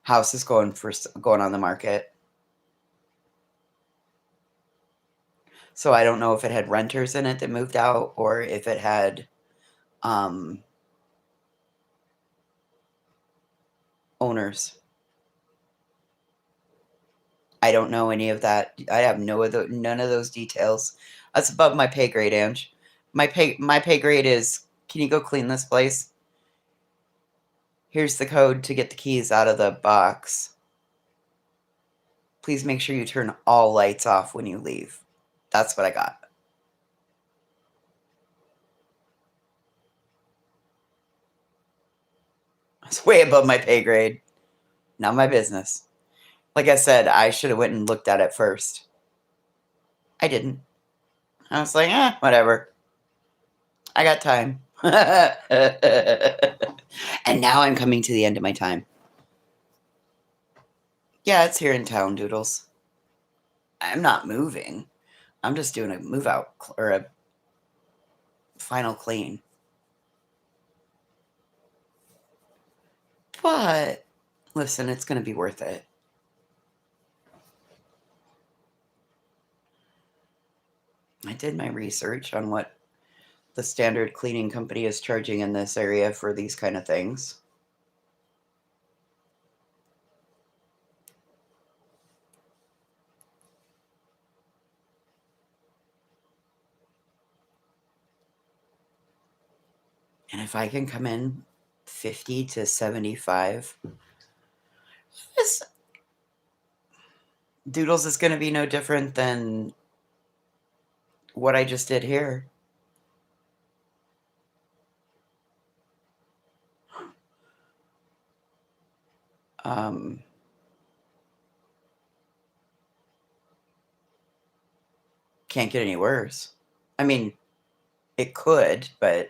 B: House is going on the market. So I don't know if it had renters in it that moved out or if it had owners. I don't know any of that. I have none of those details. That's above my pay grade, Ange. My pay grade is, can you go clean this place? Here's the code to get the keys out of the box. Please make sure you turn all lights off when you leave. That's what I got. It's way above my pay grade. Not my business. Like I said, I should have went and looked at it first. I didn't. I was like, whatever. I got time. And now I'm coming to the end of my time. Yeah, it's here in town, Doodles. I'm not moving. I'm just doing a move out or a final clean. But listen, it's going to be worth it. I did my research on what the standard cleaning company is charging in this area for these kind of things. And if I can come in 50 to 75, this Doodles is going to be no different than what I just did here. Um, can't get any worse. I mean, it could, but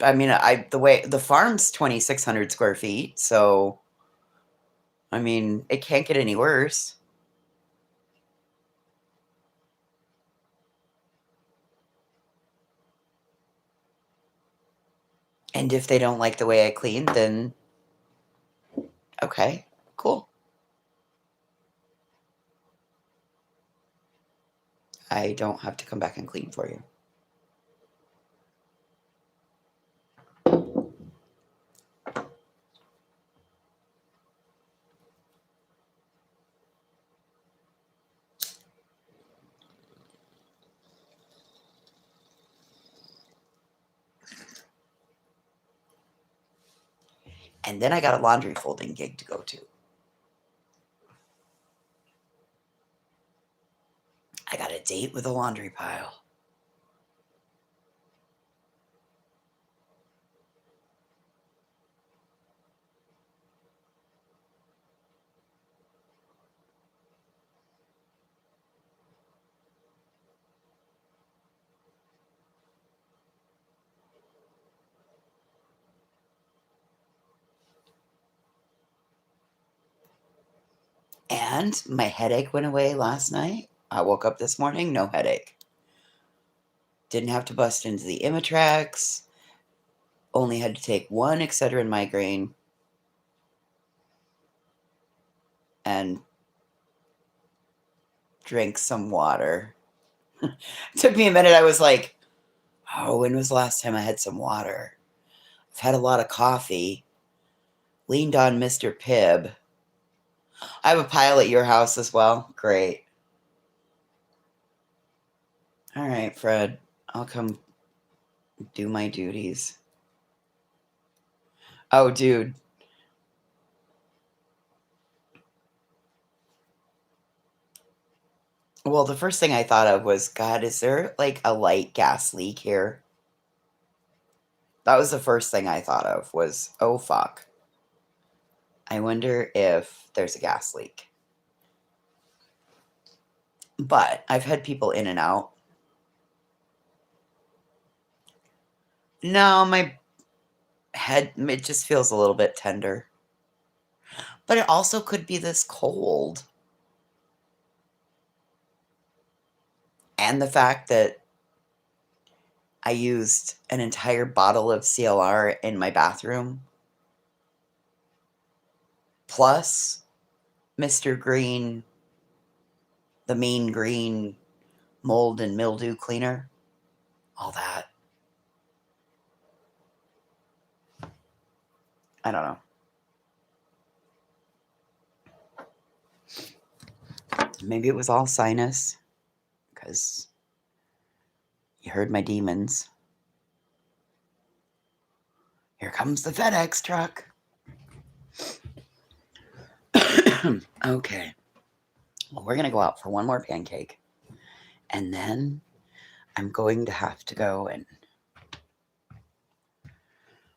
B: I mean, the farm's 2,600 square feet, so I mean, it can't get any worse. And if they don't like the way I clean, then okay, cool. I don't have to come back and clean for you. And then I got a laundry folding gig to go to. I got a date with a laundry pile. And my headache went away last night. I woke up this morning, no headache. Didn't have to bust into the Imitrex. Only had to take one Excedrin migraine. And drink some water. It took me a minute. I was like, oh, when was the last time I had some water? I've had a lot of coffee. Leaned on Mr. Pibb. I have a pile at your house as well. Great. All right, Fred. I'll come do my duties. Oh, dude. Well, the first thing I thought of was, God, is there like a light gas leak here? That was the first thing I thought of was, oh, fuck. I wonder if there's a gas leak. But I've had people in and out. No, my head, it just feels a little bit tender. But it also could be this cold. And the fact that I used an entire bottle of CLR in my bathroom. Plus Mr. Green, the Mean Green mold and mildew cleaner. All that. I don't know. Maybe it was all sinus, because you heard my demons. Here comes the FedEx truck. Okay. Well, we're going to go out for one more pancake. And then I'm going to have to go and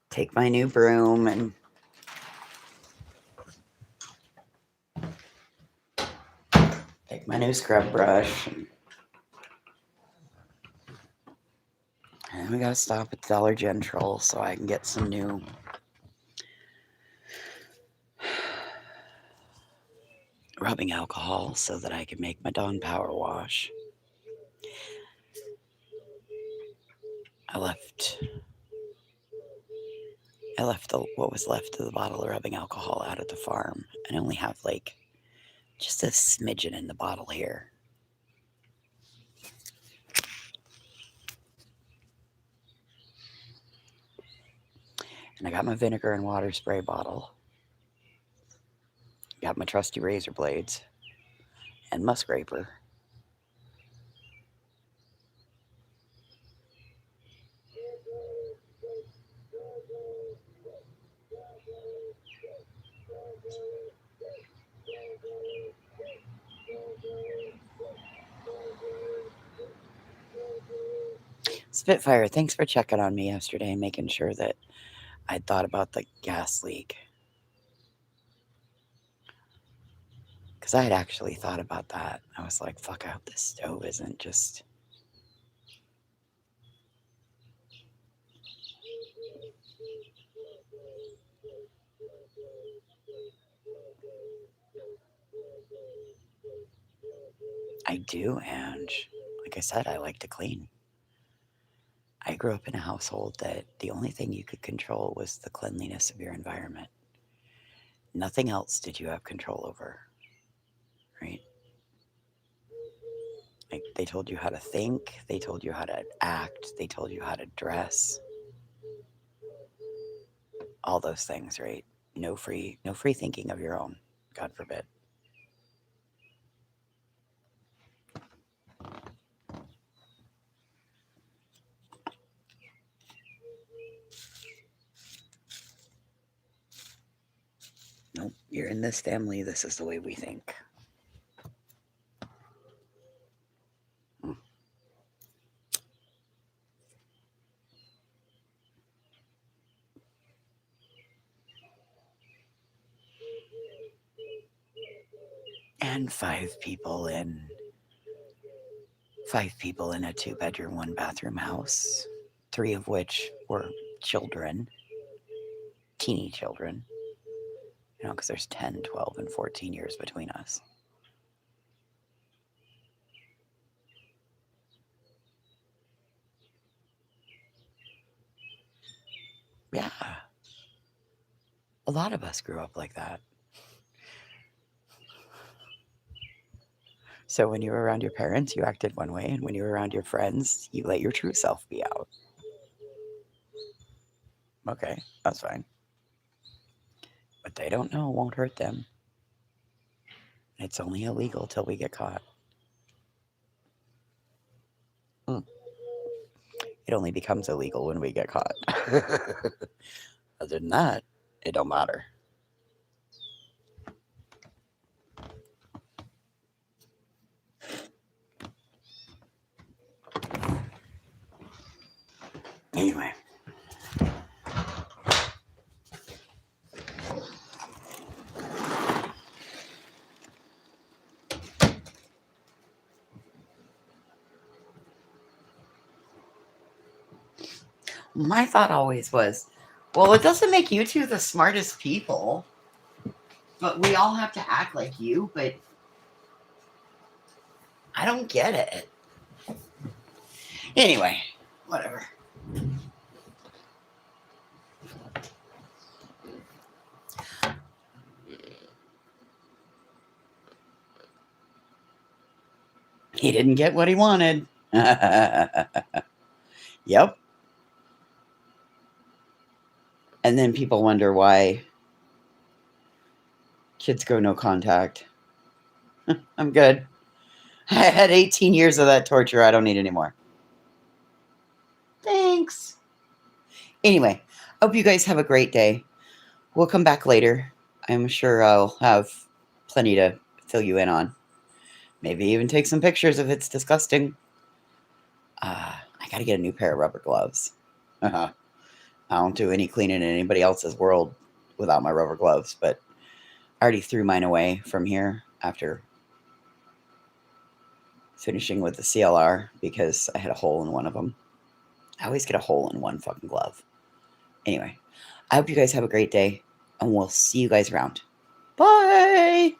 B: take my new broom and take my new scrub brush. And we got to stop at Dollar General so I can get some new rubbing alcohol so that I can make my Dawn Power Wash. I left what was left of the bottle of rubbing alcohol out at the farm. I only have like just a smidgen in the bottle here. And I got my vinegar and water spray bottle. Got my trusty razor blades and musk scraper. Spitfire, thanks for checking on me yesterday and making sure that I'd thought about the gas leak. Because I had actually thought about that. I was like, fuck, I hope this stove isn't just. I do, Ange. Like I said, I like to clean. I grew up in a household that the only thing you could control was the cleanliness of your environment. Nothing else did you have control over, right? Like they told you how to think, they told you how to act, they told you how to dress. All those things, right? No free thinking of your own, God forbid. Nope, you're in this family, this is the way we think. And five people in a 2-bedroom, 1-bathroom house, 3 of which were children, teeny children, because there's 10, 12, and 14 years between us. Yeah. A lot of us grew up like that. So when you were around your parents, you acted one way, and when you were around your friends, you let your true self be out. Okay, that's fine. What they don't know won't hurt them. It's only illegal till we get caught. It only becomes illegal when we get caught. Other than that, it don't matter. Anyway. My thought always was, well, it doesn't make you two the smartest people, but we all have to act like you, but I don't get it. Anyway, whatever. He didn't get what he wanted. Yep. And then people wonder why kids go no contact. I'm good. I had 18 years of that torture. I don't need any more. Thanks. Anyway, I hope you guys have a great day. We'll come back later. I'm sure I'll have plenty to fill you in on. Maybe even take some pictures if it's disgusting. I got to get a new pair of rubber gloves. I don't do any cleaning in anybody else's world without my rubber gloves, but I already threw mine away from here after finishing with the CLR because I had a hole in one of them. I always get a hole in one fucking glove. Anyway, I hope you guys have a great day, and we'll see you guys around. Bye!